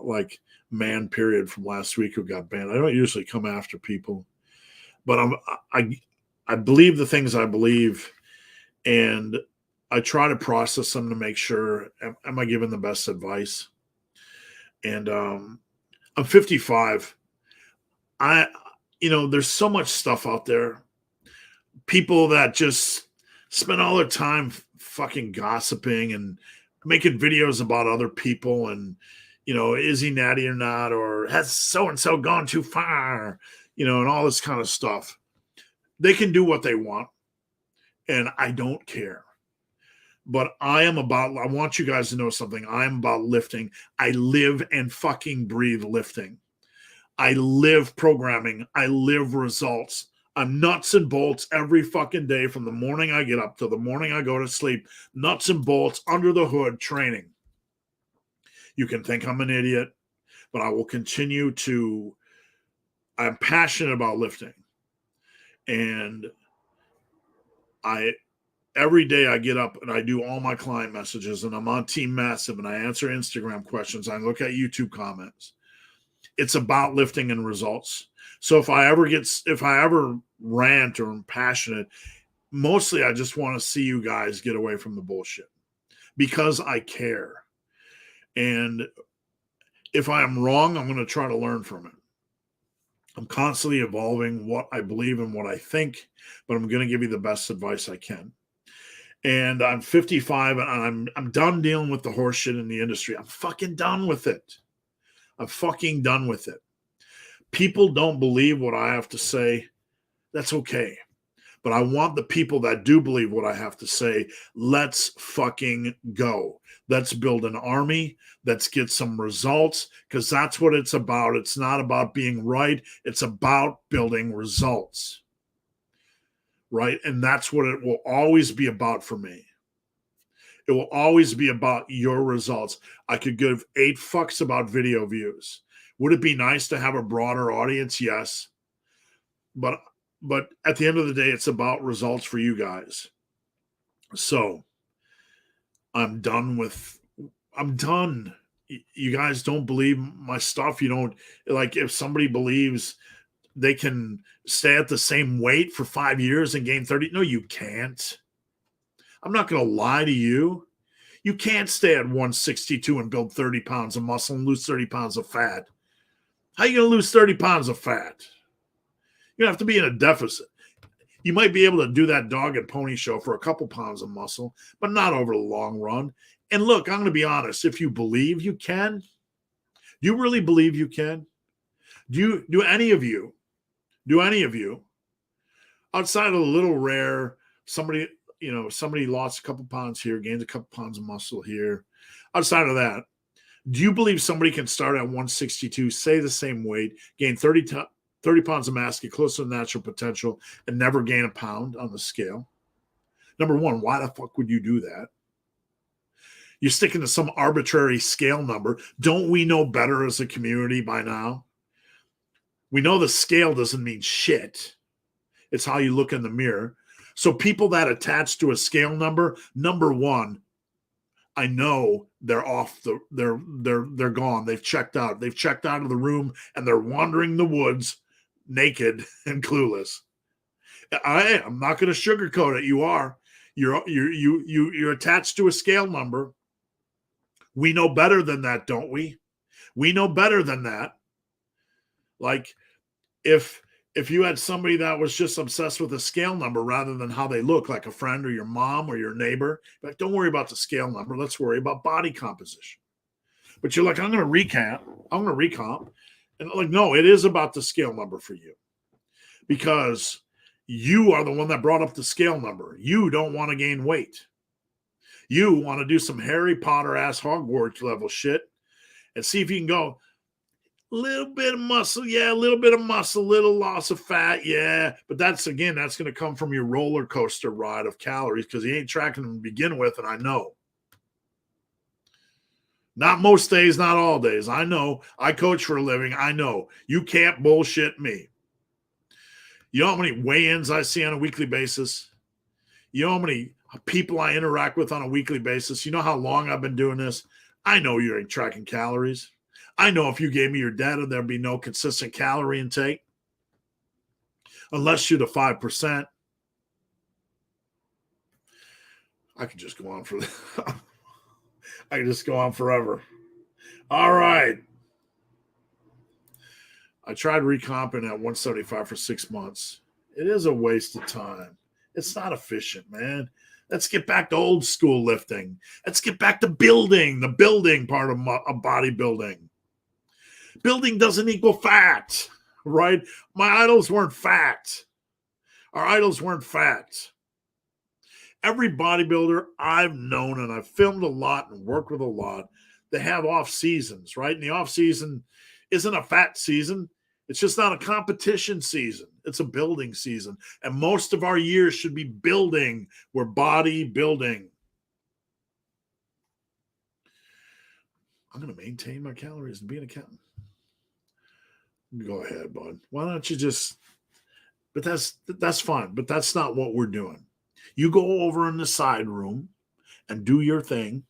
like Man Period from last week who got banned. I don't usually come after people. But I believe the things I believe, and I try to process them to make sure, am I giving the best advice? And I'm 55. There's so much stuff out there. People that just spend all their time fucking gossiping and making videos about other people and, is he natty or not? Or has so-and-so gone too far? And all this kind of stuff. They can do what they want. And I don't care. But I want you guys to know something. I am about lifting. I live and fucking breathe lifting. I live programming. I live results. I'm nuts and bolts every fucking day from the morning I get up to the morning I go to sleep. Nuts and bolts under the hood training. You can think I'm an idiot, but I will continue to. I'm passionate about lifting. And every day I get up and I do all my client messages and I'm on Team Massive and I answer Instagram questions. I look at YouTube comments. It's about lifting and results. So if I ever rant or am passionate, mostly I just want to see you guys get away from the bullshit because I care. And if I am wrong, I'm going to try to learn from it. I'm constantly evolving what I believe and what I think, but I'm going to give you the best advice I can. And I'm 55 and I'm done dealing with the horse shit in the industry. I'm fucking done with it. I'm fucking done with it. People don't believe what I have to say. That's okay. But I want the people that do believe what I have to say. Let's fucking go. Let's build an army. Let's get some results, because that's what it's about. It's not about being right. It's about building results. Right? And that's what it will always be about for me. It will always be about your results. I could give 8 fucks about video views. Would it be nice to have a broader audience? Yes. But at the end of the day, it's about results for you guys. So I'm done. You guys don't believe my stuff. You don't, like, if somebody believes they can stay at the same weight for 5 years and gain 30. No, you can't. I'm not going to lie to you. You can't stay at 162 and build 30 pounds of muscle and lose 30 pounds of fat. How are you going to lose 30 pounds of fat? You have to be in a deficit. You might be able to do that dog and pony show for a couple pounds of muscle, but not over the long run. And look, I'm going to be honest. If you believe you can, do you really believe you can? Do any of you, outside of the little rare, somebody lost a couple pounds here, gained a couple pounds of muscle here. Outside of that, do you believe somebody can start at 162, stay the same weight, gain 30 pounds of mass, get close to natural potential, and never gain a pound on the scale? Number one, why the fuck would you do that? You're sticking to some arbitrary scale number. Don't we know better as a community by now? We know the scale doesn't mean shit. It's how you look in the mirror. So people that attach to a scale number one, I know they're off they're gone. They've checked out. They've checked out of the room and they're wandering the woods naked and clueless. I'm not going to sugarcoat it. You are. You're attached to a scale number. We know better than that, don't we? We know better than that. Like, if you had somebody that was just obsessed with a scale number rather than how they look, like a friend or your mom or your neighbor, like, don't worry about the scale number. Let's worry about body composition. But you're like, I'm going to recomp. And like, no, it is about the scale number for you, because you are the one that brought up the scale number. You don't want to gain weight. You want to do some Harry Potter ass Hogwarts level shit and see if you can go little bit of muscle, yeah, a little bit of muscle, little loss of fat, yeah. But that's going to come from your roller coaster ride of calories, because you ain't tracking them to begin with, and I know. Not most days, not all days. I know. I coach for a living. I know. You can't bullshit me. You know how many weigh-ins I see on a weekly basis? You know how many people I interact with on a weekly basis? You know how long I've been doing this? I know you ain't tracking calories. I know if you gave me your data, there'd be no consistent calorie intake unless you're the 5%. I could just go on for I could just go on forever. All right. I tried recomping at 175 for 6 months. It is a waste of time. It's not efficient, man. Let's get back to old school lifting. Let's get back to building, the building part of bodybuilding. Building doesn't equal fat, right? My idols weren't fat. Our idols weren't fat. Every bodybuilder I've known, and I've filmed a lot and worked with a lot, they have off seasons, right? And the off season isn't a fat season. It's just not a competition season. It's a building season. And most of our years should be building. We're bodybuilding. I'm going to maintain my calories and be an accountant. Go ahead, bud. Why don't you just... But that's fine. But that's not what we're doing. You go over in the side room and do your thing.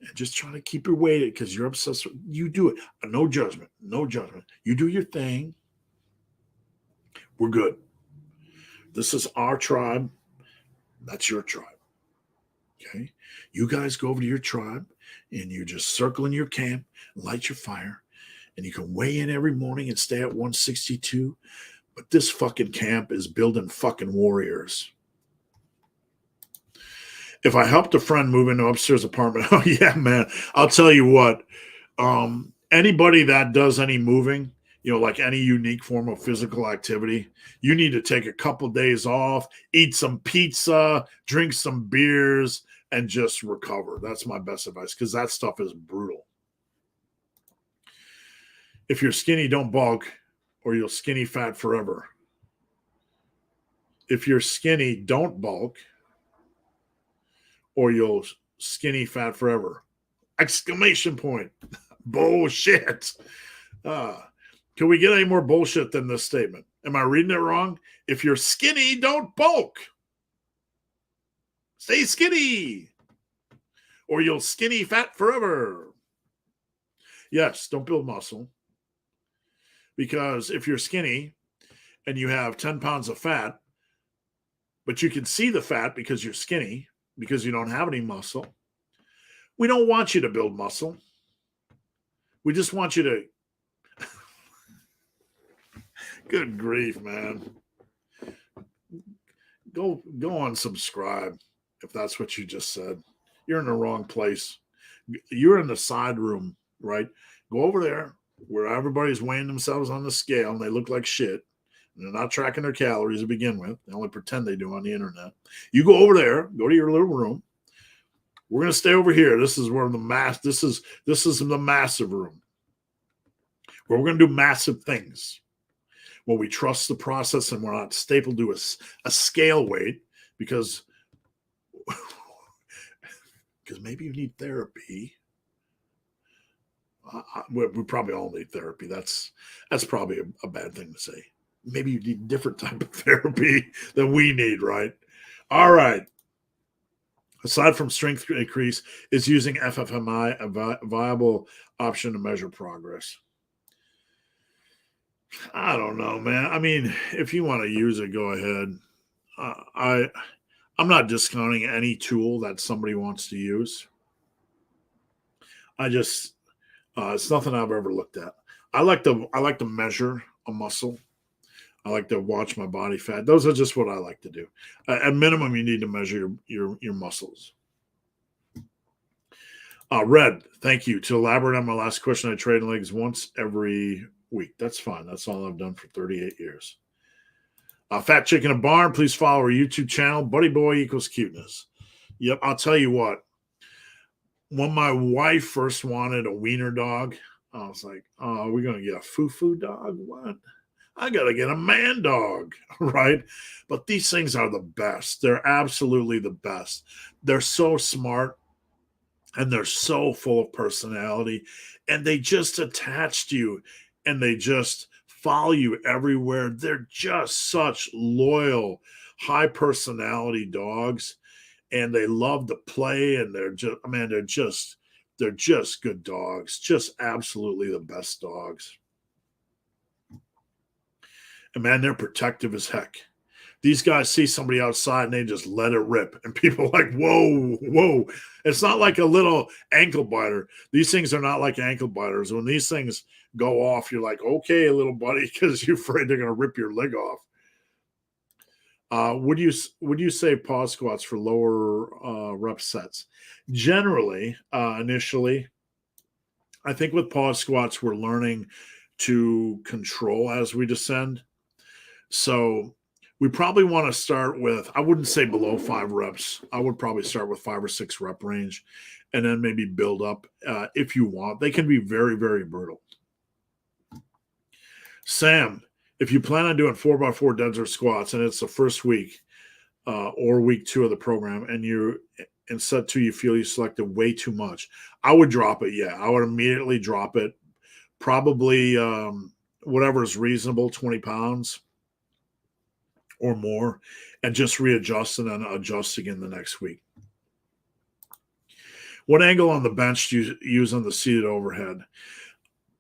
and just try to keep your weight because you're obsessed with, you do it. No judgment, no judgment. You do your thing. We're good. This is our tribe. That's your tribe. Okay. You guys go over to your tribe and you just circle in your camp, light your fire, and you can weigh in every morning and stay at 162. But this fucking camp is building fucking warriors. If I helped a friend move into an upstairs apartment, oh yeah, man, I'll tell you what. Anybody that does any moving, like any unique form of physical activity, you need to take a couple days off, eat some pizza, drink some beers, and just recover. That's my best advice because that stuff is brutal. If you're skinny, don't bulk or you'll skinny fat forever. If you're skinny, don't bulk or you'll skinny fat forever. Exclamation point. Bullshit. Can we get any more bullshit than this statement? Am I reading it wrong? If you're skinny, don't bulk. Stay skinny or you'll skinny fat forever. Yes, don't build muscle. Because if you're skinny and you have 10 pounds of fat, but you can see the fat because you're skinny, because you don't have any muscle, we don't want you to build muscle. We just want you to... Good grief, man. Go unsubscribe if that's what you just said. You're in the wrong place. You're in the side room, right? Go over there where everybody's weighing themselves on the scale and they look like shit. And they're not tracking their calories to begin with. They only pretend they do on the internet. You go over there, go to your little room. We're going to stay over here. This is where this is the massive room where we're going to do massive things. Where we trust the process and we're not stapled to a scale weight because maybe you need therapy. We probably all need therapy. That's probably a bad thing to say. Maybe you need a different type of therapy than we need, right? All right. Aside from strength increase, is using FFMI a viable option to measure progress? I don't know, man. I mean, if you want to use it, go ahead. I'm not discounting any tool that somebody wants to use. I just it's nothing I've ever looked at. I like to measure a muscle. I like to watch my body fat. Those are just what I like to do. At minimum, you need to measure your muscles. Red, thank you. To elaborate on my last question, I train legs once every week. That's fine. That's all I've done for 38 years. Fat Chick in a Barn, please follow our YouTube channel. Buddy Boy equals cuteness. Yep, I'll tell you what. When my wife first wanted a wiener dog, I was like, oh, we're going to get a foo-foo dog? What? I got to get a man dog, right? But these things are the best. They're absolutely the best. They're so smart and they're so full of personality and they just attach to you and they just follow you everywhere. They're just such loyal, high personality dogs. And they love to play, and they're just good dogs. Just absolutely the best dogs. And man, they're protective as heck. These guys see somebody outside and they just let it rip. And people are like, whoa. It's not like a little ankle biter. These things are not like ankle biters. When these things go off, you're like, okay, little buddy, because you're afraid they're going to rip your leg off. Would you say pause squats for lower rep sets? Generally, initially, I think with pause squats, we're learning to control as we descend. So we probably want to start with, I wouldn't say below 5 reps. I would probably start with 5 or 6 rep range and then maybe build up if you want. They can be very, very brutal. Sam, if you plan on doing 4x4 deads or squats and it's the first week or week 2 of the program and in set 2 you feel you selected way too much, I would drop it. Yeah, I would immediately drop it. Probably whatever is reasonable, 20 pounds or more, and just readjust and then adjust again the next week. What angle on the bench do you use on the seated overhead?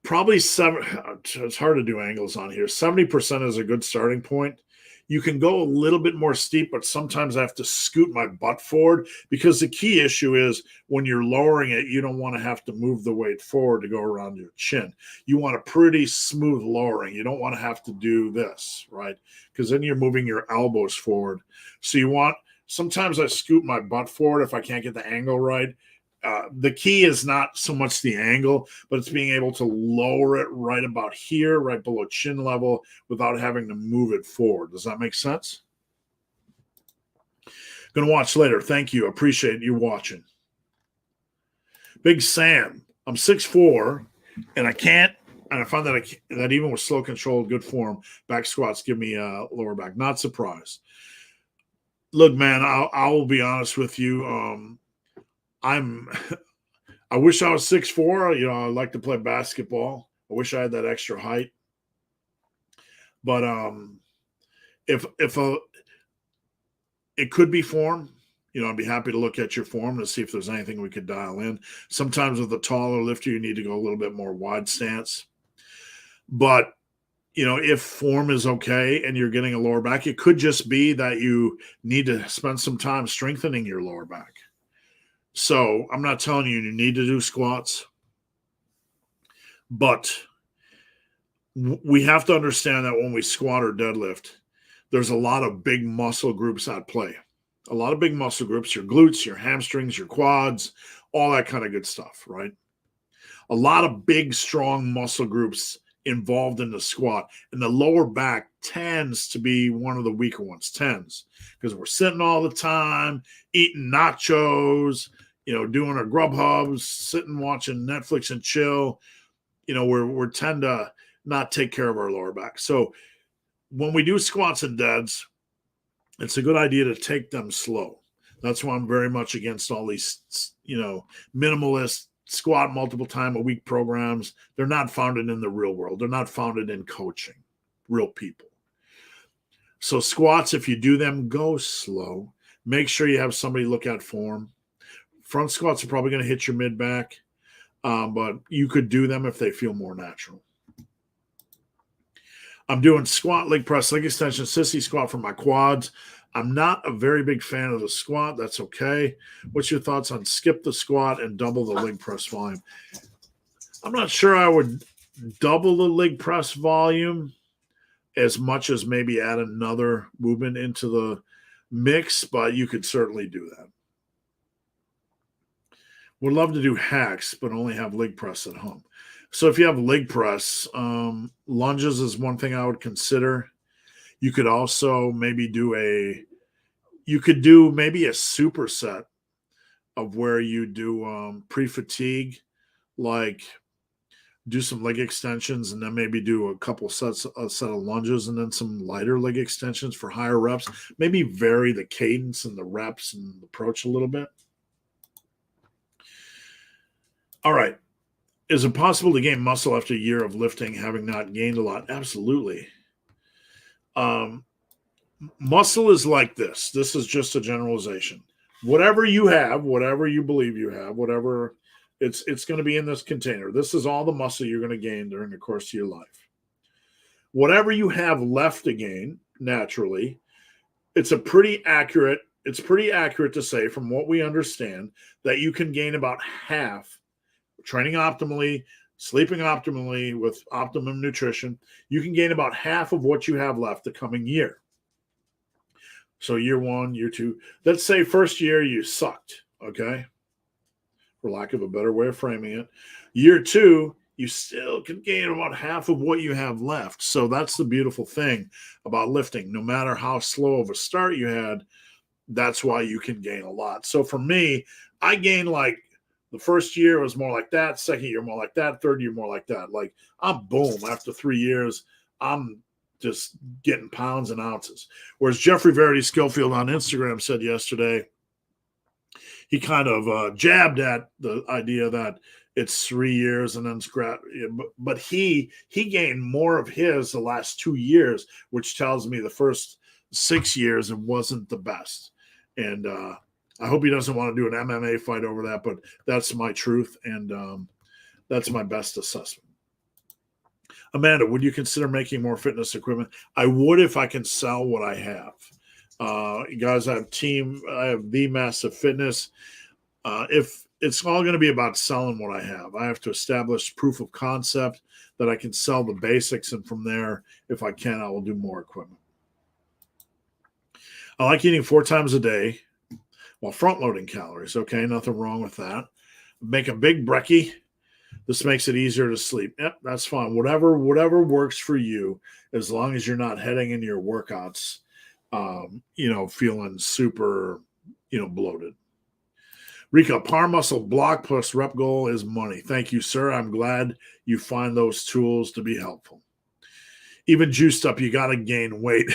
Probably seven. It's hard to do angles on here. 70% is a good starting point. You can go a little bit more steep, but sometimes I have to scoot my butt forward because the key issue is when you're lowering it, you don't want to have to move the weight forward to go around your chin. You want a pretty smooth lowering. You don't want to have to do this, right? Because then you're moving your elbows forward. So sometimes I scoot my butt forward if I can't get the angle right. The key is not so much the angle, but it's being able to lower it right about here, right below chin level, without having to move it forward. Does that make sense? Gonna watch later. Thank you. Appreciate you watching. Big Sam. I'm 6'4", and I can't. And I found that even with slow controlled, good form, back squats give me lower back. Not surprised. Look, man, I will be honest with you. I wish I was 6'4". I like to play basketball. I wish I had that extra height. But if it could be form, I'd be happy to look at your form to see if there's anything we could dial in. Sometimes with a taller lifter, you need to go a little bit more wide stance. But if form is okay and you're getting a lower back, it could just be that you need to spend some time strengthening your lower back. So I'm not telling you need to do squats, but we have to understand that when we squat or deadlift, there's a lot of big muscle groups at play. A lot of big muscle groups, your glutes, your hamstrings, your quads, all that kind of good stuff, right? A lot of big, strong muscle groups involved in the squat. And the lower back tends to be one of the weaker ones, because we're sitting all the time, eating nachos, doing our Grubhubs, sitting watching Netflix and chill. We tend to not take care of our lower back. So when we do squats and deads, it's a good idea to take them slow. That's why I'm very much against all these, minimalist squat multiple time a week programs. They're not founded in the real world. They're not founded in coaching, real people. So squats, if you do them, go slow. Make sure you have somebody look at form. Front squats are probably going to hit your mid back, but you could do them if they feel more natural. I'm doing squat, leg press, leg extension, sissy squat for my quads. I'm not a very big fan of the squat. That's okay. What's your thoughts on skip the squat and double the leg press volume? I'm not sure I would double the leg press volume as much as maybe add another movement into the mix, but you could certainly do that. Would love to do hacks, but only have leg press at home. So if you have leg press, lunges is one thing I would consider. You could also maybe do a superset of where you do pre-fatigue, like do some leg extensions and then maybe do a set of lunges and then some lighter leg extensions for higher reps. Maybe vary the cadence and the reps and approach a little bit. All right. Is it possible to gain muscle after a year of lifting, having not gained a lot? Absolutely. Muscle is like this. This is just a generalization. Whatever you have, whatever you believe you have, whatever, it's going to be in this container. This is all the muscle you're going to gain during the course of your life. Whatever you have left to gain, naturally, it's pretty accurate to say, from what we understand, that you can gain about half. Training optimally, sleeping optimally with optimum nutrition, you can gain about half of what you have left the coming year. So year one, year two, let's say first year you sucked, okay? For lack of a better way of framing it. Year two, you still can gain about half of what you have left. So that's the beautiful thing about lifting. No matter how slow of a start you had, that's why you can gain a lot. So for me, I gained the first year was more like that. Second year, more like that. Third year, more like that. I'm boom. After 3 years, I'm just getting pounds and ounces. Whereas Jeffrey Verity Schofield on Instagram said yesterday, he kind of jabbed at the idea that it's 3 years and then scrap. But he gained more of his the last 2 years, which tells me the first 6 years it wasn't the best. And I hope he doesn't want to do an MMA fight over that, but that's my truth, and that's my best assessment. Amanda, would you consider making more fitness equipment? I would if I can sell what I have. Guys, I have The Massive Fitness. If it's all going to be about selling what I have to establish proof of concept that I can sell the basics, and from there, if I can, I will do more equipment. I like eating 4 times a day while front-loading calories. Okay, nothing wrong with that. Make a big brekkie. This makes it easier to sleep. Yep, that's fine. Whatever works for you, as long as you're not heading into your workouts, feeling super, bloated. Rika, power muscle block plus rep goal is money. Thank you, sir. I'm glad you find those tools to be helpful. Even juiced up, you got to gain weight.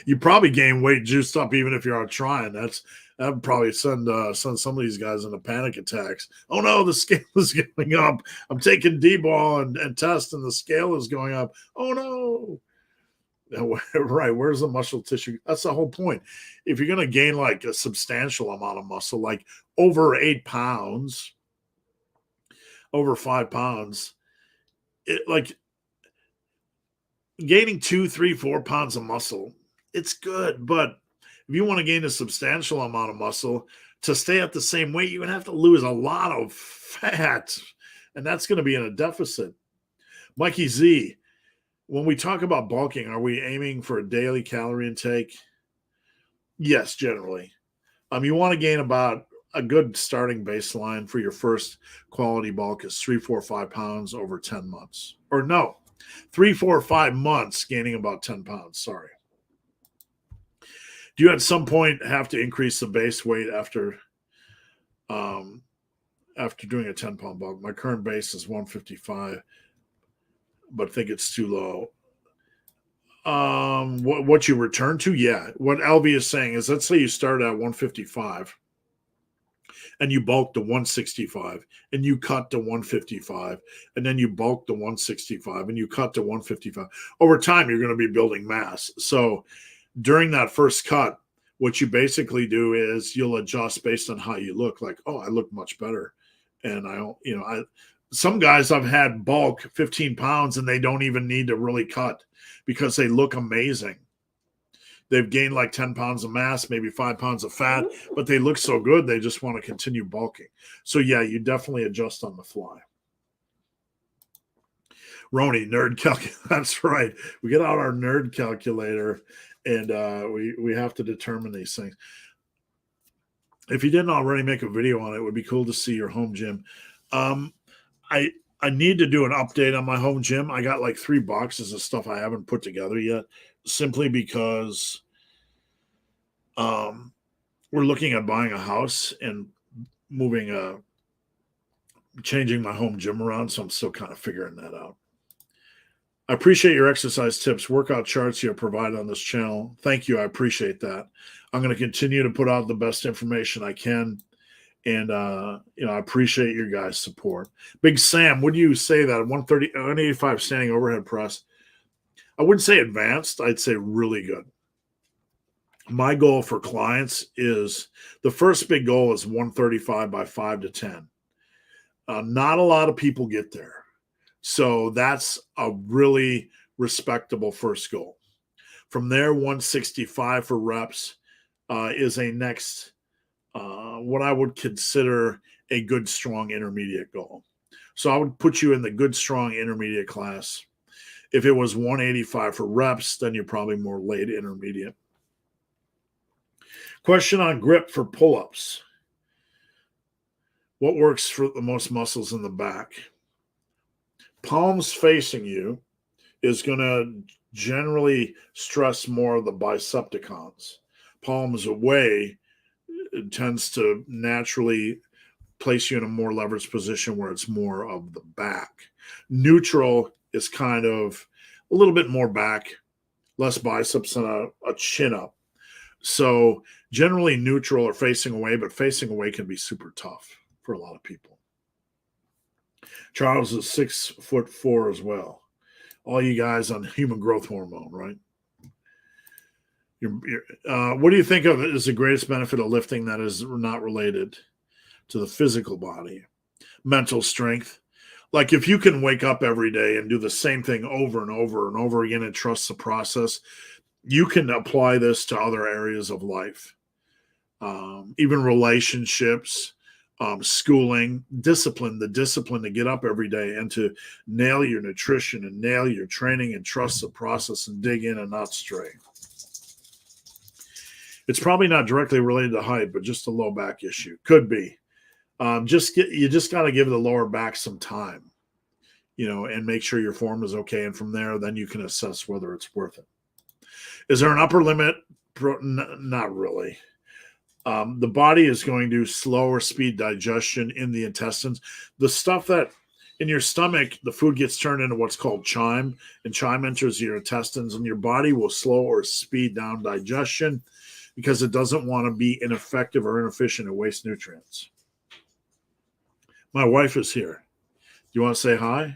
You probably gain weight juiced up even if you're out trying. That would probably send some of these guys into panic attacks. Oh no, the scale is going up. I'm taking D-ball and test, and the scale is going up. Oh no. Right, where's the muscle tissue? That's the whole point. If you're going to gain like a substantial amount of muscle, like over 8 pounds, over 5 pounds, like gaining 2, 3, 4 pounds of muscle, it's good. But if you want to gain a substantial amount of muscle to stay at the same weight, you're going to have to lose a lot of fat, and that's going to be in a deficit. Mikey Z, when we talk about bulking, are we aiming for a daily calorie intake? Yes, generally. You want to gain about a good starting baseline for your first quality bulk is 3, 4, 5 pounds over 10 months. Or no, 3, 4, 5 months gaining about 10 pounds. Sorry. Do you at some point have to increase the base weight after doing a 10-pound bulk? My current base is 155, but think it's too low. What you return to? Yeah. What LV is saying is, let's say you start at 155 and you bulk to 165 and you cut to 155 and then you bulk to 165 and you cut to 155. Over time, you're going to be building mass. So during that first cut, what you basically do is you'll adjust based on how you look. Like, oh, I look much better. And some guys I've had bulk 15 pounds and they don't even need to really cut because they look amazing. They've gained like 10 pounds of mass, maybe 5 pounds of fat, but they look so good, they just want to continue bulking. So yeah, you definitely adjust on the fly. Roni, nerd calculator. That's right. We get out our nerd calculator and we have to determine these things. If you didn't already make a video on it, it would be cool to see your home gym. I need to do an update on my home gym. I got like 3 boxes of stuff I haven't put together yet, simply because we're looking at buying a house and changing my home gym around. So I'm still kind of figuring that out. I appreciate your exercise tips, workout charts you have provided on this channel. Thank you. I appreciate that. I'm going to continue to put out the best information I can. And, I appreciate your guys' support. Big Sam, would you say that 185 standing overhead press? I wouldn't say advanced. I'd say really good. My goal for clients is the first big goal is 135 by 5 to 10. Not a lot of people get there. So that's a really respectable first goal. From there, 165 for reps is a next what I would consider a good, strong intermediate goal. So I would put you in the good, strong intermediate class. If it was 185 for reps, then you're probably more late intermediate. Question on grip for pull-ups. What works for the most muscles in the back? Palms facing you is going to generally stress more of the bicepticons. Palms away, it tends to naturally place you in a more leveraged position where it's more of the back. Neutral is kind of a little bit more back, less biceps, and a chin up. So generally neutral or facing away, but facing away can be super tough for a lot of people. Charles is 6'4" as well. All you guys on human growth hormone, right? What do you think of is the greatest benefit of lifting that is not related to the physical body? Mental strength. Like if you can wake up every day and do the same thing over and over and over again and trust the process, you can apply this to other areas of life, even relationships, schooling, discipline, the discipline to get up every day and to nail your nutrition and nail your training and trust the process and dig in and not stray. It's probably not directly related to height, but just a low back issue. Could be. You just got to give the lower back some time, and make sure your form is okay. And from there, then you can assess whether it's worth it. Is there an upper limit? Not really. The body is going to slower speed digestion in the intestines. The stuff that in your stomach, the food gets turned into what's called chyme, and chyme enters your intestines, and your body will slow or speed down digestion because it doesn't want to be ineffective or inefficient and waste nutrients. My wife is here. Do you want to say hi?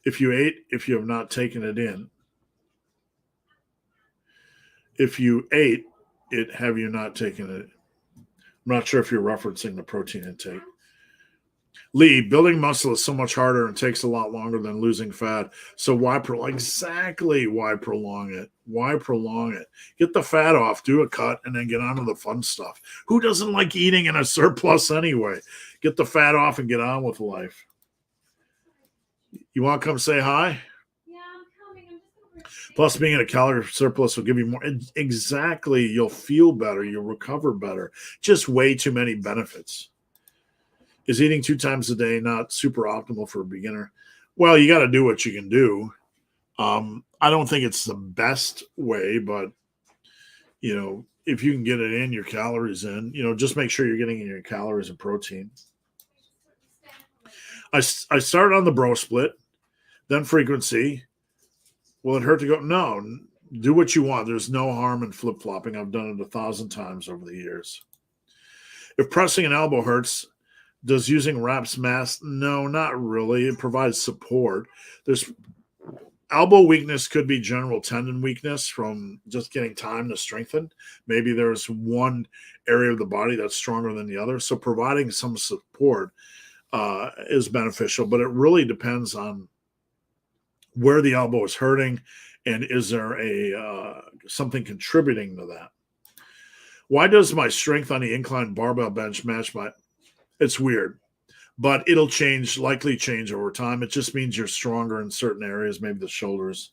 If you have not taken it in. If you ate it, have you not taken it? I'm not sure if you're referencing the protein intake. Lee, building muscle is so much harder and takes a lot longer than losing fat. So why prolong it? Why prolong it? Get the fat off, do a cut, and then get on to the fun stuff. Who doesn't like eating in a surplus anyway? Get the fat off and get on with life. You want to come say hi? Yeah, I'm coming. I'm just going to Plus, being in a calorie surplus will give you more. Exactly. You'll feel better. You'll recover better. Just way too many benefits. Is eating 2 times a day not super optimal for a beginner? Well, you got to do what you can do. I don't think it's the best way, but, if you can get it in, your calories in, just make sure you're getting in your calories and protein. I started on the bro split, then frequency. Will it hurt to go? No, do what you want. There's no harm in flip-flopping. I've done it 1,000 times over the years. If pressing an elbow hurts, does using reps mask? No, not really. It provides support. There's elbow weakness could be general tendon weakness from just getting time to strengthen. Maybe there's one area of the body that's stronger than the other. So providing some support is beneficial, but it really depends on where the elbow is hurting and is there something contributing to that. Why does my strength on the incline barbell bench match my... It's weird, but it'll likely change over time. It just means you're stronger in certain areas, maybe the shoulders.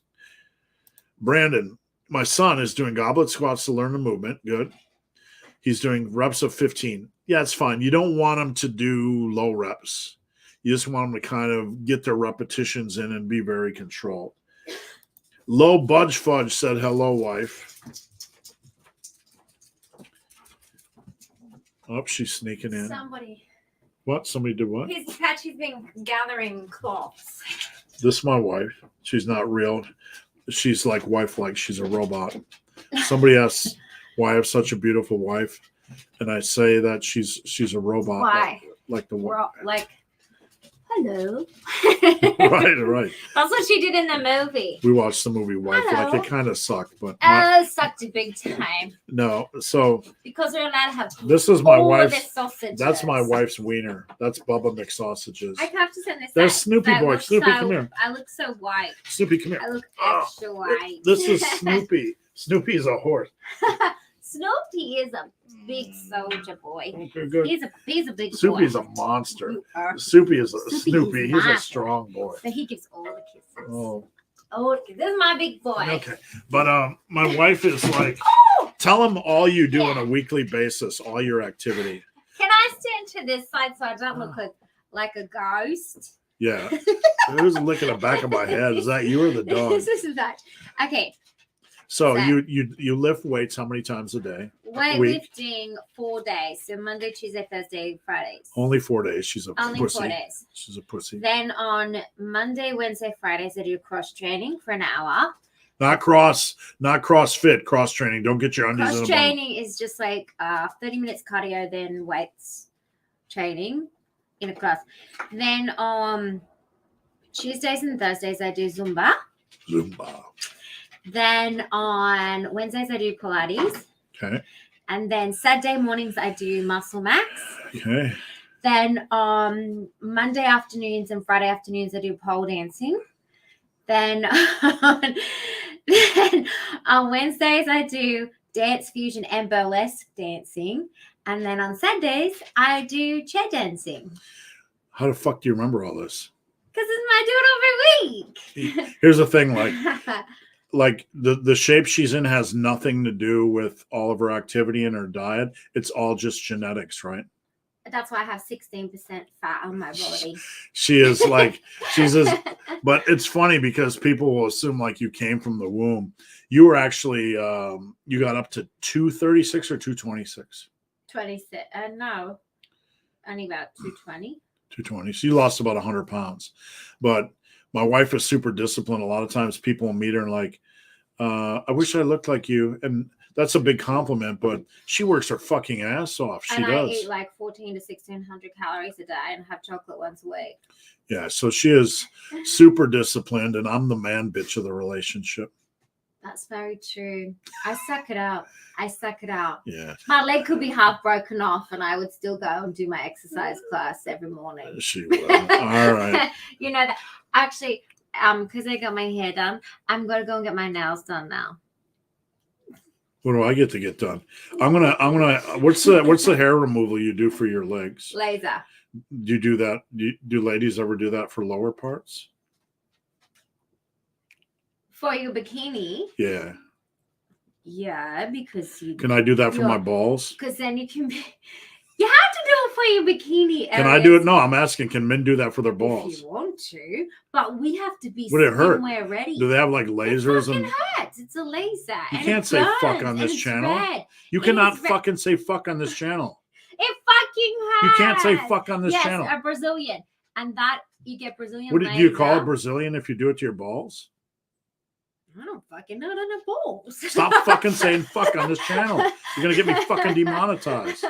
Brandon, my son is doing goblet squats to learn the movement. Good. He's doing reps of 15. Yeah, it's fine. You don't want him to do low reps. You just want them to kind of get their repetitions in and be very controlled. Low Budge Fudge said, hello, wife. Oh, she's sneaking in. Somebody. What? Somebody did what? Patchy's been gathering cloths. This is my wife. She's not real. She's like wife-like. She's a robot. Somebody asks why I have such a beautiful wife, and I say that she's a robot. Why? Like the one. Hello. Right. That's what she did in the movie. We watched the movie Wife. Hello. Like it kind of sucked, but Sucked a big time. No. So because we're allowed to have this is my all wife's. the sausages. That's my wife's wiener. That's Bubba McSausages. I have to send this. There's Snoopy boy. Snoopy, come here. I look so white. Snoopy, come here. I look extra white. This is Snoopy. Snoopy is a horse. Snoopy is a big soldier boy. Okay, good. He's a big Snoopy boy. is a monster. Snoopy is a Snoopy. He's a strong boy. So he gives all the kisses. Oh. This is my big boy. Okay. But my wife is like, tell him all you do on a weekly basis, all your activity. Can I stand to this side so I don't look like a ghost? Yeah. Who's licking the back of my head? Is that you or the dog? This is that. Okay. So you lift weights how many times a day? Weightlifting 4 days. So Monday, Tuesday, Thursday, Fridays. Only 4 days. She's a Only pussy. 4 days. She's a pussy. Then on Monday, Wednesday, Fridays, I do cross training for an hour. Not CrossFit, cross training. Don't get your undies in a Cross bun. training is just like 30 minutes cardio, then weights training in a class. Then on Tuesdays and Thursdays, I do Zumba. Then on Wednesdays I do Pilates. Okay. And then Saturday mornings I do Muscle Max. Okay. Then on Monday afternoons and Friday afternoons I do pole dancing. Then on Wednesdays I do dance fusion and burlesque dancing. And then on Saturdays I do chair dancing. How the fuck do you remember all this? Because I do it every week. Here's the thing, like the shape she's in has nothing to do with all of her activity and her diet. It's all just genetics, right? That's why I have 16% fat on my body. She is like, but it's funny because people will assume like you came from the womb. You were actually, you got up to 236 or 226? 26. No, only about 220. 220. So you lost about 100 pounds. But my wife is super disciplined. A lot of times people will meet her and like, I wish I looked like you. And that's a big compliment, but she works her fucking ass off. She does. I eat like 14 to 1600 calories a day and have chocolate once a week. Yeah, so she is super disciplined, and I'm the man bitch of the relationship. That's very true. I suck it up. Yeah. My leg could be half broken off, and I would still go and do my exercise class every morning. She will. All right. You know that. Actually, because I got my hair done, I'm gonna go and get my nails done now. What do I get to get done? I'm gonna. What's the hair removal you do for your legs? Laser. Do you do that? Do ladies ever do that for lower parts? For your bikini? Yeah. Yeah, because you. Can I do that for my balls? Because then you can. You have to do it for your bikini areas. Can I do it? No, I'm asking. Can men do that for their balls? If you want to, but we have to be Would it hurt? ready. Do they have like lasers it and? hurts. It's a laser. You can't say fuck on this channel. Red. You cannot fucking say fuck on this channel. It fucking hurts. You can't say fuck on this channel. Yes, a Brazilian, and that you get Brazilian. What do you call it Brazilian if you do it to your balls? I don't fucking know the balls. Stop fucking saying fuck on this channel. You're gonna get me fucking demonetized.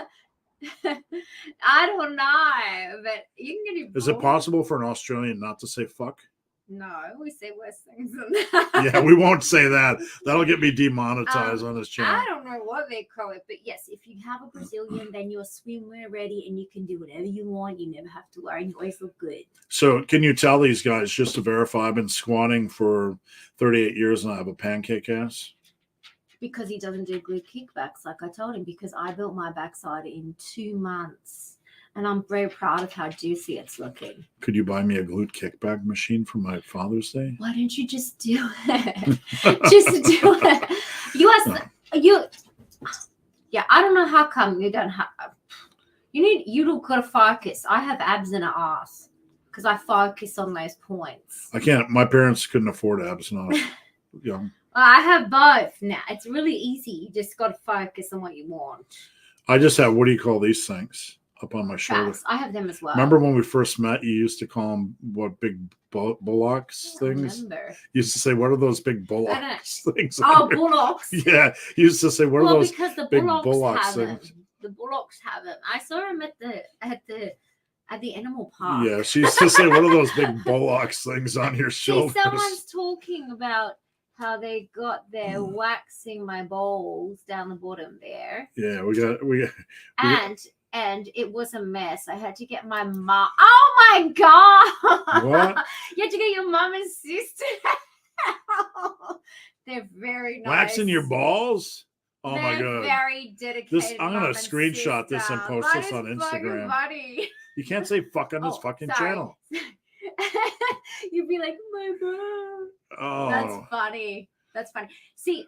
I don't know, but you can get it. Is it possible for an Australian not to say fuck? No, we say worse things than that. Yeah, we won't say that. That'll get me demonetized on this channel. I don't know what they call it, but yes, if you have a Brazilian, then you're swimwear ready and you can do whatever you want. You never have to worry. You always look good. So can you tell these guys, just to verify, I've been squatting for 38 years and I have a pancake ass? Because he doesn't do glute kickbacks like I told him, because I built my backside in 2 months. And I'm very proud of how juicy it's looking. Could you buy me a glute kickback machine for my Father's Day? Why don't you just do it? Just do it. Yeah, I don't know how come you don't have. You gotta focus. I have abs and an ass because I focus on those points. I can't. My parents couldn't afford abs and ass. Yeah. I have both now. It's really easy. You just got to focus on what you want. I just have, what do you call these things up on my shoulder? I have them as well. Remember when we first met, you used to call them what, big bullocks things? Remember. You used to say, what are those big bullocks things? Oh, bullocks. Yeah. You used to say, what are those because the big bullocks bullocks have things? them. The bullocks have them. I saw them at the animal park. Yeah. She used to say, what are those big bullocks things on your shoulders? See, someone's talking about how they got their waxing my balls down the bottom there. Yeah, we got and it was a mess. I had to get my mom. Oh my god! What? You had to get your mom and sister. They're very nice. Waxing your balls? Oh my god! Very dedicated. I'm gonna screenshot this and post this on Instagram. Funny. You can't say fuck on this fucking channel. You'd be like, my bro. Oh, that's funny. See,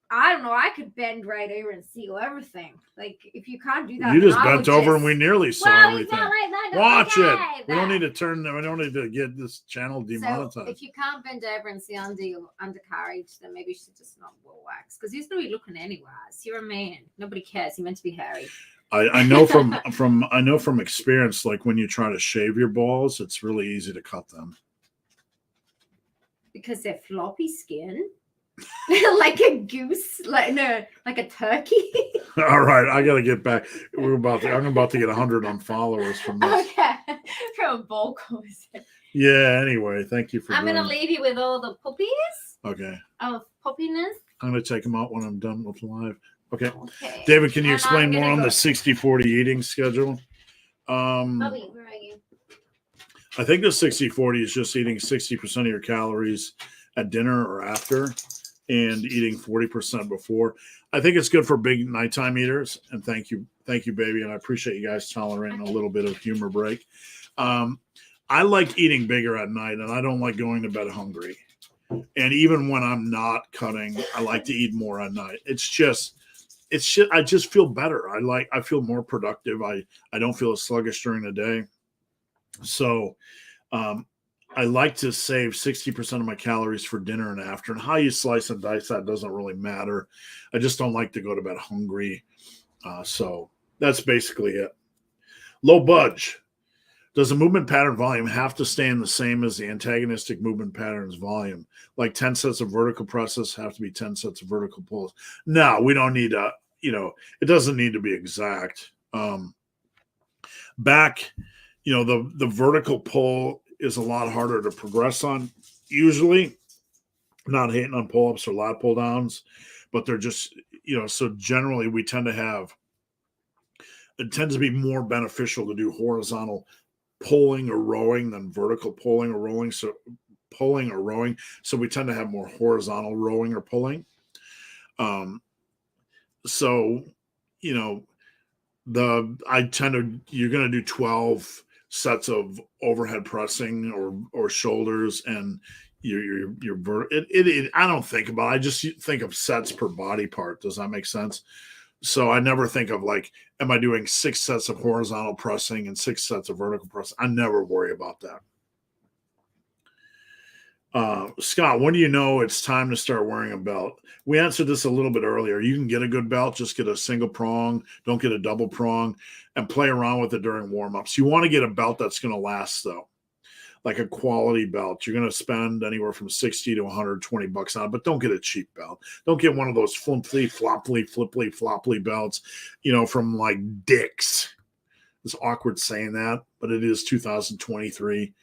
I don't know. I could bend right over and see everything. Like, if you can't do that, you just bent over and we nearly saw everything. Like that, watch it. We don't need to we don't need to get this channel demonetized. So if you can't bend over and see under your undercarriage, then maybe you should just not wear wax, because you're going to be looking anyways. You're a man. Nobody cares. You're meant to be hairy. I know from experience, like when you try to shave your balls, it's really easy to cut them. Because they're floppy skin. Like a goose, like a turkey. All right, I gotta get back. I'm about to get 100 on followers from this. Okay, from a ball quiz. Yeah. Anyway, thank you for. I'm gonna leave you with all the puppies. Okay. of poppiness. I'm going to take them out when I'm done with live. Okay. Okay. David, can you And explain I'm more gonna on go- the 60-40 eating schedule? Bobby, where are you? I think the 60-40 is just eating 60% of your calories at dinner or after and eating 40% before. I think it's good for big nighttime eaters. And thank you, baby. And I appreciate you guys tolerating a little bit of humor break. I like eating bigger at night, and I don't like going to bed hungry. And even when I'm not cutting, I like to eat more at night. It's just I just feel better. I feel more productive. I don't feel as sluggish during the day. So I like to save 60% of my calories for dinner and after. And how you slice and dice that doesn't really matter. I just don't like to go to bed hungry. So that's basically it. Low budge. Does the movement pattern volume have to stay in the same as the antagonistic movement pattern's volume? Like 10 sets of vertical presses have to be 10 sets of vertical pulls. No, we don't need to, it doesn't need to be exact. Back, the vertical pull is a lot harder to progress on. Usually, not hating on pull-ups or lat pull downs, but they're just, so generally it tends to be more beneficial to do horizontal pulling or rowing than vertical pulling or rolling. So pulling or rowing. So we tend to have more horizontal rowing or pulling. You're going to do 12 sets of overhead pressing or shoulders, and I don't think about it. I just think of sets per body part. Does that make sense? So I never think of am I doing 6 sets of horizontal pressing and 6 sets of vertical pressing? I never worry about that. Scott, when do you know it's time to start wearing a belt? We answered this a little bit earlier. You can get a good belt, just get a single prong, don't get a double prong, and play around with it during warm-ups. You want to get a belt that's going to last, though, like a quality belt. You're going to spend anywhere from $60 to $120 on it, but don't get a cheap belt. Don't get one of those flipply flopply belts, from like Dick's. It's awkward saying that, but it is 2023.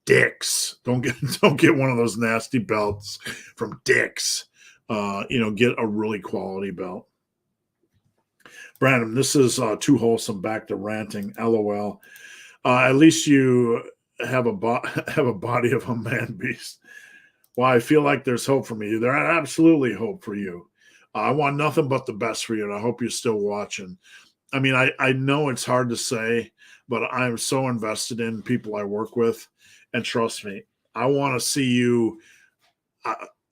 Dick's. Don't get one of those nasty belts from Dick's. Get a really quality belt. Brandon, this is too wholesome. Back to ranting. LOL. At least you have a body of a man beast. Well, I feel like there's hope for me. There's absolutely hope for you. I want nothing but the best for you, and I hope you're still watching. I mean, I know it's hard to say, but I'm so invested in people I work with. And trust me, I want to see you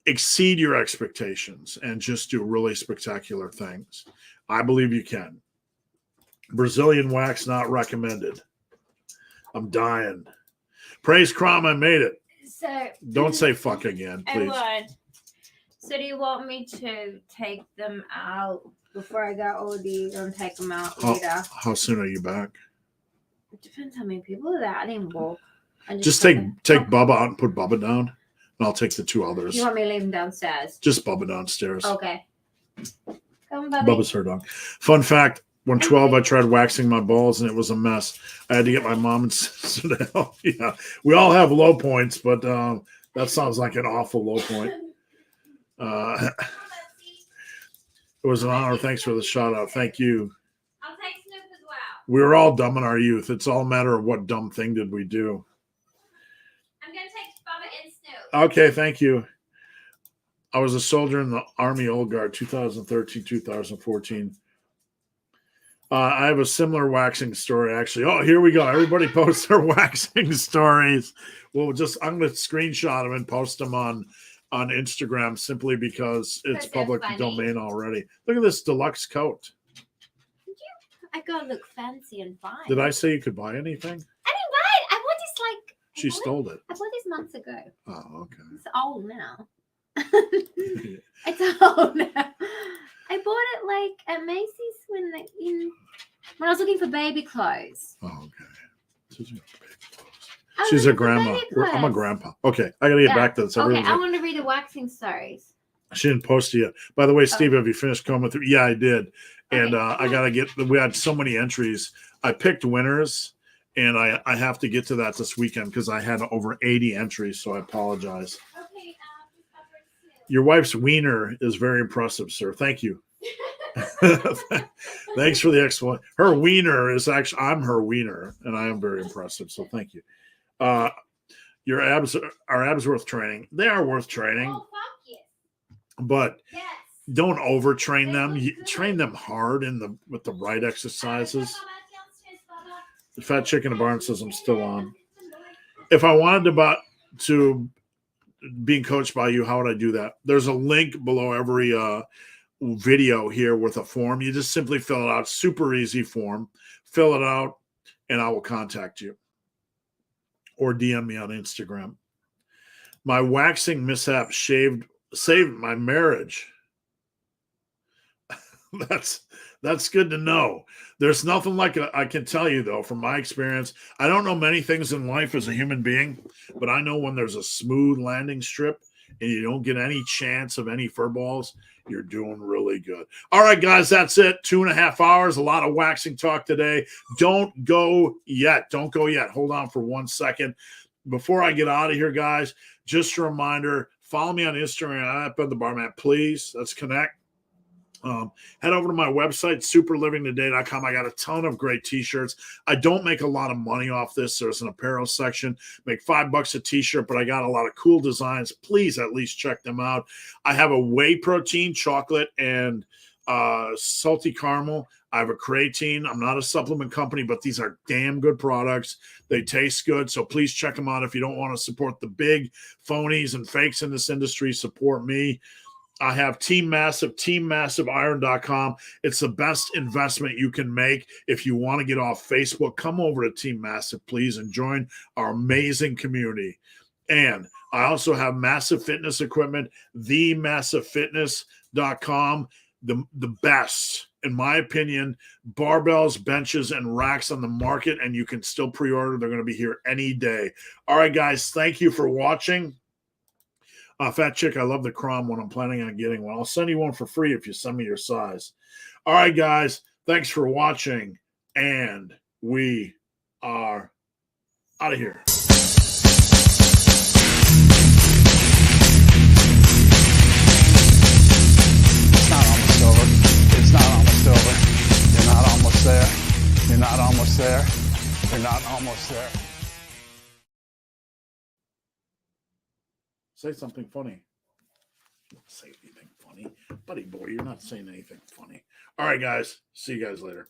exceed your expectations and just do really spectacular things. I believe you can. Brazilian wax not recommended. I'm dying. Praise Crom, I made it. So Don't say fuck again, please. I would. So do you want me to take them out before I go, or do you going to take them out later? How soon are you back? It depends how many people are there. I didn't walk. Just take Bubba out and put Bubba down, and I'll take the 2 others. You want me to leave him downstairs? Just Bubba downstairs. Okay. Come, Bubby. Bubba's her dog. Fun fact, when 12, I tried waxing my balls, and it was a mess. I had to get my mom and sister to help. Yeah, we all have low points, but that sounds like an awful low point. It was an honor. Thanks for the shout out. Thank you. I'll take Snoop as well. We were all dumb in our youth. It's all a matter of what dumb thing did we do. I'm going to take Bubba and Snoop. Okay, thank you. I was a soldier in the Army Old Guard, 2013, 2014. I have a similar waxing story, actually. Oh, here we go. Everybody posts their waxing stories. I'm going to screenshot them and post them on Instagram simply because it's public domain already. Look at this deluxe coat. I gotta look fancy and fine. Did I say you could buy anything? I didn't buy it. I bought this She stole it. I bought this months ago. Oh, okay. It's old now. It's old now. I bought it at Macy's when I was looking for baby clothes. Oh, okay. She's a grandma. I'm a grandpa. Okay, I gotta get back to this. Okay, I want to read the waxing stories. She didn't post it yet. By the way, Steve, have you finished combing through? Yeah, I did. And I got to we had so many entries. I picked winners, and I have to get to that this weekend because I had over 80 entries, so I apologize. Okay, Your wife's wiener is very impressive, sir. Thank you. Thanks for the explanation. Her wiener is actually, I'm her wiener, and I am very impressive. So thank you. Your abs are abs worth training. They are worth training, Oh, fuck yes. but Yes. don't overtrain them. You train them hard with the right exercises. The Fat Chicken in the Barn says I'm still on. If I wanted to being coached by you, how would I do that? There's a link below every video here with a form. You just simply fill it out. Super easy form. Fill it out, and I will contact you or DM me on Instagram. My waxing mishap saved my marriage. That's good to know. There's nothing like I can tell you, though, from my experience. I don't know many things in life as a human being, but I know when there's a smooth landing strip and you don't get any chance of any fur balls, you're doing really good. All right, guys, that's it. 2.5 hours, a lot of waxing talk today. Don't go yet. Don't go yet. Hold on for 1 second. Before I get out of here, guys, just a reminder, follow me on Instagram at the Barman, please. Let's connect. Head over to my website, superlivingtoday.com. I got a ton of great t-shirts. I don't make a lot of money off this. There's an apparel section. Make $5 a t-shirt, but I got a lot of cool designs. Please at least check them out. I have a whey protein, chocolate, and salty caramel. I have a creatine. I'm not a supplement company, but these are damn good products. They taste good, so please check them out. If you don't want to support the big phonies and fakes in this industry, support me. I have Team Massive, teammassiveiron.com. It's the best investment you can make. If you want to get off Facebook, come over to Team Massive, please, and join our amazing community. And I also have Massive Fitness Equipment, themassivefitness.com. The best, in my opinion, barbells, benches, and racks on the market, and you can still pre-order. They're going to be here any day. All right, guys, thank you for watching. Fat Chick, I love the Crom one. I'm planning on getting one. I'll send you one for free if you send me your size. All right, guys. Thanks for watching. And we are out of here. It's not almost over. It's not almost over. You're not almost there. You're not almost there. You're not almost there. Say something funny. Don't say anything funny. Buddy boy, you're not saying anything funny. All right, guys. See you guys later.